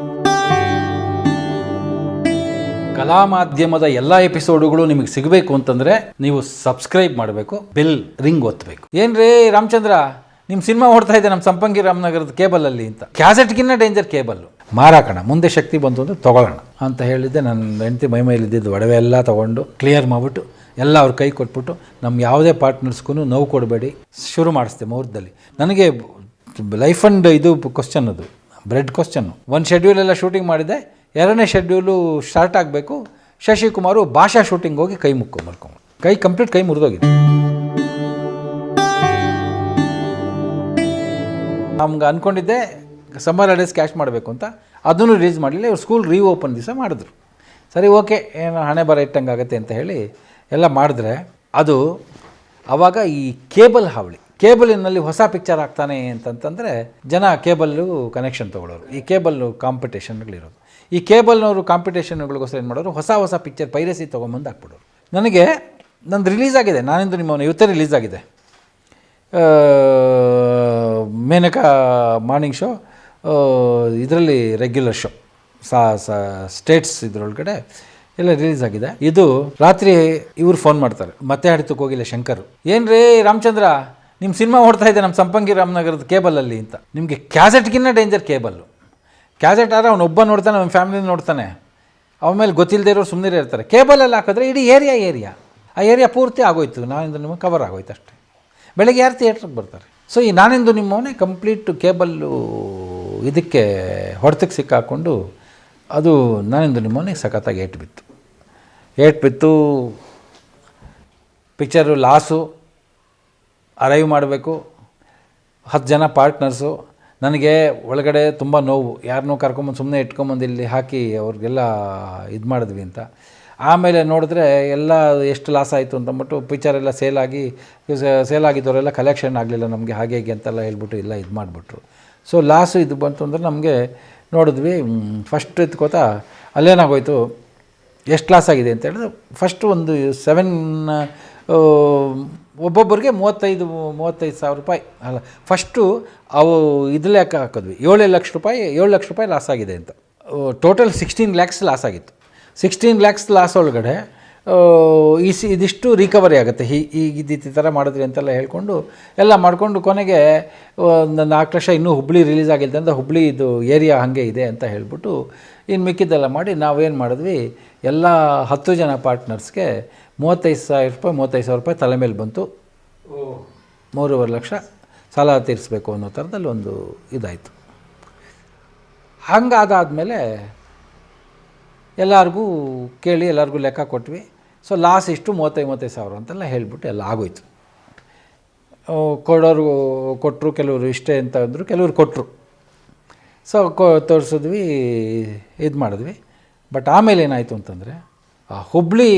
ಕಲಾ ಮಾಧ್ಯಮದ ಎಲ್ಲ ಎಪಿಸೋಡುಗಳು ನಿಮಗೆ ಸಿಗಬೇಕು ಅಂತಂದರೆ ನೀವು ಸಬ್ಸ್ಕ್ರೈಬ್ ಮಾಡಬೇಕು, ಬೆಲ್ ರಿಂಗ್ ಒತ್ತಬೇಕು. ಏನ್ರೀ ರಾಮಚಂದ್ರ, ನಿಮ್ಮ ಸಿನಿಮಾ ಓಡ್ತಾ ಇದೆ ನಮ್ಮ ಸಂಪಂಗಿ ರಾಮನಗರದ ಕೇಬಲಲ್ಲಿ ಅಂತ. ಕ್ಯಾಸೆಟ್ಗಿನ್ನ ಡೇಂಜರ್ ಕೇಬಲ್ಲು. ಮಾರಾಕೋಣ, ಮುಂದೆ ಶಕ್ತಿ ಬಂತು ಅಂದರೆ ತೊಗೊಳ್ಳೋಣ ಅಂತ ಹೇಳಿದ್ದೆ. ನನ್ನ ಹೆಂಡತಿ ಮೈಮೇಲಿದ್ದಿದ್ದು ಒಡವೆ ಎಲ್ಲ ತೊಗೊಂಡು ಕ್ಲಿಯರ್ ಮಾಡಿಬಿಟ್ಟು ಎಲ್ಲ ಅವ್ರ ಕೈ ಕೊಟ್ಬಿಟ್ಟು, ನಮ್ಮ ಯಾವುದೇ ಪಾರ್ಟ್ನರ್ಸ್ಗೂ ನೋವು ಕೊಡಬೇಡಿ ಶುರು ಮಾಡಿಸ್ದೆ ಮುಹೂರ್ತದಲ್ಲಿ. ನನಗೆ ಲೈಫ್ ಆ್ಯಂಡ್ ಇದು ಕ್ವಶ್ಚನ್, ಅದು ಬ್ರೆಡ್ ಕ್ವಶ್ಚನ್ನು. ಒಂದು ಶೆಡ್ಯೂಲೆಲ್ಲ ಶೂಟಿಂಗ್ ಮಾಡಿದೆ, ಎರಡನೇ ಶೆಡ್ಯೂಲು ಸ್ಟಾರ್ಟ್ ಆಗಬೇಕು. ಶಶಿಕುಮಾರು ಭಾಷಾ ಶೂಟಿಂಗ್ ಹೋಗಿ ಕೈ ಮಲ್ಕೊಂಡು ಕಂಪ್ಲೀಟ್ ಕೈ ಮುರಿದೋಗಿದೆ. ನಮ್ಗೆ ಅಂದ್ಕೊಂಡಿದ್ದೆ ಸಮ್ಮರ್ ಹಾಲಿಡೇಸ್ ಕ್ಯಾಶ್ ಮಾಡಬೇಕು ಅಂತ, ಅದನ್ನು ರಿಲೀಸ್ ಮಾಡಲಿಲ್ಲ. ಇವ್ರು ಸ್ಕೂಲ್ ರೀಓಪನ್ ದಿವಸ ಮಾಡಿದ್ರು. ಸರಿ ಓಕೆ, ಏನೋ ಹಣೆ ಬರ ಇಟ್ಟಂಗೆ ಆಗುತ್ತೆ ಅಂತ ಹೇಳಿ ಎಲ್ಲ ಮಾಡಿದ್ರೆ, ಅದು ಆವಾಗ ಈ ಕೇಬಲ್ ಹಾವಳಿ. ಕೇಬಲಿನಲ್ಲಿ ಹೊಸ ಪಿಕ್ಚರ್ ಆಗ್ತಾನೆ ಅಂತಂತಂದರೆ ಜನ ಕೇಬಲ್ಲು ಕನೆಕ್ಷನ್ ತೊಗೊಳ್ಳೋರು. ಈ ಕೇಬಲ್ಲು ಕಾಂಪಿಟೇಷನ್ಗಳಿರೋದು. ಈ ಕೇಬಲ್ನವರು ಕಾಂಪಿಟೇಷನ್ಗಳಿಗೋಸ್ಕರ ಏನು ಮಾಡೋರು, ಹೊಸ ಪಿಕ್ಚರ್ ಪೈರಸಿ ತೊಗೊಂಬಂದು ಹಾಕ್ಬಿಡೋರು. ನನಗೆ ನಂದು ರಿಲೀಸ್ ಆಗಿದೆ, ನಾನಿಂದು ನಿಮ್ಮವನು ಇವತ್ತೇ ರಿಲೀಸ್ ಆಗಿದೆ. ಮೇನಕಾ ಮಾರ್ನಿಂಗ್ ಶೋ, ಇದರಲ್ಲಿ ರೆಗ್ಯುಲರ್ ಶೋ, ಸ್ಟೇಟ್ಸ್ ಇದರೊಳಗಡೆ ಎಲ್ಲ ರಿಲೀಸ್ ಆಗಿದೆ. ಇದು ರಾತ್ರಿ ಇವ್ರು ಫೋನ್ ಮಾಡ್ತಾರೆ, ಮತ್ತೆ ಹಾಡಿತಕ್ಕೆ ಹೋಗಿಲ್ಲ ಶಂಕರ್. ಏನ್ರೀ ರಾಮಚಂದ್ರ, ನಿಮ್ಮ ಸಿನಿಮಾ ಓಡ್ತಾ ಇದೆ ನಮ್ಮ ಸಂಪಂಗಿ ರಾಮನಗರದ ಕೇಬಲಲ್ಲಿ ಅಂತ. ನಿಮಗೆ ಕ್ಯಾಸೆಟ್ಗಿನ್ನ ಡೇಂಜರ್ ಕೇಬಲ್ಲು. ಕ್ಯಾಸೆಟ್ ಆದರೆ ಅವನೊಬ್ಬ ನೋಡ್ತಾನೆ, ಅವನ ಫ್ಯಾಮಿಲಿ ನೋಡ್ತಾನೆ, ಅವನ ಮೇಲೆ ಗೊತ್ತಿಲ್ಲದೆ ಇರೋರು ಸುಮ್ಮನೆ ಇರ್ತಾರೆ. ಕೇಬಲಲ್ಲಿ ಹಾಕಿದ್ರೆ ಇಡೀ ಆ ಏರಿಯಾ ಪೂರ್ತಿ ಆಗೋಯ್ತು. ನಾನಿಂದು ನಿಮಗೆ ಕವರ್ ಆಗೋಯ್ತು ಅಷ್ಟೇ. ಬೆಳಗ್ಗೆ ಯಾರು ಥಿಯೇಟ್ರಿಗೆ ಬರ್ತಾರೆ. ಸೊ ಈ ನಾನಿಂದು ನಿಮ್ಮವನೇ ಕಂಪ್ಲೀಟು ಕೇಬಲ್ಲು ಇದಕ್ಕೆ ಹೊಡೆತಕ್ಕೆ ಸಿಕ್ಕಾಕೊಂಡು, ಅದು ನಾನಿಂದು ನಿಮ್ಮವನಿಗೆ ಸಖತ್ತಾಗಿ ಏಟು ಬಿತ್ತು. ಪಿಕ್ಚರು ಲಾಸು, ಅರೈವ್ ಮಾಡಬೇಕು, 10 ಜನ ಪಾರ್ಟ್ನರ್ಸು. ನನಗೆ ಒಳಗಡೆ ತುಂಬ ನೋವು, ಯಾರನ್ನೂ ಕರ್ಕೊಂಬಂದು ಸುಮ್ಮನೆ ಇಟ್ಕೊಂಬಂದು ಇಲ್ಲಿ ಹಾಕಿ ಅವ್ರಿಗೆಲ್ಲ ಇದು ಮಾಡಿದ್ವಿ ಅಂತ. ಆಮೇಲೆ ನೋಡಿದ್ರೆ ಎಲ್ಲ ಎಷ್ಟು ಲಾಸ್ ಆಯಿತು ಅಂತಂದ್ಬಿಟ್ಟು ಪಿಕ್ಚರೆಲ್ಲ ಸೇಲ್ ಆಗಿದ್ದವರೆಲ್ಲ ಕಲೆಕ್ಷನ್ ಆಗಲಿಲ್ಲ ನಮಗೆ, ಹಾಗೆ ಹೀಗೆ ಅಂತೆಲ್ಲ ಹೇಳ್ಬಿಟ್ಟು ಎಲ್ಲ ಇದು ಮಾಡಿಬಿಟ್ರು. ಸೊ ಲಾಸು ಇದು ಬಂತು ಅಂದರೆ ನಮಗೆ ನೋಡಿದ್ವಿ. ಫಸ್ಟ್ ಎತ್ಕೋತಾ ಅಲ್ಲೇನಾಗೋಯ್ತು, ಎಷ್ಟು ಲಾಸ್ ಆಗಿದೆ ಅಂತ ಹೇಳಿದ್ರೆ, ಫಸ್ಟು ಒಂದು 7 ಒಬ್ಬೊಬ್ಬರಿಗೆ 35,000 ರೂಪಾಯಿ ಅಲ್ಲ, ಫಸ್ಟು ಅವು ಇದು ಲೆಕ್ಕ ಹಾಕಿದ್ವಿ. 7 ಲಕ್ಷ ರೂಪಾಯಿ ಲಾಸ್ ಆಗಿದೆ ಅಂತ. ಟೋಟಲ್ 16 ಲ್ಯಾಕ್ಸ್ ಲಾಸ್ ಆಗಿತ್ತು. 16 ಲ್ಯಾಕ್ಸ್ ಲಾಸ್ ಒಳಗಡೆ ಇದಿಷ್ಟು ರಿಕವರಿ ಆಗುತ್ತೆ, ಈ ಥರ ಮಾಡಿದ್ರಿ ಅಂತೆಲ್ಲ ಹೇಳ್ಕೊಂಡು ಎಲ್ಲ ಮಾಡಿಕೊಂಡು ಕೊನೆಗೆ ಒಂದು 4 ಲಕ್ಷ ಇನ್ನೂ ಹುಬ್ಳಿ ರಿಲೀಸ್ ಆಗಿಲ್ಲ ಅಂತ, ಹುಬ್ಳಿ ಇದು ಏರಿಯಾ ಹಾಗೆ ಇದೆ ಅಂತ ಹೇಳ್ಬಿಟ್ಟು ಇನ್ನು ಮಿಕ್ಕಿದ್ದೆಲ್ಲ ಮಾಡಿ ನಾವೇನು ಮಾಡಿದ್ವಿ, ಎಲ್ಲ 10 ಜನ ಪಾರ್ಟ್ನರ್ಸ್ಗೆ 35,000 ರೂಪಾಯಿ ತಲೆ ಮೇಲೆ ಬಂತು. 3.5 ಲಕ್ಷ ಸಾಲ ತೀರಿಸ್ಬೇಕು ಅನ್ನೋ ಥರದಲ್ಲಿ ಒಂದು ಇದಾಯಿತು. ಹಂಗಾದಾದಮೇಲೆ ಎಲ್ಲರಿಗೂ ಕೇಳಿ ಎಲ್ಲರಿಗೂ ಲೆಕ್ಕ ಕೊಟ್ವಿ. ಸೊ ಲಾಸ್ ಇಷ್ಟು 35,000 ಅಂತೆಲ್ಲ ಹೇಳಿಬಿಟ್ಟು ಎಲ್ಲ ಆಗೋಯ್ತು. ಕೊಡೋರು ಕೊಟ್ಟರು, ಕೆಲವರು ಇಷ್ಟೇ ಅಂತ ಅಂದರು, ಕೆಲವರು ಕೊಟ್ಟರು. ಸೊ ತೋರಿಸಿದ್ವಿ, ಇದು ಮಾಡಿದ್ವಿ. ಬಟ್ ಆಮೇಲೆ ಏನಾಯಿತು ಅಂತಂದರೆ, ಆ ಹುಬ್ಳಿ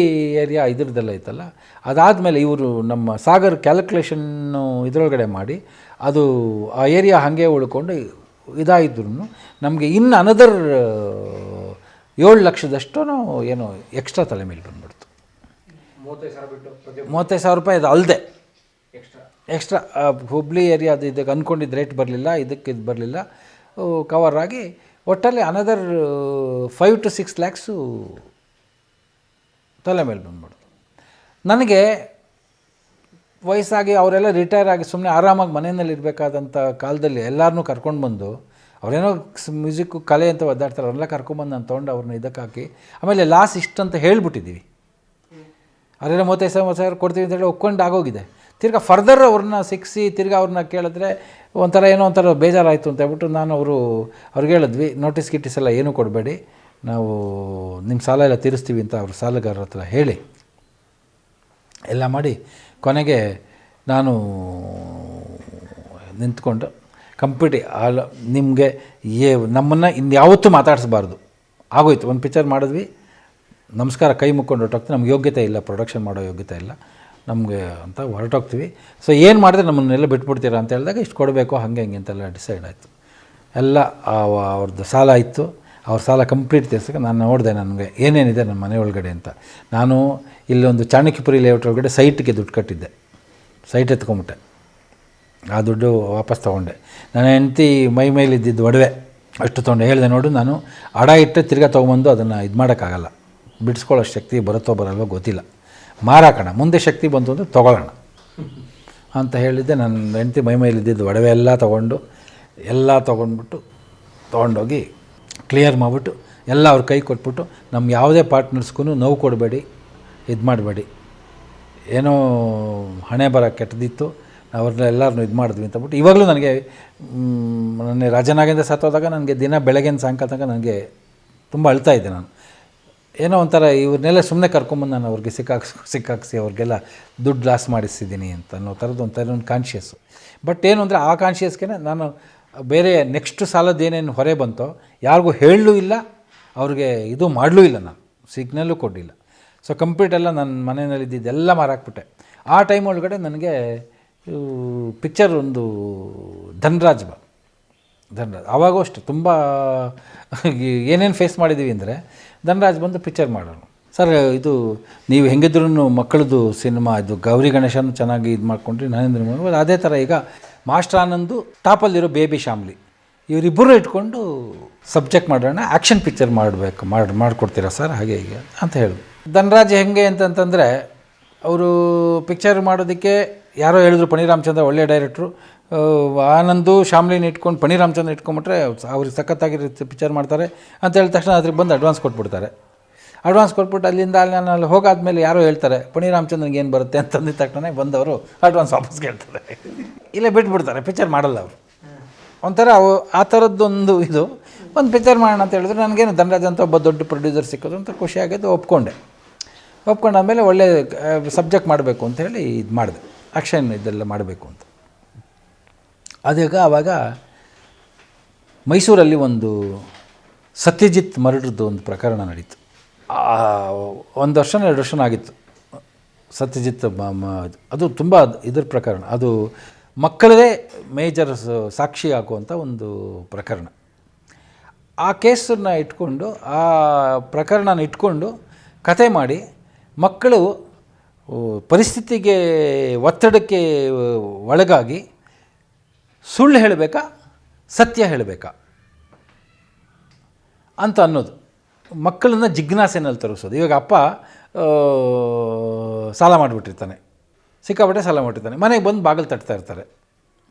ಏರಿಯಾ ಇದ್ರದ್ದೆಲ್ಲ ಐತಲ್ಲ, ಅದಾದಮೇಲೆ ಇವರು ನಮ್ಮ ಸಾಗರ್ ಕ್ಯಾಲ್ಕುಲೇಷನ್ನು ಇದರೊಳಗಡೆ ಮಾಡಿ ಅದು ಆ ಏರಿಯಾ ಹಾಗೆ ಉಳ್ಕೊಂಡು ಇದಾಯಿದ್ರು ನಮಗೆ ಇನ್ನು ಅನದರ್ 7 ಲಕ್ಷದಷ್ಟು ಏನೋ ಎಕ್ಸ್ಟ್ರಾ ತಲೆ ಮೇಲೆ ಬಂದ್ಬಿಡ್ತು. 35,000 ರೂಪಾಯಿ ಅದು ಅಲ್ಲದೆ ಎಕ್ಸ್ಟ್ರಾ ಹುಬ್ಳಿ ಏರಿಯಾ ಅದು ಇದಕ್ಕೆ ಅಂದ್ಕೊಂಡಿದ್ದು ರೇಟ್ ಬರಲಿಲ್ಲ, ಇದು ಬರಲಿಲ್ಲ, ಕವರ್ ಆಗಿ ಒಟ್ಟಲ್ಲಿ ಅನದರ್ 5 to 6 ಲ್ಯಾಕ್ಸು ತಲೆ ಮೇಲೆ ಬಂದ್ಬಿಡ್ತು. ನನಗೆ ವಯಸ್ಸಾಗಿ ಅವರೆಲ್ಲ ರಿಟೈರ್ ಆಗಿ ಸುಮ್ಮನೆ ಆರಾಮಾಗಿ ಮನೆಯಲ್ಲಿ ಇರಬೇಕಾದಂಥ ಕಾಲದಲ್ಲಿ ಎಲ್ಲರನ್ನೂ ಕರ್ಕೊಂಡು ಬಂದು, ಅವರೇನೋ ಮ್ಯೂಸಿಕ್ಕು ಕಲೆ ಅಂತ ಒದ್ದಾಡ್ತಾರೆ, ಅವರೆಲ್ಲ ಕರ್ಕೊಂಬಂದು ನಾನು ತೊಗೊಂಡು ಅವ್ರನ್ನ ಇದಕ್ಕೆ ಹಾಕಿ, ಆಮೇಲೆ ಲಾಸ್ ಇಷ್ಟಂತ ಹೇಳ್ಬಿಟ್ಟಿದ್ದೀವಿ. ಅವರೆಲ್ಲ 35,000 ಕೊಡ್ತೀವಿ ಅಂತೇಳಿ ಒಪ್ಕೊಂಡು ಆಗೋಗಿದೆ. ತಿರ್ಗಾ ಫರ್ದರ್ ಅವ್ರನ್ನ ಸಿಕ್ಕಿಸಿ ತಿರ್ಗಾ ಅವ್ರನ್ನ ಕೇಳಿದ್ರೆ ಒಂಥರ ಏನೋ ಒಂಥರ ಬೇಜಾರಾಯಿತು ಅಂತ ಹೇಳ್ಬಿಟ್ಟು ನಾನು ಅವ್ರಿಗೆ ಹೇಳಿದ್ವಿ, ನೋಟಿಸ್ ಗಿಟಿಸ್ ಎಲ್ಲ ಏನೂ ಕೊಡಬೇಡಿ, ನಾವು ನಿಮ್ಮ ಸಾಲ ಎಲ್ಲ ತೀರಿಸ್ತೀವಿ ಅಂತ ಅವ್ರ ಸಾಲಗಾರರ ಹತ್ರ ಹೇಳಿ ಎಲ್ಲ ಮಾಡಿ ಕೊನೆಗೆ ನಾನು ನಿಂತ್ಕೊಂಡು ಕಂಪ್ಲೀಟ್ ನಿಮಗೆ ನಮ್ಮನ್ನು ಇನ್ಯಾವತ್ತೂ ಮಾತಾಡಿಸ್ಬಾರ್ದು, ಆಗೋಯ್ತು. ಒಂದು ಪಿಕ್ಚರ್ ಮಾಡಿದ್ವಿ, ನಮಸ್ಕಾರ ಕೈ ಮುಕ್ಕೊಂಡು ಹೊರಟೋಗ್ತೀವಿ, ನಮ್ಗೆ ಯೋಗ್ಯತೆ ಇಲ್ಲ, ಪ್ರೊಡಕ್ಷನ್ ಮಾಡೋ ಯೋಗ್ಯತೆ ಇಲ್ಲ ನಮಗೆ ಅಂತ ಹೊರಟೋಗ್ತೀವಿ. ಸೊ ಏನು ಮಾಡಿದ್ರೆ ನಮ್ಮನ್ನೆಲ್ಲ ಬಿಟ್ಬಿಡ್ತೀರಾ ಅಂತ ಹೇಳಿದಾಗ ಇಷ್ಟು ಕೊಡಬೇಕು ಹಾಗೆ ಹಿಂಗೆ ಅಂತೆಲ್ಲ ಡಿಸೈಡ್ ಆಯಿತು. ಎಲ್ಲ ಅವ್ರದ್ದು ಸಾಲ ಇತ್ತು, ಅವ್ರ ಸಾಲ ಕಂಪ್ಲೀಟ್ ತೀರ್ಸೋಕ್ಕೆ ನಾನು ನೋಡಿದೆ ನನಗೆ ಏನೇನಿದೆ ನನ್ನ ಮನೆ ಒಳಗಡೆ ಅಂತ. ನಾನು ಇಲ್ಲೊಂದು ಚಾಣಕ್ಯಪುರಿ ಲೇಔಟ್ ಒಳಗಡೆ ಸೈಟ್ಗೆ ದುಡ್ಡು ಕಟ್ಟಿದ್ದೆ, ಸೈಟ್ ಎತ್ಕೊಂಬಿಟ್ಟೆ, ಆ ದುಡ್ಡು ವಾಪಸ್ ತೊಗೊಂಡೆ. ನನ್ನ ಹೆಂಡತಿ ಮೇಲಿದ್ದಿದ್ದು ಒಡವೆ ಅಷ್ಟು ತೊಗೊಂಡೆ. ಹೇಳಿದೆ, ನೋಡು ನಾನು ಅಡ ಇಟ್ಟರೆ ತಿರ್ಗಾ ತೊಗೊಂಬಂದು ಅದನ್ನು ಇದು ಮಾಡೋಕ್ಕಾಗಲ್ಲ, ಬಿಡಿಸ್ಕೊಳ್ಳೋ ಶಕ್ತಿ ಬರುತ್ತೋ ಬರಲ್ವೋ ಗೊತ್ತಿಲ್ಲ, ಮಾರಾಕೋಣ, ಮುಂದೆ ಶಕ್ತಿ ಬಂತು ಅಂದರೆ ತೊಗೊಳ್ಳೋಣ ಅಂತ ಹೇಳಿದ್ದೆ. ನನ್ನ ಹೆಂಡತಿ ಮೇಲಿದ್ದಿದ್ದು ಒಡವೆ ಎಲ್ಲ ತೊಗೊಂಡ್ಬಿಟ್ಟು ತೊಗೊಂಡೋಗಿ ಕ್ಲಿಯರ್ ಮಾಡಿಬಿಟ್ಟು ಎಲ್ಲ ಅವ್ರ ಕೈ ಕೊಟ್ಬಿಟ್ಟು, ನಮ್ಮ ಯಾವುದೇ ಪಾರ್ಟ್ನರ್ಸ್ಗೂ ನೋವು ಕೊಡಬೇಡಿ, ಇದು ಮಾಡಬೇಡಿ, ಏನೋ ಹಣೆ ಬರ ಕೆಟ್ಟದಿತ್ತು, ಅವ್ರನ್ನ ಎಲ್ಲರನ್ನೂ ಇದು ಮಾಡಿದ್ವಿ ಅಂತಬಿಟ್ಟು. ಇವಾಗಲೂ ನನಗೆ ನನ್ನ ರಾಜನಾಗಿಂದ ಸತ್ತೋದಾಗ ನನಗೆ ದಿನ ಬೆಳಗ್ಗಿನ ಸಾಯಂಕಾಲ ತನಕ ನನಗೆ ತುಂಬ ಅಳ್ತಾ ಇದ್ದೆ. ನಾನು ಏನೋ ಒಂಥರ ಇವ್ರನ್ನೆಲ್ಲ ಸುಮ್ಮನೆ ಕರ್ಕೊಂಬಂದು ನಾನು ಅವ್ರಿಗೆ ಸಿಕ್ಕಾಕ್ಸಿ ಅವ್ರಿಗೆಲ್ಲ ದುಡ್ಡು ಲಾಸ್ ಮಾಡಿಸಿದ್ದೀನಿ ಅಂತ ಅನ್ನೋ ಥರದ್ದು ಒಂದು ಕಾನ್ಷಿಯಸ್ಸು. ಬಟ್ ಏನು ಅಂದರೆ ಆ ಕಾನ್ಷಿಯಸ್ಗೆ ನಾನು ಬೇರೆ ನೆಕ್ಸ್ಟ್ ಸಾಲದ್ದು ಏನೇನು ಹೊರೆ ಬಂತೋ ಯಾರಿಗೂ ಹೇಳಲೂ ಇಲ್ಲ, ಅವ್ರಿಗೆ ಇದು ಮಾಡಲೂ ಇಲ್ಲ, ನಾನು ಸಿಗ್ನಲ್ಲೂ ಕೊಡಲಿಲ್ಲ. ಸೊ ಕಂಪ್ಲೀಟ್ ಎಲ್ಲ ನನ್ನ ಮನೆಯಲ್ಲಿದ್ದೆಲ್ಲ ಮಾರಾಕ್ಬಿಟ್ಟೆ. ಆ ಟೈಮ್ ಒಳಗಡೆ ನನಗೆ ಪಿಕ್ಚರ್ ಒಂದು ಧನ್ರಾಜ್ ಆವಾಗೂ ಅಷ್ಟೆ ತುಂಬ ಏನೇನು ಫೇಸ್ ಮಾಡಿದ್ದೀವಿ ಅಂದರೆ, ಧನ್ರಾಜ್ ಬಂದು ಪಿಕ್ಚರ್ ಮಾಡೋಣ ಸರ್, ಇದು ನೀವು ಹೆಂಗಿದ್ರೂ ಮಕ್ಕಳದು ಸಿನಿಮಾ, ಇದು ಗೌರಿ ಗಣೇಶನ ಚೆನ್ನಾಗಿ ಇದು ಮಾಡ್ಕೊಂಡ್ರಿ, ನರೇಂದ್ರ ಮೋದಿ ಅದೇ ಥರ ಈಗ ಮಾಸ್ಟರ್ ಆನಂದು ಟಾಪಲ್ಲಿರೋ ಬೇಬಿ ಶಾಮ್ಲಿ ಇವರಿಬ್ಬರು ಇಟ್ಕೊಂಡು ಸಬ್ಜೆಕ್ಟ್ ಮಾಡೋಣ, ಆ್ಯಕ್ಷನ್ ಪಿಕ್ಚರ್ ಮಾಡಿಕೊಡ್ತೀರಾ ಸರ್ ಹಾಗೆ ಹೀಗೆ ಅಂತ ಹೇಳಿದ್ರು. ಧನ್ರಾಜ್ ಹೆಂಗೆ ಅಂತಂತಂದರೆ, ಅವರು ಪಿಕ್ಚರ್ ಮಾಡೋದಕ್ಕೆ ಯಾರೋ ಹೇಳಿದ್ರು ಪಣಿ ರಾಮಚಂದ್ರ ಒಳ್ಳೆಯ ಡೈರೆಕ್ಟ್ರು, ಆನಂದು ಶಾಮ್ಲಿನ ಇಟ್ಕೊಂಡು ಪಣಿ ರಾಮಚಂದ್ರ ಇಟ್ಕೊಂಬಿಟ್ರೆ ಅವ್ರಿಗೆ ಸಖತ್ತಾಗಿ ಪಿಕ್ಚರ್ ಮಾಡ್ತಾರೆ ಅಂತ ಹೇಳಿದ ತಕ್ಷಣ ಅದ್ರಿಗೆ ಬಂದು ಅಡ್ವಾನ್ಸ್ ಕೊಟ್ಬಿಡ್ತಾರೆ. ಅಡ್ವಾನ್ಸ್ ಕೊಟ್ಬಿಟ್ಟು ಅಲ್ಲಿಂದ ಅಲ್ಲಿ ಹೋಗಾದ್ಮೇಲೆ ಯಾರೋ ಹೇಳ್ತಾರೆ ಪಣಿ ರಾಮಚಂದ್ರನಿಗೆ ಏನು ಬರುತ್ತೆ ಅಂತಂದಿದ ತಕ್ಷಣ ಬಂದವರು ಅಡ್ವಾನ್ಸ್ ವಾಪಸ್ ಕೇಳ್ತಾರೆ, ಇಲ್ಲೇ ಬಿಟ್ಬಿಡ್ತಾರೆ, ಪಿಕ್ಚರ್ ಮಾಡಲ್ಲ ಅವರು. ಒಂಥರ ಆ ಥರದ್ದೊಂದು ಇದು ಒಂದು ಪಿಕ್ಚರ್ ಮಾಡೋಣ ಅಂತ ಹೇಳಿದ್ರೆ, ನನಗೇನು ಧನ್ರಾಜ್ ಅಂತ ಒಬ್ಬ ದೊಡ್ಡ ಪ್ರೊಡ್ಯೂಸರ್ ಸಿಕ್ಕೋದು ಅಂತ ಖುಷಿಯಾಗಿದ್ದು ಒಪ್ಕೊಂಡಾಮೇಲೆ ಒಳ್ಳೆ ಸಬ್ಜೆಕ್ಟ್ ಮಾಡಬೇಕು ಅಂತ ಹೇಳಿ ಇದು ಮಾಡಿದೆ, ಆ್ಯಕ್ಷನ್ ಇದೆಲ್ಲ ಮಾಡಬೇಕು ಅಂತ. ಅದಾಗ ಆವಾಗ ಮೈಸೂರಲ್ಲಿ ಒಂದು ಸತ್ಯಜಿತ್ ಮರ್ಡ್ರದ್ದು ಒಂದು ಪ್ರಕರಣ ನಡೀತು. 1 ವರ್ಷ 2 ವರ್ಷ ಆಗಿತ್ತು. ಸತ್ಯಜಿತ್ ಅದು ತುಂಬ ಇದ್ರ ಪ್ರಕರಣ, ಅದು ಮಕ್ಕಳದೇ ಮೇಜರ್ ಸಾಕ್ಷಿ ಹಾಕುವಂಥ ಒಂದು ಪ್ರಕರಣ. ಆ ಕೇಸನ್ನು ಇಟ್ಕೊಂಡು, ಆ ಪ್ರಕರಣನ ಇಟ್ಕೊಂಡು ಕತೆ ಮಾಡಿ, ಮಕ್ಕಳು ಪರಿಸ್ಥಿತಿಗೆ ಒತ್ತಡಕ್ಕೆ ಒಳಗಾಗಿ ಸುಳ್ಳು ಹೇಳಬೇಕಾ ಸತ್ಯ ಹೇಳಬೇಕಾ ಅಂತ ಅನ್ನೋದು, ಮಕ್ಕಳನ್ನ ಜಿಜ್ಞಾಸೆನಲ್ಲಿ ತರಿಸೋದು. ಇವಾಗ ಅಪ್ಪ ಸಾಲ ಮಾಡಿಬಿಟ್ಟಿರ್ತಾನೆ, ಸಿಕ್ಕಾಪಟ್ಟೆ ಸಾಲ ಮಾಡಿರ್ತಾನೆ, ಮನೆಗೆ ಬಂದು ಬಾಗಿಲು ತಟ್ತಾ ಇರ್ತಾರೆ.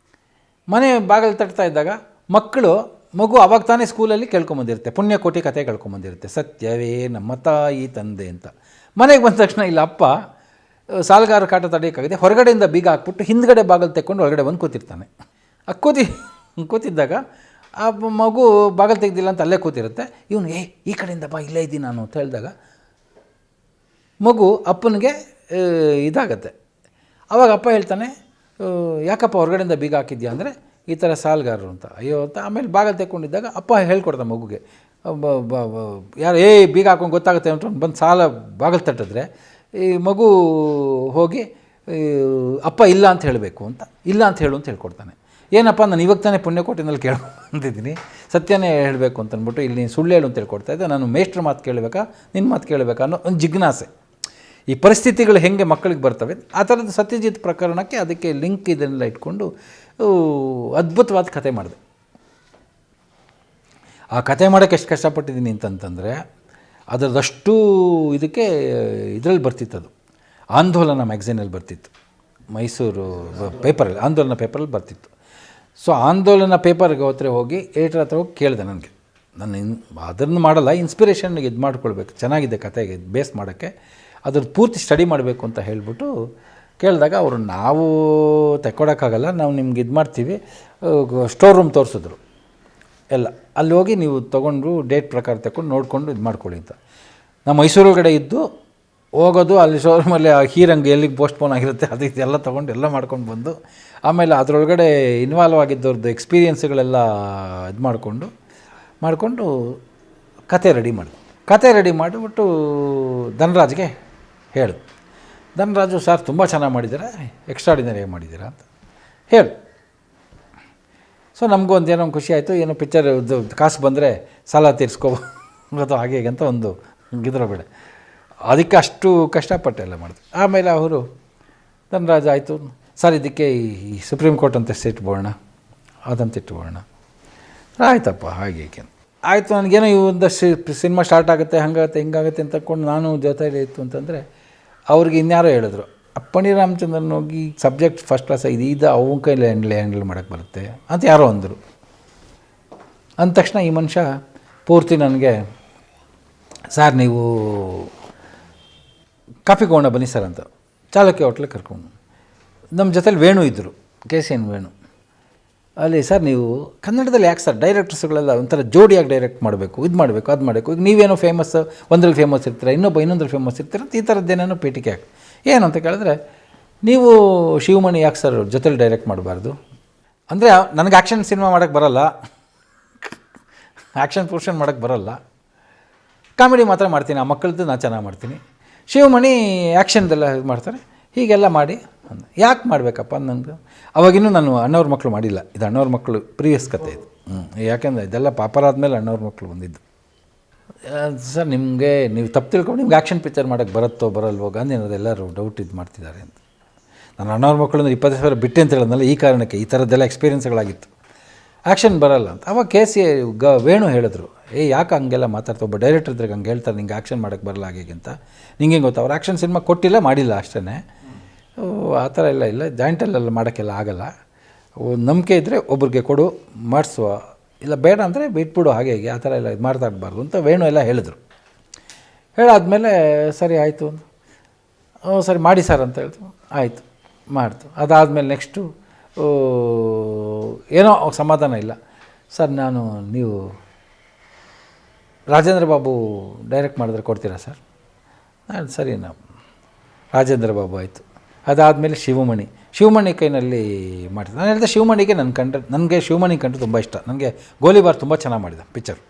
ಮನೆ ಬಾಗಿಲು ತಟ್ತಾ ಇದ್ದಾಗ ಮಗು ಅವಾಗ ತಾನೇ ಸ್ಕೂಲಲ್ಲಿ ಕೇಳ್ಕೊಂಬಂದಿರುತ್ತೆ, ಪುಣ್ಯಕೋಟಿ ಕತೆ ಕೇಳ್ಕೊಂಬಂದಿರುತ್ತೆ, ಸತ್ಯವೇ ನಮ್ಮ ತಾಯಿ ತಂದೆ ಅಂತ. ಮನೆಗೆ ಬಂದ ತಕ್ಷಣ ಇಲ್ಲ ಅಪ್ಪ ಸಾಲಗಾರ ಕಾಟ ತಡೆಯೋಕ್ಕಾಗಿದೆ, ಹೊರಗಡೆಯಿಂದ ಬೀಗ ಹಾಕ್ಬಿಟ್ಟು ಹಿಂದ್ಗಡೆ ಬಾಗಿಲು ತೆಕ್ಕೊಂಡು ಒಳಗಡೆ ಬಂದು ಕೂತಿರ್ತಾನೆ. ಕೂತಿದ್ದಾಗ ಆ ಮಗು ಬಾಗಿಲು ತೆಗ್ದಿಲ್ಲ ಅಂತ ಅಲ್ಲೇ ಕೂತಿರುತ್ತೆ. ಇವನು ಈ ಕಡೆಯಿಂದ ಬಾ, ಇಲ್ಲೇ ಇದ್ದೀನಿ ನಾನು ಅಂತ ಹೇಳಿದಾಗ ಮಗು ಅಪ್ಪನಿಗೆ ಇದಾಗತ್ತೆ. ಆವಾಗ ಅಪ್ಪ ಹೇಳ್ತಾನೆ, ಯಾಕಪ್ಪ ಹೊರಗಡೆಯಿಂದ ಬೀಗ ಹಾಕಿದ್ಯಾ ಅಂದರೆ, ಈ ಥರ ಸಾಲಗಾರರು ಅಂತ. ಅಯ್ಯೋ ಅಂತ. ಆಮೇಲೆ ಬಾಗಿಲು ತೆಕ್ಕೊಂಡಿದ್ದಾಗ ಅಪ್ಪ ಹೇಳ್ಕೊಡ್ತಾನೆ ಮಗುಗೆ, ಯಾರು ಬೀಗ ಹಾಕೊಂಡು ಗೊತ್ತಾಗುತ್ತೆ ಅಂತ ಬಂದು ಸಾಲ ಬಾಗಿಲು ತಟ್ಟಿದ್ರೆ ಈ ಮಗು ಹೋಗಿ ಅಪ್ಪ ಇಲ್ಲ ಅಂತ ಹೇಳಬೇಕು ಅಂತ, ಇಲ್ಲ ಅಂತ ಹೇಳು ಅಂತ ಹೇಳ್ಕೊಡ್ತಾನೆ. ಏನಪ್ಪ ನಾನು ಇವಾಗ ತಾನೇ ಪುಣ್ಯಕೋಟಿನಲ್ಲಿ ಕೇಳ್ಕೊಂಡಿದ್ದೀನಿ, ಸತ್ಯನೇ ಹೇಳಬೇಕು ಅಂತ ಅಂದ್ಬಿಟ್ಟು ಇಲ್ಲಿ ನೀನು ಸುಳ್ಳು ಹೇಳು ಅಂತ ಹೇಳ್ಕೊಡ್ತಾ ಇದ್ದೆ, ನಾನು ಮೇಷ್ಟ್ರ ಮಾತು ಕೇಳಬೇಕಾ ನಿನ್ನ ಮಾತು ಕೇಳಬೇಕಾ ಅನ್ನೋ ಒಂದು ಜಿಜ್ಞಾಸೆ. ಈ ಪರಿಸ್ಥಿತಿಗಳು ಹೆಂಗೆ ಮಕ್ಕಳಿಗೆ ಬರ್ತವೆ, ಆ ಥರದ ಸತ್ಯಜಿತ್ ಪ್ರಕರಣಕ್ಕೆ ಅದಕ್ಕೆ ಲಿಂಕ್ ಇದನ್ನೆಲ್ಲ ಇಟ್ಕೊಂಡು ಅದ್ಭುತವಾದ ಕತೆ ಮಾಡಿದೆ. ಆ ಕತೆ ಮಾಡೋಕ್ಕೆ ಎಷ್ಟು ಕಷ್ಟಪಟ್ಟಿದ್ದೀನಿ ಅಂತಂತಂದರೆ, ಅದರದಷ್ಟು ಇದಕ್ಕೆ ಇದರಲ್ಲಿ ಬರ್ತಿತ್ತು, ಅದು ಆಂದೋಲನ ಮ್ಯಾಗ್ಝೀನಲ್ಲಿ ಬರ್ತಿತ್ತು, ಮೈಸೂರು ಪೇಪರಲ್ಲಿ, ಆಂದೋಲನ ಪೇಪರಲ್ಲಿ ಬರ್ತಿತ್ತು. ಸೊ ಆಂದೋಲನ ಪೇಪರ್ಗೆ ಹೋಗಿ ಏಟ್ರ ಹತ್ರ ಹೋಗಿ ಕೇಳಿದೆ, ನನಗೆ ಅದನ್ನು ಮಾಡಲ್ಲ, ಇನ್ಸ್ಪಿರೇಷನ್ಗೆ ಇದು ಮಾಡ್ಕೊಳ್ಬೇಕು, ಚೆನ್ನಾಗಿದೆ ಕತೆಗೆ ಬೇಸ್ ಮಾಡೋಕ್ಕೆ, ಅದ್ರದ್ದು ಪೂರ್ತಿ ಸ್ಟಡಿ ಮಾಡಬೇಕು ಅಂತ ಹೇಳಿಬಿಟ್ಟು ಕೇಳಿದಾಗ ಅವರು ನಾವು ತೆಕ್ಕೊಡೋಕ್ಕಾಗಲ್ಲ, ನಾವು ನಿಮ್ಗೆ ಇದು ಮಾಡ್ತೀವಿ, ಸ್ಟೋರ್ ರೂಮ್ ತೋರಿಸಿದ್ರು ಎಲ್ಲ, ಅಲ್ಲಿ ಹೋಗಿ ನೀವು ತೊಗೊಂಡು ಡೇಟ್ ಪ್ರಕಾರ ತಗೊಂಡು ನೋಡಿಕೊಂಡು ಇದು ಮಾಡ್ಕೊಳ್ಳಿ ಅಂತ. ನಾವು ಮೈಸೂರೊಳಗಡೆ ಇದ್ದು ಹೋಗೋದು ಅಲ್ಲಿ ಶೋರೂಮಲ್ಲಿ ಆ ಹೀರಂಗೆ ಎಲ್ಲಿಗೆ ಪೋಸ್ಟ್ಪೋನ್ ಆಗಿರುತ್ತೆ ಅದು ಇದೆಲ್ಲ ತೊಗೊಂಡು ಎಲ್ಲ ಮಾಡ್ಕೊಂಡು ಬಂದು ಆಮೇಲೆ ಅದರೊಳಗಡೆ ಇನ್ವಾಲ್ವ್ ಆಗಿದ್ದವ್ರದ್ದು ಎಕ್ಸ್ಪೀರಿಯೆನ್ಸ್ಗಳೆಲ್ಲ ಇದು ಮಾಡಿಕೊಂಡು ಕತೆ ರೆಡಿ ಮಾಡಿಬಿಟ್ಟು ಧನರಾಜ್ಗೆ ಹೇಳು. ಧನರಾಜು ಸರ್ ತುಂಬ ಚೆನ್ನಾಗಿ ಮಾಡಿದ್ದೀರಾ, ಎಕ್ಸ್ಟ್ರಾಡಿನರಿಯಾಗಿ ಮಾಡಿದ್ದೀರಾ ಅಂತ ಹೇಳು. ಸೊ ನಮಗೂ ಒಂದು ಏನೋ ಖುಷಿ ಆಯಿತು, ಏನೋ ಪಿಕ್ಚರ್ ಕಾಸು ಬಂದರೆ ಸಾಲ ತೀರಿಸ್ಕೋಬೋದು ಹಾಗೆ ಹೀಗೆ ಅಂತ ಒಂದು ಗಿದ್ರ ಬೇಡ, ಅದಕ್ಕೆ ಅಷ್ಟು ಕಷ್ಟಪಟ್ಟು ಎಲ್ಲ ಮಾಡಿದ್ರು. ಆಮೇಲೆ ಅವರು ಧನರಾಜ್ ಆಯಿತು ಸರ್, ಇದಕ್ಕೆ ಈ ಸುಪ್ರೀಂ ಕೋರ್ಟ್ ಅಂತ ಇಟ್ಬೋಣ, ಅದಂತ ಇಟ್ಬೋಣ. ಆಯ್ತಪ್ಪ ಹಾಗೆ ಹೀಗೆ ಆಯಿತು. ನನಗೇನೋ ಈ ಒಂದಷ್ಟು ಸಿನಿಮಾ ಸ್ಟಾರ್ಟ್ ಆಗುತ್ತೆ, ಹಂಗಾಗುತ್ತೆ ಹಿಂಗಾಗುತ್ತೆ ಅಂತ ಅಂದ್ಕೊಂಡು ನಾನು ಜೊತೆಯಲ್ಲಿ ಇತ್ತು ಅಂತಂದರೆ ಅವ್ರಿಗೆ ಇನ್ಯಾರೋ ಹೇಳಿದ್ರು, ಅಪ್ಪಣಿ ರಾಮಚಂದ್ರನ್ ಹೋಗಿ ಸಬ್ಜೆಕ್ಟ್ ಫಸ್ಟ್ ಕ್ಲಾಸ್ ಇದು ಅವನ ಕೈಲಿ ಹ್ಯಾಂಡಲ್ ಮಾಡೋಕ್ಕೆ ಬರುತ್ತೆ ಅಂತ ಯಾರೋ ಅಂದರು. ಅಂದ ತಕ್ಷಣ ಈ ಮನುಷ್ಯ ಪೂರ್ತಿ ನನಗೆ ಸರ್ ನೀವು ಕಾಫಿ ಗೋಣ ಬನ್ನಿ ಸರ್ ಅಂತ ಚಾಲುಕ್ಯ ಹೋಟ್ಲಿಗೆ ಕರ್ಕೊಂಡು ನಮ್ಮ ಜೊತೆಲಿ ವೇಣು ಇದ್ದರು, KCN ವೇಣು. ಅಲ್ಲಿ ಸರ್ ನೀವು ಕನ್ನಡದಲ್ಲಿ ಯಾಕೆ ಸರ್ ಡೈರೆಕ್ಟರ್ಸ್ಗಳೆಲ್ಲ ಒಂಥರ ಜೋಡಿಯಾಗಿ ಡೈರೆಕ್ಟ್ ಮಾಡಬೇಕು, ಇದು ಮಾಡಬೇಕು ಅದು ಮಾಡಬೇಕು, ಈಗ ನೀವೇನೋ ಫೇಮಸ್ ಒಂದ್ರಲ್ಲಿ ಫೇಮಸ್ ಇರ್ತೀರ, ಇನ್ನೊಂದ್ರಲ್ಲಿ ಫೇಮಸ್ ಇರ್ತೀರ ಅಂತ ಈ ಥರದ್ದೇನೇನೋ ಪೀಠಿಕೆ ಹಾಕಿ ಏನು ಅಂತ ಕೇಳಿದ್ರೆ, ನೀವು ಶಿವಮಣಿ ಯಾಕೆ ಸರ್ ಜೊತೆಲಿ ಡೈರೆಕ್ಟ್ ಮಾಡಬಾರ್ದು ಅಂದರೆ, ನನಗೆ ಆ್ಯಕ್ಷನ್ ಸಿನಿಮಾ ಮಾಡೋಕ್ಕೆ ಬರೋಲ್ಲ, ಆ್ಯಕ್ಷನ್ ಪೋರ್ಷನ್ ಮಾಡೋಕ್ಕೆ ಬರೋಲ್ಲ, ಕಾಮಿಡಿ ಮಾತ್ರ ಮಾಡ್ತೀನಿ, ಆ ಮಕ್ಕಳದ್ದು ನಾನು ಚೆನ್ನಾಗಿ ಮಾಡ್ತೀನಿ, ಶಿವಮಣಿ ಆ್ಯಕ್ಷನ್ದೆಲ್ಲ ಇದು ಮಾಡ್ತಾರೆ, ಹೀಗೆಲ್ಲ ಮಾಡಿ ಅಂದ. ಯಾಕೆ ಮಾಡಬೇಕಪ್ಪ ನನಗೆ ಅವಾಗಿನ್ನೂ ನಾನು ಅಣ್ಣವ್ರ ಮಕ್ಕಳು ಮಾಡಿಲ್ಲ, ಇದು ಅಣ್ಣವ್ರ ಮಕ್ಕಳು ಪ್ರೀವಿಯಸ್ ಕತೆ ಇದು. ಯಾಕೆಂದರೆ ಇದೆಲ್ಲ ಪಾಪರಾದ್ಮೇಲೆ ಅಣ್ಣವ್ರ ಮಕ್ಕಳು ಬಂದಿದ್ದು. ಸರ್ ನಿಮಗೆ ನೀವು ತಪ್ಪು ತಿಳ್ಕೊಂಡು ನಿಮ್ಗೆ ಆ್ಯಕ್ಷನ್ ಪಿಕ್ಚರ್ ಮಾಡೋಕ್ಕೆ ಬರುತ್ತೋ ಬರಲ್ವೋ ಗಾಂಧಿನಗರ ಎಲ್ಲರೂ ಡೌಟ್ ಇದು ಮಾಡ್ತಿದ್ದಾರೆ ಅಂತ. ನಾನು ಅಣ್ಣವ್ರ ಮಕ್ಕಳು 20 ಸಾವಿರ ಬಿಟ್ಟೆ ಅಂತ ಹೇಳೋದಲ್ಲ ಈ ಕಾರಣಕ್ಕೆ, ಈ ಥರದ್ದೆಲ್ಲ ಎಕ್ಸ್ಪೀರಿಯೆನ್ಸ್ಗಳಾಗಿತ್ತು, ಆ್ಯಕ್ಷನ್ ಬರಲ್ಲ ಅಂತ. ಅವಾಗ ವೇಣು ಹೇಳಿದ್ರು, ಯಾಕೆ ಹಂಗೆಲ್ಲ ಮಾತಾಡ್ತಾ, ಒಬ್ಬ ಡೈರೆಕ್ಟರ್ ಇದ್ರಾಗ ಹಂಗೆ ಹೇಳ್ತಾರೆ ನಿಂಗೆ ಆ್ಯಕ್ಷನ್ ಮಾಡೋಕ್ಕೆ ಬರಲ್ಲ ಹಾಗೆ ಅಂತ. ನಿಂಗೆ ಗೊತ್ತು ಅವ್ರು ಆ್ಯಕ್ಷನ್ ಸಿನಿಮಾ ಕೊಟ್ಟಿಲ್ಲ ಮಾಡಿಲ್ಲ ಅಷ್ಟೇ, ಆ ಥರ ಎಲ್ಲ ಇಲ್ಲ, ಜಾಯಿಂಟಲ್ಲೆಲ್ಲ ಮಾಡೋಕ್ಕೆಲ್ಲ ಆಗೋಲ್ಲ, ನಂಬಿಕೆ ಇದ್ದರೆ ಒಬ್ರಿಗೆ ಕೊಡು ಮಾಡಿಸುವ, ಇಲ್ಲ ಬೇಡ ಅಂದರೆ ಬಿಟ್ಬಿಡು ಹಾಗೆ ಹೀಗೆ ಆ ಥರ ಎಲ್ಲ ಇದು ಮಾತಾಡಬಾರ್ದು ಅಂತ ವೇಣು ಎಲ್ಲ ಹೇಳಿದ್ರು. ಹೇಳಾದ್ಮೇಲೆ ಸರಿ ಆಯಿತು, ಸರಿ ಮಾಡಿ ಸರ್ ಅಂತ ಹೇಳ್ತು. ಆಯಿತು ಮಾಡ್ತು. ಅದಾದಮೇಲೆ ನೆಕ್ಸ್ಟು ಏನೋ ಸಮಾಧಾನ ಇಲ್ಲ ಸರ್, ನೀವು ರಾಜೇಂದ್ರ ಬಾಬು ಡೈರೆಕ್ಟ್ ಮಾಡಿದ್ರೆ ಕೊಡ್ತೀರಾ ಸರ್? ಸರಿ ರಾಜೇಂದ್ರ ಬಾಬು ಆಯಿತು. ಅದಾದಮೇಲೆ ಶಿವಮಣಿ ಕೈನಲ್ಲಿ ಮಾಡ್ತಿದ್ದೆ. ನಾನು ಹೇಳಿದೆ ಶಿವಮಣಿಗೆ ನನಗೆ ಶಿವಮಣಿ ಕಂಡ್ರೆ ತುಂಬ ಇಷ್ಟ, ನನಗೆ ಗೋಲಿಬಾರ್ ತುಂಬ ಚೆನ್ನಾಗಿ ಮಾಡಿದೆ ಪಿಕ್ಚರು.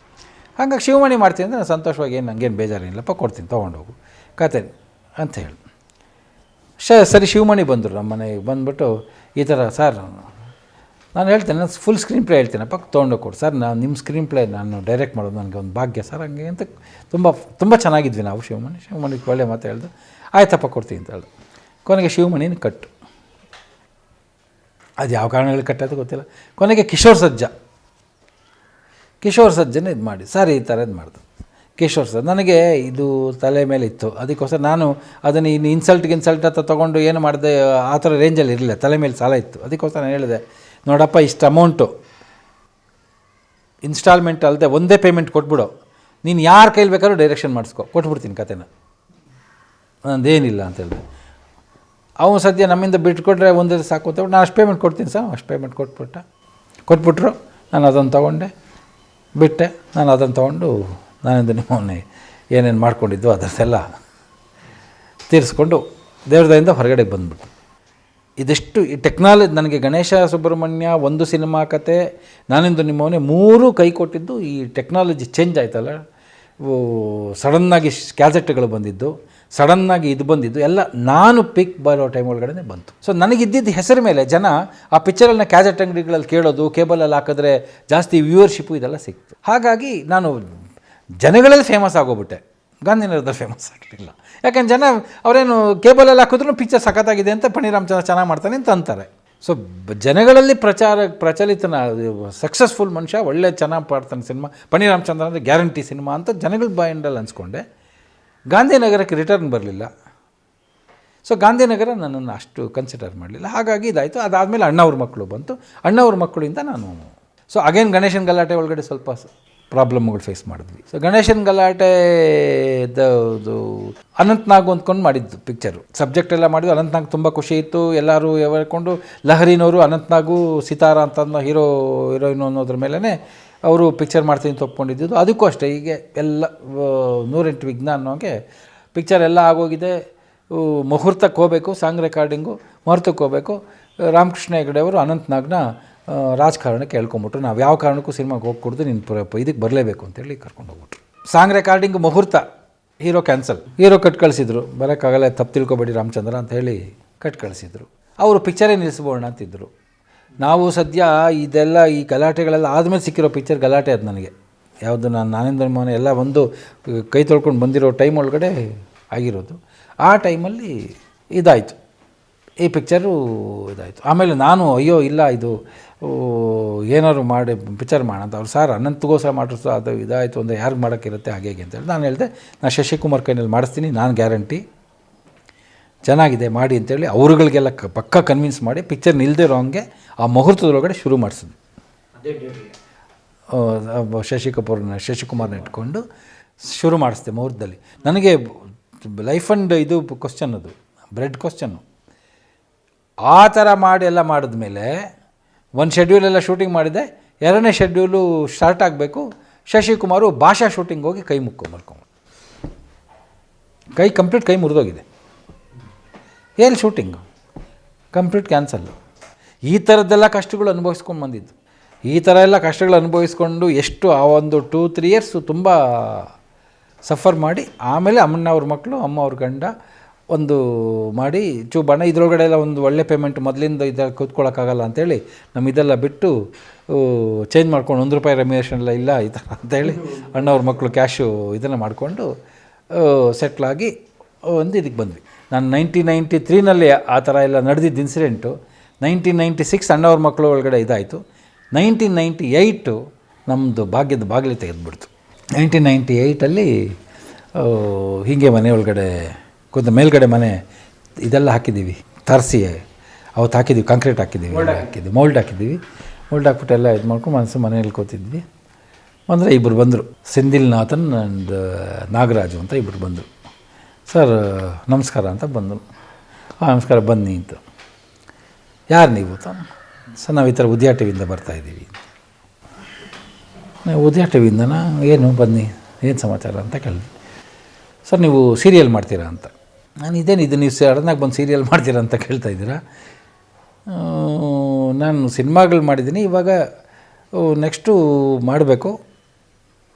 ಹಾಗಾಗಿ ಶಿವಮಣಿ ಮಾಡ್ತೀನಿ ಅಂದರೆ ನಾನು ಸಂತೋಷವಾಗಿ ನನಗೇನು ಬೇಜಾರೇನಿಲ್ಲಪ್ಪ, ಕೊಡ್ತೀನಿ ತೊಗೊಂಡೋಗು ಕತೆ ಅಂತ ಹೇಳಿ. ಸರಿ ಶಿವಮಣಿ ಬಂದರು ನಮ್ಮ ಮನೆಗೆ ಬಂದುಬಿಟ್ಟು ಈ ಥರ ಸರ್ ನಾನು ಹೇಳ್ತೇನೆ, ನಾನು ಫುಲ್ ಸ್ಕ್ರೀನ್ ಪ್ಲೇ ಹೇಳ್ತೀನಪ್ಪ ತೊಗೊಂಡೋಗಿ ಕೊಡು ಸರ್, ನಿಮ್ಮ ಸ್ಕ್ರೀನ್ ಪ್ಲೇ ನಾನು ಡೈರೆಕ್ಟ್ ಮಾಡೋದು ನನಗೆ ಒಂದು ಭಾಗ್ಯ ಸರ್ ಹಂಗೆ ಅಂತ ತುಂಬ ಚೆನ್ನಾಗಿದ್ವಿ ನಾವು. ಶಿವಮಣಿಗೆ ಒಳ್ಳೆ ಮಾತು ಹೇಳ್ದು, ಆಯ್ತಪ್ಪ ಕೊಡ್ತೀನಿ ಅಂತ ಹೇಳ್ದು. ಕೊನೆಗೆ ಶಿವಮಣಿನ ಕಟ್ಟು, ಅದು ಯಾವ ಕಾರಣಗಳಿಗೆ ಕಟ್ಟೋದು ಗೊತ್ತಿಲ್ಲ. ಕೊನೆಗೆ ಕಿಶೋರ್ ಸಜ್ಜನ ಇದು ಮಾಡಿ ಸರ್ ಈ ಥರದ್ದು ಮಾಡ್ದು. ಕಿಶೋರ್ ಸರ್ ನನಗೆ ಇದು ತಲೆ ಮೇಲೆ ಇತ್ತು, ಅದಕ್ಕೋಸ್ಕರ ನಾನು ಅದನ್ನು ಇನ್ನು ಇನ್ಸಲ್ಟ್ ಅಂತ ತೊಗೊಂಡು ಏನು ಮಾಡಿದೆ ಆ ಥರ ರೇಂಜಲ್ಲಿ ಇರಲಿಲ್ಲ, ತಲೆ ಮೇಲೆ ಸಾಲ ಇತ್ತು. ಅದಕ್ಕೋಸ್ಕರ ನಾನು ಹೇಳಿದೆ, ನೋಡಪ್ಪ ಇಷ್ಟು ಅಮೌಂಟು ಇನ್ಸ್ಟಾಲ್ಮೆಂಟ್ ಅಲ್ಲದೆ ಒಂದೇ ಪೇಮೆಂಟ್ ಕೊಟ್ಬಿಡು, ನೀನು ಯಾರ ಕೈಲಿ ಬೇಕಾದ್ರೂ ಡೈರೆಕ್ಷನ್ ಮಾಡಿಸ್ಕೊ, ಕೊಟ್ಬಿಡ್ತೀನಿ ಕತೆನ, ನಂದೇನಿಲ್ಲ ಅಂತ ಹೇಳಿದೆ. ಅವನು ಸದ್ಯ ನಮ್ಮಿಂದ ಬಿಟ್ಕೊಟ್ರೆ ಒಂದೇ ಸಾಕು ಅಂತ ನಾನು ಅಷ್ಟು ಪೇಮೆಂಟ್ ಕೊಡ್ತೀನಿ ಸರ್, ಅಷ್ಟು ಪೇಮೆಂಟ್ ಕೊಟ್ಬಿಟ್ರು. ನಾನು ಅದನ್ನು ತೊಗೊಂಡೆ ಬಿಟ್ಟೆ. ನಾನು ಅದನ್ನು ತೊಗೊಂಡು ನಾನಿಂದ ನಿಮ್ಮನ್ನೇ ಏನೇನು ಮಾಡ್ಕೊಂಡಿದ್ದು ಅದನ್ನೆಲ್ಲ ತೀರಿಸ್ಕೊಂಡು ದೇವ್ರದಿಂದ ಹೊರಗಡೆ ಬಂದ್ಬಿಟ್ಟು ಇದಿಷ್ಟು ಈ ಟೆಕ್ನಾಲಜಿ ನನಗೆ ಗಣೇಶ ಸುಬ್ರಹ್ಮಣ್ಯ ಒಂದು ಸಿನಿಮಾ ಕತೆ ನಾನಿಂದು ನಿಮ್ಮವನೇ 3 ಕೈ ಕೊಟ್ಟಿದ್ದು ಈ ಟೆಕ್ನಾಲಜಿ ಚೇಂಜ್ ಆಯ್ತಲ್ಲ. ಸಡನ್ನಾಗಿ ಕ್ಯಾಸೆಟ್ಗಳು ಬಂದಿದ್ದು, ಸಡನ್ನಾಗಿ ಇದು ಬಂದಿದ್ದು ಎಲ್ಲ ನಾನು ಪಿಕ್ ಬರೋ ಟೈಮ್ ಒಳಗಡೆ ಬಂತು. ಸೊ ನನಗಿದ್ದಿದ್ದು ಹೆಸರು ಮೇಲೆ ಜನ ಆ ಪಿಕ್ಚರನ್ನ ಕ್ಯಾಸೆಟ್ ಅಂಗಡಿಗಳಲ್ಲಿ ಕೇಳೋದು, ಕೇಬಲಲ್ಲಿ ಹಾಕಿದ್ರೆ ಜಾಸ್ತಿ ವ್ಯೂವರ್ಶಿಪ್ಪು ಇದೆಲ್ಲ ಸಿಕ್ತು. ಹಾಗಾಗಿ ನಾನು ಜನಗಳಲ್ಲಿ ಫೇಮಸ್ ಆಗೋಗ್ಬಿಟ್ಟೆ, ಗಾಂಧಿನಗರದಲ್ಲಿ ಫೇಮಸ್ ಆಗಲಿಲ್ಲ. ಯಾಕಂದ್ರೆ ಜನ ಅವರೇನು ಕೇಬಲಲ್ಲಿ ಹಾಕಿದ್ರು ಪಿಕ್ಚರ್ ಸಖತ್ತಾಗಿದೆ ಅಂತ ಪಣಿ ರಾಮಚಂದ್ರ ಚೆನ್ನಾಗಿ ಮಾಡ್ತಾನೆ ಅಂತ ಅಂತಾರೆ. ಸೊ ಜನಗಳಲ್ಲಿ ಪ್ರಚಲಿತನ ಸಕ್ಸಸ್ಫುಲ್ ಮನುಷ್ಯ, ಒಳ್ಳೆ ಚೆನ್ನಾಗಿ ಪಾಡ್ತಾನೆ ಸಿನಿಮಾ, ಪಣಿ ರಾಮಚಂದ್ರ ಅಂದರೆ ಗ್ಯಾರಂಟಿ ಸಿನಿಮಾ ಅಂತ ಜನಗಳ ಬಾಯಿಂಡಲ್ಲಿ ಅನ್ಸ್ಕೊಂಡೆ. ಗಾಂಧಿನಗರಕ್ಕೆ ರಿಟರ್ನ್ ಬರಲಿಲ್ಲ. ಸೊ ಗಾಂಧಿನಗರ ನನ್ನನ್ನು ಅಷ್ಟು ಕನ್ಸಿಡರ್ ಮಾಡಲಿಲ್ಲ. ಹಾಗಾಗಿ ಇದಾಯಿತು. ಅದಾದಮೇಲೆ ಅಣ್ಣವ್ರ ಮಕ್ಕಳು ಬಂತು. ಅಣ್ಣವ್ರ ಮಕ್ಕಳಿಂದ ನಾನು ಅಗೇನ್ ಗಣೇಶನ ಗಲಾಟೆ ಒಳಗಡೆ ಸ್ವಲ್ಪ ಪ್ರಾಬ್ಲಮ್ಗಳು ಫೇಸ್ ಮಾಡಿದ್ವಿ. ಸೊ ಗಣೇಶನ ಗಲಾಟೆದು ಅನಂತ್ನಾಗ್ ಅಂದ್ಕೊಂಡು ಮಾಡಿದ್ದು ಪಿಕ್ಚರು. ಸಬ್ಜೆಕ್ಟ್ ಎಲ್ಲ ಮಾಡಿದ್ದು ಅನಂತ್ನಾಗ್ ತುಂಬ ಖುಷಿ ಇತ್ತು. ಎಲ್ಲರೂ ಹೇಳ್ಕೊಂಡು ಲಹರಿನವರು ಅನಂತ್ನಾಗು ಸಿತಾರ ಅಂತ ಹೀರೋಯಿನ್ ಅನ್ನೋದ್ರ ಮೇಲೇ ಅವರು ಪಿಕ್ಚರ್ ಮಾಡ್ತೀನಿ ಅಂತ ಒಪ್ಕೊಂಡಿದ್ದು. ಅದಕ್ಕೂ ಅಷ್ಟೇ, ಹೀಗೆ ಎಲ್ಲ 108 ವಿಘ್ನ ಅನ್ನೋಂಗೆ ಪಿಕ್ಚರ್ ಎಲ್ಲ ಆಗೋಗಿದೆ, ಮುಹೂರ್ತಕ್ಕೆ ಹೋಗಬೇಕು, ಸಾಂಗ್ ರೆಕಾರ್ಡಿಂಗು, ಮುಹೂರ್ತಕ್ಕೆ ಹೋಗಬೇಕು. ರಾಮಕೃಷ್ಣ ಹೆಗಡೆ ಅವರು ಅನಂತ್ನಾಗ್ನ ರಾಜಕಾರಣಕ್ಕೆ ಹೇಳ್ಕೊಂಬಿಟ್ರು, ನಾವು ಯಾವ ಕಾರಣಕ್ಕೂ ಸಿನಿಮಾಗೆ ಹೋಗ್ಕೊಡ್ದು, ನೀನು ಇದಕ್ಕೆ ಬರಲೇಬೇಕು ಅಂತೇಳಿ ಕರ್ಕೊಂಡು ಹೋಗ್ಬಿಟ್ರು. ಸಾಂಗ್ ರೆಕಾರ್ಡಿಂಗ್ ಮುಹೂರ್ತ, ಹೀರೋ ಕ್ಯಾನ್ಸಲ್, ಹೀರೋ ಕಟ್ ಕಳಿಸಿದ್ರು, ಬರೋಕ್ಕಾಗಲ್ಲ ತಪ್ಪು ತಿಳ್ಕೊಬೇಡಿ ರಾಮಚಂದ್ರ ಅಂತ ಹೇಳಿ ಕಟ್ ಕಳಿಸಿದ್ರು. ಅವರು ಪಿಕ್ಚರೇ ನಿಲ್ಲಿಸ್ಬೋಣ ಅಂತಿದ್ದರು. ನಾವು ಸದ್ಯ ಇದೆಲ್ಲ ಈ ಗಲಾಟೆಗಳೆಲ್ಲ ಆದಮೇಲೆ ಸಿಕ್ಕಿರೋ ಪಿಕ್ಚರ್ ಗಲಾಟೆ ಅದು ನನಗೆ. ಯಾವುದು ನಾನೇಂದ್ರ ಮೋಹನ ಎಲ್ಲ ಒಂದು ಕೈ ತೊಳ್ಕೊಂಡು ಬಂದಿರೋ ಟೈಮ್ ಒಳಗಡೆ ಆಗಿರೋದು. ಆ ಟೈಮಲ್ಲಿ ಇದಾಯಿತು, ಈ ಪಿಕ್ಚರು ಇದಾಯಿತು. ಆಮೇಲೆ ನಾನು ಅಯ್ಯೋ ಇಲ್ಲ ಇದು ಏನಾದ್ರು ಮಾಡಿ ಪಿಕ್ಚರ್ ಮಾಡೋಣ ಅಂತ. ಅವ್ರು ಸರ್ ಅನಂತಗೋಸ್ಕರ ಮಾಡಿಸ್ ಅದು ಇದಾಯಿತು ಅಂದರೆ ಯಾರಿಗೆ ಮಾಡೋಕ್ಕಿರುತ್ತೆ ಹಾಗೆ ಹೇಗೆ ಅಂತೇಳಿ ನಾನು ಹೇಳಿದೆ, ನಾನು ಶಶಿಕುಮಾರ್ ಕೈನಲ್ಲಿ ಮಾಡಿಸ್ತೀನಿ, ನಾನು ಗ್ಯಾರಂಟಿ ಚೆನ್ನಾಗಿದೆ ಮಾಡಿ ಅಂತೇಳಿ ಅವ್ರುಗಳಿಗೆಲ್ಲ ಪಕ್ಕ ಕನ್ವಿನ್ಸ್ ಮಾಡಿ ಪಿಕ್ಚರ್ ನಿಲ್ಲದೆ ಇರೋ ಹಂಗೆ ಆ ಮುಹೂರ್ತದೊಳಗಡೆ ಶುರು ಮಾಡಿಸಿದ್ವಿ. ಶಶಿಕುಮಾರ್ನ ಇಟ್ಕೊಂಡು ಶುರು ಮಾಡಿಸ್ದೆ ಮುಹೂರ್ತದಲ್ಲಿ. ನನಗೆ ಲೈಫ್ ಆ್ಯಂಡ್ ಇದು ಕ್ವಶ್ಚನ್, ಅದು ಬ್ರೆಡ್ ಕ್ವಶ್ಚನ್ನು. ಆ ಥರ ಮಾಡಿ ಎಲ್ಲ ಮಾಡಿದ್ಮೇಲೆ ಒಂದು ಶೆಡ್ಯೂಲೆಲ್ಲ ಶೂಟಿಂಗ್ ಮಾಡಿದೆ, ಎರಡನೇ ಶೆಡ್ಯೂಲು ಸ್ಟಾರ್ಟ್ ಆಗಬೇಕು. ಶಶಿಕುಮಾರು ಭಾಷಾ ಶೂಟಿಂಗ್ ಹೋಗಿ ಕೈ ಮಲ್ಕೊಂಡು ಕಂಪ್ಲೀಟ್ ಕೈ ಮುರಿದೋಗಿದೆ. ಏನು ಶೂಟಿಂಗು ಕಂಪ್ಲೀಟ್ ಕ್ಯಾನ್ಸಲ್ಲು. ಈ ಥರದ್ದೆಲ್ಲ ಕಷ್ಟಗಳು ಅನುಭವಿಸ್ಕೊಂಡು ಬಂದಿದ್ದು. ಈ ಥರ ಎಲ್ಲ ಕಷ್ಟಗಳು ಅನುಭವಿಸ್ಕೊಂಡು ಎಷ್ಟು ಆ ಒಂದು 2-3 ಇಯರ್ಸು ತುಂಬ ಸಫರ್ ಮಾಡಿ, ಆಮೇಲೆ ಅಮ್ಮನವ್ರ ಮಕ್ಕಳು, ಅಮ್ಮ ಅವ್ರ ಗಂಡ ಒಂದು ಮಾಡಿ ಬಣ್ಣ ಇದ್ರೊಳಗಡೆ ಎಲ್ಲ ಒಂದು ಒಳ್ಳೆ ಪೇಮೆಂಟ್ ಮೊದಲಿಂದ ಇದರಲ್ಲಿ ಕೂತ್ಕೊಳ್ಳೋಕ್ಕಾಗಲ್ಲ ಅಂಥೇಳಿ ಇದೆಲ್ಲ ಬಿಟ್ಟು ಚೇಂಜ್ ಮಾಡ್ಕೊಂಡು ₹1 ರೆಮ್ಯುನೇಷನ್ ಎಲ್ಲ ಇಲ್ಲ ಈ ಥರ ಅಂತೇಳಿ ಅಣ್ಣವ್ರ ಮಕ್ಕಳು ಕ್ಯಾಶು ಇದನ್ನು ಮಾಡಿಕೊಂಡು ಸೆಟ್ಲಾಗಿ ಒಂದು ಇದಕ್ಕೆ ಬಂದ್ವಿ. ನಾನು 1993ನಲ್ಲಿ ಆ ಥರ ಎಲ್ಲ ನಡೆದಿದ್ದ ಇನ್ಸಿಡೆಂಟು. 1996 ಅಣ್ಣವ್ರ ಮಕ್ಕಳು ಒಳಗಡೆ ಇದಾಯಿತು. 1998 ನಮ್ಮದು ಭಾಗ್ಯದ ಬಾಗಿಲು ತೆಗೆದುಬಿಡ್ತು. 1998ಅಲ್ಲಿ ಹೀಗೆ ಮನೆ ಒಳಗಡೆ ಮೇಲ್ಗಡೆ ಮನೆ ಇದೆಲ್ಲ ಹಾಕಿದ್ದೀವಿ, ತರಿಸಿ ಅವತ್ತು ಹಾಕಿದ್ದೀವಿ, ಕಾಂಕ್ರೀಟ್ ಹಾಕಿದ್ದೀವಿ, ಮೋಲ್ಡ್ ಹಾಕಿದ್ದೀವಿ. ಮೋಲ್ಡ್ ಹಾಕ್ಬಿಟ್ಟು ಎಲ್ಲ ಇದು ಮಾಡ್ಕೊಂಡು ಮನೆಯಲ್ಲಿ ಕೂತಿದ್ವಿ. ಅಂದರೆ ಇಬ್ಬರು ಬಂದರು, ಸೆಂದಿಲ್ನಾಥನ್ ಆ್ಯಂಡ್ ನಾಗರಾಜು ಅಂತ ಇಬ್ಬರು ಬಂದರು. ಸರ್ ನಮಸ್ಕಾರ ಅಂತ ಬಂದರು. ನಮಸ್ಕಾರ ಬನ್ನಿ ಅಂತ. ಯಾರು ನೀವು? ಸರ್ ನಾವು ಈ ಥರ ಉದಯ ಟಿ ವಿಯಿಂದ ಬರ್ತಾಯಿದ್ದೀವಿ. ಉದಯ ಟಿ ವಿಯಿಂದನಾ? ಏನು ಬನ್ನಿ, ಏನು ಸಮಾಚಾರ ಅಂತ ಕೇಳಿದೆ. ಸರ್ ನೀವು ಸೀರಿಯಲ್ ಮಾಡ್ತೀರಾ ಅಂತ. ನಾನು ಇದು ನೀವು ಸಡನ್ನಾಗಿ ಬಂದು ಸೀರಿಯಲ್ ಮಾಡ್ತೀರಾ ಅಂತ ಕೇಳ್ತಾ ಇದ್ದೀರಾ? ನಾನು ಸಿನಿಮಾಗಳು ಮಾಡಿದ್ದೀನಿ, ಇವಾಗ ನೆಕ್ಸ್ಟು ಮಾಡಬೇಕು,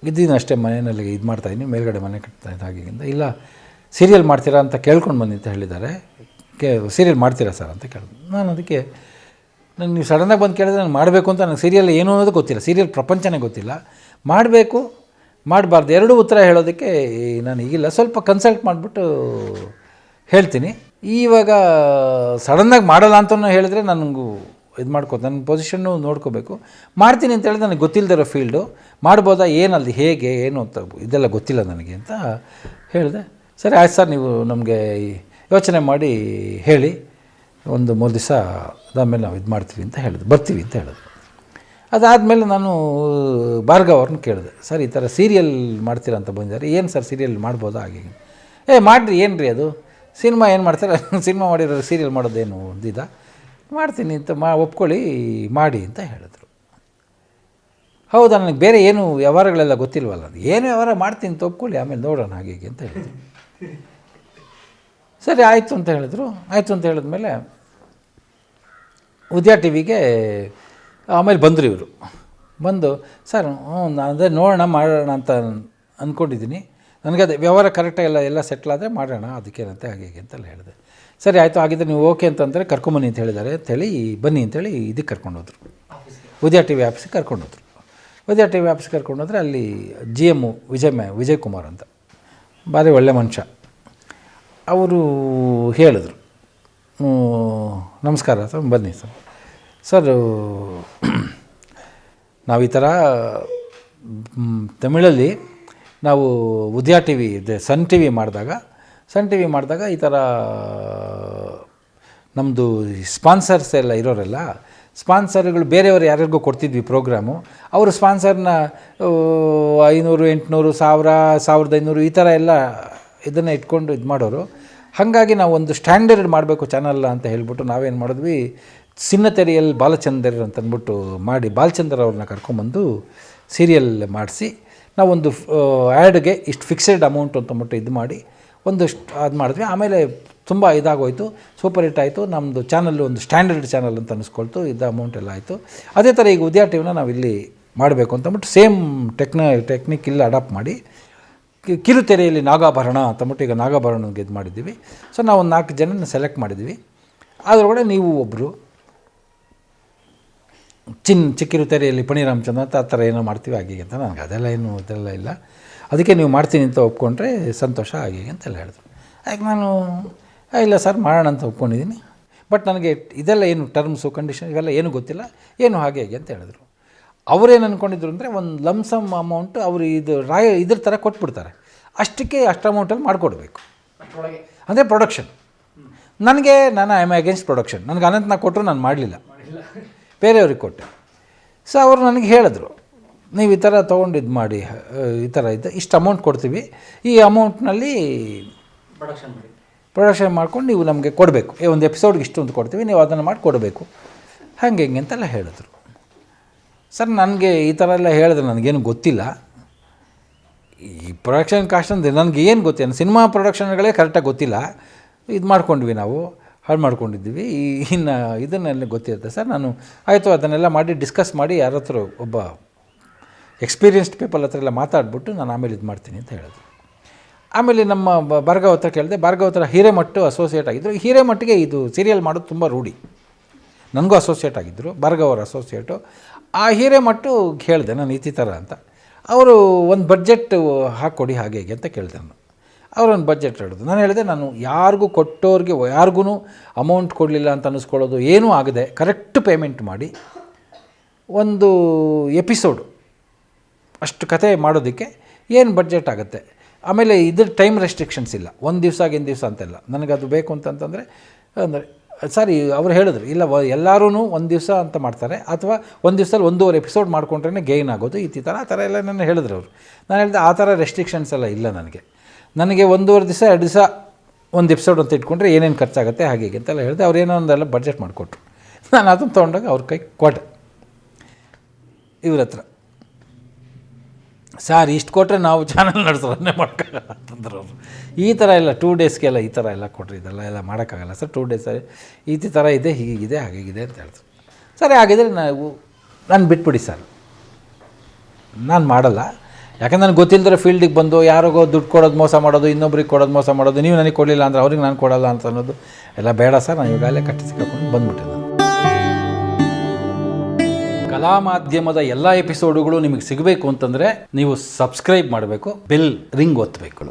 ಇದ್ದೀನಿ ಅಷ್ಟೇ, ಮನೆಯಲ್ಲಿ ಇದು ಮಾಡ್ತಾಯಿದ್ದೀನಿ, ಮೇಲ್ಗಡೆ ಮನೆ ಕಟ್ತಾ ಹಾಗೆಗಿಂದ. ಇಲ್ಲ ಸೀರಿಯಲ್ ಮಾಡ್ತೀರಾ ಅಂತ ಕೇಳ್ಕೊಂಡು ಬನ್ನಿ ಅಂತ ಹೇಳಿದ್ದಾರೆ. ಸೀರಿಯಲ್ ಮಾಡ್ತೀರಾ ಸರ್ ಅಂತ ಕೇಳಿದೆ. ನಾನು ಅದಕ್ಕೆ ನೀವು ಸಡನ್ನಾಗಿ ಬಂದು ಕೇಳಿದ್ರೆ ನಾನು ಮಾಡಬೇಕು ಅಂತ, ನನಗೆ ಸೀರಿಯಲ್ ಏನು ಅನ್ನೋದು ಗೊತ್ತಿಲ್ಲ, ಸೀರಿಯಲ್ ಪ್ರಪಂಚನೇ ಗೊತ್ತಿಲ್ಲ, ಮಾಡಬೇಕು ಮಾಡಬಾರ್ದು ಎರಡೂ ಉತ್ತರ ಹೇಳೋದಕ್ಕೆ ನಾನು ಈಗಿಲ್ಲ, ಸ್ವಲ್ಪ ಕನ್ಸಲ್ಟ್ ಮಾಡಿಬಿಟ್ಟು ಹೇಳ್ತೀನಿ. ಇವಾಗ ಸಡನ್ನಾಗಿ ಮಾಡಲ್ಲ ಅಂತಲೂ ಹೇಳಿದ್ರೆ ನನಗೂ ಇದು ನನ್ನ ಪೊಸಿಷನ್ನು ನೋಡ್ಕೋಬೇಕು. ಮಾಡ್ತೀನಿ ಅಂತ ಹೇಳಿದ್ರೆ ನನಗೆ ಗೊತ್ತಿಲ್ಲದಿರೋ ಫೀಲ್ಡು, ಮಾಡ್ಬೋದಾ, ಏನಲ್ದು, ಹೇಗೆ, ಏನು ಅಂತ ಇದೆಲ್ಲ ಗೊತ್ತಿಲ್ಲ ನನಗೆ ಅಂತ ಹೇಳಿದೆ. ಸರಿ ಆಯ್ತು ಸರ್, ನೀವು ನಮಗೆ ಯೋಚನೆ ಮಾಡಿ ಹೇಳಿ, ಒಂದು 3 ದಿವಸ ಅದಾದಮೇಲೆ ನಾವು ಇದು ಮಾಡ್ತೀವಿ ಅಂತ ಹೇಳಿದೆ, ಬರ್ತೀವಿ ಅಂತ ಹೇಳಿದ್ರು. ಅದಾದಮೇಲೆ ನಾನು ಭಾರ್ಗವ್ ಅವ್ರನ್ನ ಕೇಳಿದೆ, ಸರ್ ಈ ಥರ ಸೀರಿಯಲ್ ಮಾಡ್ತೀರಾ ಅಂತ ಬಂದಿದ್ದಾರೆ, ಏನು ಸರ್ ಸೀರಿಯಲ್ ಮಾಡ್ಬೋದಾ ಹಾಗೆ? ಮಾಡಿರಿ, ಏನು ರೀ ಅದು ಸಿನಿಮಾ ಏನು ಮಾಡ್ತಾರೆ, ಸಿನಿಮಾ ಮಾಡಿರೋ ಸೀರಿಯಲ್ ಮಾಡೋದೇನು ಒಂದಿದ, ಮಾಡ್ತೀನಿ ಅಂತ ಒಪ್ಕೊಳ್ಳಿ ಮಾಡಿ ಅಂತ ಹೇಳಿದ್ರು. ಹೌದಾ, ನನಗೆ ಬೇರೆ ಏನು ವ್ಯವಹಾರಗಳೆಲ್ಲ ಗೊತ್ತಿಲ್ವಲ್ಲ, ಅದು ಏನು ವ್ಯವಹಾರ ಮಾಡ್ತೀನಿ ಅಂತ ಒಪ್ಕೊಳ್ಳಿ, ಆಮೇಲೆ ನೋಡೋಣ ಹಾಗೆ ಹೀಗೆ ಅಂತ ಹೇಳಿದ್ರು. ಸರಿ ಆಯಿತು ಅಂತ ಹೇಳಿದ್ರು. ಆಯಿತು ಅಂತ ಹೇಳಿದ್ಮೇಲೆ ಉದಯ ಟಿ ವಿಗೆ ಆಮೇಲೆ ಬಂದರು ಇವರು. ಬಂದು ಸರ್ ನಾನು ಅದೇ ನೋಡೋಣ ಮಾಡೋಣ ಅಂತ ಅಂದ್ಕೊಂಡಿದ್ದೀನಿ, ನನಗೆ ಅದೇ ವ್ಯವಹಾರ ಕರೆಕ್ಟಾಗಿ ಎಲ್ಲ ಸೆಟ್ಲಾದರೆ ಮಾಡೋಣ, ಅದಕ್ಕೇನಂತೆ ಹಾಗೆ ಹೀಗೆ ಅಂತೆಲ್ಲ ಹೇಳಿದೆ. ಸರಿ ಆಯಿತು, ಆಗಿದ್ದರೆ ನೀವು ಓಕೆ ಅಂತಂದರೆ ಕರ್ಕೊಂಬನ್ನಿ ಅಂತ ಹೇಳಿದ್ದಾರೆ ಅಂಥೇಳಿ ಬನ್ನಿ ಅಂತೇಳಿ ಇದಕ್ಕೆ ಕರ್ಕೊಂಡೋದ್ರು, ಉದಯ ಟಿ ವಿ ಆಫೀಸಿಗೆ ಕರ್ಕೊಂಡೋದ್ರು. ಉದಯ ಟಿ ವಿ ಆಫೀಸಿಗೆ ಕರ್ಕೊಂಡೋದ್ರೆ ಅಲ್ಲಿ GM ವಿಜಯ್ ಕುಮಾರ್ ಅಂತ ಭಾರಿ ಒಳ್ಳೆ ಮನುಷ್ಯ. ಅವರು ಹೇಳಿದ್ರು, ನಮಸ್ಕಾರ ಸರ್, ಬನ್ನಿ ಸರ್, ನಾವು ಈ ಥರ ತಮಿಳಲ್ಲಿ ನಾವು ಉದಯ ಟಿ ವಿ ಇದೆ ಸನ್ ಟಿ ವಿ ಮಾಡಿದಾಗ ಈ ಥರ ನಮ್ಮದು ಸ್ಪಾನ್ಸರ್ಸ್ ಎಲ್ಲ ಇರೋರೆಲ್ಲ ಸ್ಪಾನ್ಸರ್ಗಳು ಬೇರೆಯವರು ಯಾರಿಗೂ ಕೊಡ್ತಿದ್ವಿ ಪ್ರೋಗ್ರಾಮು, ಅವರು ಸ್ಪಾನ್ಸರ್ನ 500, 800, 1000, 1500 ಈ ಥರ ಎಲ್ಲ ಇದನ್ನು ಇಟ್ಕೊಂಡು ಇದು ಮಾಡೋರು. ಹಾಗಾಗಿ ನಾವು ಒಂದು ಸ್ಟ್ಯಾಂಡರ್ಡ್ ಮಾಡಬೇಕು ಚಾನಲ್ ಅಂತ ಹೇಳ್ಬಿಟ್ಟು ನಾವೇನು ಮಾಡಿದ್ವಿ, ಸಿನ್ನತೆರೆಯಲ್ಲಿ ಬಾಲಚಂದರ್ ಅಂತ ಅಂದ್ಬಿಟ್ಟು ಮಾಡಿ ಬಾಲಚಂದರ್ ಅವ್ರನ್ನ ಕರ್ಕೊಂಬಂದು ಸೀರಿಯಲ್ ಮಾಡಿಸಿ ನಾವೊಂದು ಆ್ಯಡ್ಗೆ ಇಷ್ಟು ಫಿಕ್ಸೆಡ್ ಅಮೌಂಟ್ ಅಂತಂದ್ಬಿಟ್ಟು ಇದು ಮಾಡಿ ಅದು ಮಾಡಿದ್ವಿ. ಆಮೇಲೆ ತುಂಬ ಇದಾಗೋಯಿತು, ಸೂಪರ್ ಹಿಟ್ ಆಯಿತು. ನಮ್ಮದು ಚಾನಲ್ಲು ಒಂದು ಸ್ಟ್ಯಾಂಡರ್ಡ್ ಚಾನಲ್ ಅಂತ ಅನ್ನಿಸ್ಕೊಳ್ತು. ಅಮೌಂಟ್ ಎಲ್ಲ ಆಯಿತು. ಅದೇ ಥರ ಈಗ ಉದಯ ಟಿವಿನ ನಾವು ಇಲ್ಲಿ ಮಾಡಬೇಕು ಅಂತಂದ್ಬಿಟ್ಟು ಸೇಮ್ ಟೆಕ್ನಿಕ್ ಇಲ್ಲಿ ಅಡಾಪ್ಟ್ ಮಾಡಿ ಕಿರುತೆರೆಯಲ್ಲಿ ನಾಗಾಭರಣ ಅಂತಂದ್ಬಿಟ್ಟು ಈಗ ನಾಗಾಭರಣಕ್ಕೆ ಇದು ಮಾಡಿದ್ದೀವಿ. ಸೊ ನಾವು ಒಂದು 4 ಜನನ ಸೆಲೆಕ್ಟ್ ಮಾಡಿದ್ದೀವಿ. ಅದರೊಳಗಡೆ ನೀವು ಒಬ್ಬರು ಚಿಕ್ಕಿರುತೆರೆಯಲ್ಲಿ ಪಣಿ ರಾಮಚಂದ್ರ ಅಂತ ಆ ಥರ ಏನೋ ಮಾಡ್ತೀವಿ ಹಾಗೆ ಅಂತ. ನನಗೆ ಇದೆಲ್ಲ ಇಲ್ಲ, ಅದಕ್ಕೆ ನೀವು ಮಾಡ್ತೀನಿ ಅಂತ ಒಪ್ಕೊಂಡ್ರೆ ಸಂತೋಷ ಹಾಗೆ ಅಂತೆಲ್ಲ ಹೇಳಿದ್ರು. ಯಾಕೆ ನಾನು ಇಲ್ಲ ಸರ್ ಮಾಡೋಣ ಅಂತ ಒಪ್ಕೊಂಡಿದ್ದೀನಿ, ಬಟ್ ನನಗೆ ಇದೆಲ್ಲ ಏನು ಟರ್ಮ್ಸು ಕಂಡೀಷನ್ ಇವೆಲ್ಲ ಏನೂ ಗೊತ್ತಿಲ್ಲ, ಏನು ಹಾಗೆ ಅಂತ ಹೇಳಿದ್ರು. ಅವರೇನು ಅಂದ್ಕೊಂಡಿದ್ರು ಅಂದರೆ ಒಂದು ಲಮ್ಸಮ್ ಅಮೌಂಟು ಅವರು ಇದ್ರ ಥರ ಕೊಟ್ಬಿಡ್ತಾರೆ, ಅಷ್ಟು ಅಮೌಂಟಲ್ಲಿ ಮಾಡಿಕೊಡ್ಬೇಕು ಅಂದರೆ ಪ್ರೊಡಕ್ಷನ್. ನಾನು ಐ ಆಮ್ ಅಗೇನ್ಸ್ಟ್ ಪ್ರೊಡಕ್ಷನ್. ನನಗೆ ಅನಂತನಾಗ್ ಕೊಟ್ಟರು ನಾನು ಮಾಡಲಿಲ್ಲ, ಬೇರೆಯವ್ರಿಗೆ ಕೊಟ್ಟೆ. ಸೊ ಅವರು ನನಗೆ ಹೇಳಿದ್ರು, ನೀವು ಈ ಥರ ತೊಗೊಂಡು ಇದು ಮಾಡಿ, ಈ ಥರ ಇಷ್ಟು ಅಮೌಂಟ್ ಕೊಡ್ತೀವಿ, ಈ ಅಮೌಂಟ್ನಲ್ಲಿ ಪ್ರೊಡಕ್ಷನ್ ಮಾಡ್ಕೊಂಡು ನೀವು ನಮಗೆ ಕೊಡಬೇಕು, ಒಂದು ಎಪಿಸೋಡ್ಗೆ ಇಷ್ಟೊಂದು ಕೊಡ್ತೀವಿ, ನೀವು ಅದನ್ನು ಮಾಡಿ ಕೊಡಬೇಕು, ಹಾಗೆ ಅಂತೆಲ್ಲ ಹೇಳಿದ್ರು. ಸರ್ ನನಗೆ ಈ ಥರ ಎಲ್ಲ ಹೇಳಿದ್ರೆ ನನಗೇನು ಗೊತ್ತಿಲ್ಲ. ಈ ಪ್ರೊಡಕ್ಷನ್ ಕಾಸ್ಟ್ ಅಂದರೆ ನನಗೆ ಏನು ಗೊತ್ತಿಲ್ಲ, ಸಿನಿಮಾ ಪ್ರೊಡಕ್ಷನ್ಗಳೇ ಕರೆಕ್ಟಾಗಿ ಗೊತ್ತಿಲ್ಲ. ಇದು ಮಾಡ್ಕೊಂಡ್ವಿ, ನಾವು ಹಾಳು ಮಾಡ್ಕೊಂಡಿದ್ದೀವಿ. ಇನ್ನು ಇದನ್ನೆಲ್ಲ ಗೊತ್ತಿರುತ್ತೆ ಸರ್. ನಾನು ಆಯಿತು ಅದನ್ನೆಲ್ಲ ಮಾಡಿ ಡಿಸ್ಕಸ್ ಮಾಡಿ ಯಾರ ಹತ್ರ ಒಬ್ಬ ಎಕ್ಸ್ಪೀರಿಯನ್ಸ್ಡ್ ಪೀಪಲ್ ಹತ್ರ ಎಲ್ಲ ಮಾತಾಡ್ಬಿಟ್ಟು ನಾನು ಆಮೇಲೆ ಇದು ಮಾಡ್ತೀನಿ ಅಂತ ಹೇಳಿದ್ರು. ಆಮೇಲೆ ನಮ್ಮ ಭಾರ್ಗವ್ ಹತ್ರ ಕೇಳಿದೆ. ಭಾರ್ಗವ್ ಹತ್ರ ಹಿರೇಮಠ ಅಸೋಸಿಯೇಟ್ ಆಗಿದ್ದರು. ಹಿರೇಮಠಿಗೆ ಇದು ಸೀರಿಯಲ್ ಮಾಡೋದು ತುಂಬ ರೂಢಿ. ನನಗೂ ಅಸೋಸಿಯೇಟ್ ಆಗಿದ್ದರು, ಭಾರ್ಗವ್ ಅವರ ಅಸೋಸಿಯೇಟು. ಆ ಹಿರೇಮಠ ಹೇಳಿದೆ ನಾನು ಈ ಥರ ಅಂತ. ಅವರು ಒಂದು ಬಡ್ಜೆಟ್ ಹಾಕ್ಕೊಡಿ ಹಾಗೆ ಅಂತ ಕೇಳಿದೆ ನಾನು. ಅವರೊಂದು ಬಡ್ಜೆಟ್ ಹೇಳಿದ್ರು. ನಾನು ಹೇಳಿದೆ, ನಾನು ಯಾರಿಗೂ ಕೊಟ್ಟೋರಿಗೆ ಯಾರಿಗೂ ಅಮೌಂಟ್ ಕೊಡಲಿಲ್ಲ ಅಂತ ಅನ್ನಿಸ್ಕೊಳ್ಳೋದು ಏನೂ ಆಗದೆ ಕರೆಕ್ಟ್ ಪೇಮೆಂಟ್ ಮಾಡಿ ಒಂದು ಎಪಿಸೋಡು ಅಷ್ಟು ಕತೆ ಮಾಡೋದಕ್ಕೆ ಏನು ಬಡ್ಜೆಟ್ ಆಗುತ್ತೆ. ಆಮೇಲೆ ಇದ್ರ ಟೈಮ್ ರೆಸ್ಟ್ರಿಕ್ಷನ್ಸ್ ಇಲ್ಲ, ಒಂದು ದಿವಸ ಅಂತೆಲ್ಲ. ನನಗದು ಬೇಕು ಅಂತಂತಂದರೆ ಅಂದರೆ ಸಾರಿ ಅವ್ರು ಹೇಳಿದ್ರು, ಇಲ್ಲ ಎಲ್ಲರೂ ಒಂದು ದಿವಸ ಅಂತ ಮಾಡ್ತಾರೆ, ಅಥವಾ ಒಂದು ದಿವಸದಲ್ಲಿ 1.5 ಎಪಿಸೋಡ್ ಮಾಡ್ಕೊಂಡ್ರೆ ಗೇನ್ ಆಗೋದು ಈ ಥರ ಆ ಥರ ಎಲ್ಲ ನಾನು ಹೇಳಿದ್ರು ಅವರು. ನಾನು ಹೇಳಿದೆ ಆ ಥರ ರೆಸ್ಟ್ರಿಕ್ಷನ್ಸ್ ಎಲ್ಲ ಇಲ್ಲ ನನಗೆ 1.5 ದಿವಸ 2 ದಿವಸ ಒಂದು ಎಪಿಸೋಡ್ ಅಂತ ಇಟ್ಕೊಂಡ್ರೆ ಏನೇನು ಖರ್ಚಾಗುತ್ತೆ ಹಾಗೆ ಅಂತೆಲ್ಲ ಹೇಳಿದೆ. ಅವ್ರು ಏನೋ ಒಂದೆಲ್ಲ ಬಡ್ಜೆಟ್ ಮಾಡಿಕೊಟ್ರು. ನಾನು ಅದನ್ನು ತೊಗೊಂಡಾಗ ಅವ್ರ ಕೈ ಕೊಟ್ಟೆ ಇವ್ರ ಹತ್ರ. ಸರ್ ಇಷ್ಟು ಕೊಟ್ಟರೆ ನಾವು ಚಾನಲ್ ನಡೆಸೋದನ್ನೇ ಮಾಡೋಕ್ಕಾಗಲ್ಲ ಅಂತಂದ್ರೆ ಅವರು. ಈ ಥರ ಎಲ್ಲ 2 ಡೇಸ್ಗೆಲ್ಲ ಈ ಥರ ಎಲ್ಲ ಕೊಟ್ಟರೆ ಇದೆಲ್ಲ ಮಾಡೋಕ್ಕಾಗಲ್ಲ ಸರ್, 2 ಡೇಸ್ ಈ ಥರ ಇದೆ, ಹೀಗಿದೆ ಹಾಗಿದೆ ಅಂತ ಹೇಳಿದ್ರು. ಸರಿ ಆಗಿದ್ರೆ ನಾನು ಬಿಟ್ಬಿಡಿ ಸರ್, ನಾನು ಮಾಡಲ್ಲ. ಯಾಕಂದ್ರೆ ನನಗೆ ಗೊತ್ತಿಲ್ಲದ್ರೆ ಫೀಲ್ಡಿಗೆ ಬಂದು ಯಾರಿಗೋ ದುಡ್ಡು ಕೊಡೋದು ಮೋಸ ಮಾಡೋದು, ಇನ್ನೊಬ್ರಿಗೆ ಕೊಡೋದು ಮೋಸ ಮಾಡೋದು, ನೀವು ನನಗೆ ಕೊಡಲಿಲ್ಲ ಅಂದರೆ ಅವ್ರಿಗೆ ನಾನು ಕೊಡಲ್ಲ ಅಂತ ಅನ್ನೋದು ಎಲ್ಲ ಬೇಡ ಸರ್. ನಾನು ಈಗಾಗಲೇ ಕಟ್ಟಿಸಿಕೊಂಡು ಬಂದ್ಬಿಟ್ಟೆ. ನಾನು ಕಲಾ ಮಾಧ್ಯಮದ ಎಲ್ಲ ಎಪಿಸೋಡುಗಳು ನಿಮಗೆ ಸಿಗಬೇಕು ಅಂತಂದರೆ ನೀವು ಸಬ್ಸ್ಕ್ರೈಬ್ ಮಾಡಬೇಕು, ಬೆಲ್ ರಿಂಗ್ ಒತ್ತಬೇಕು.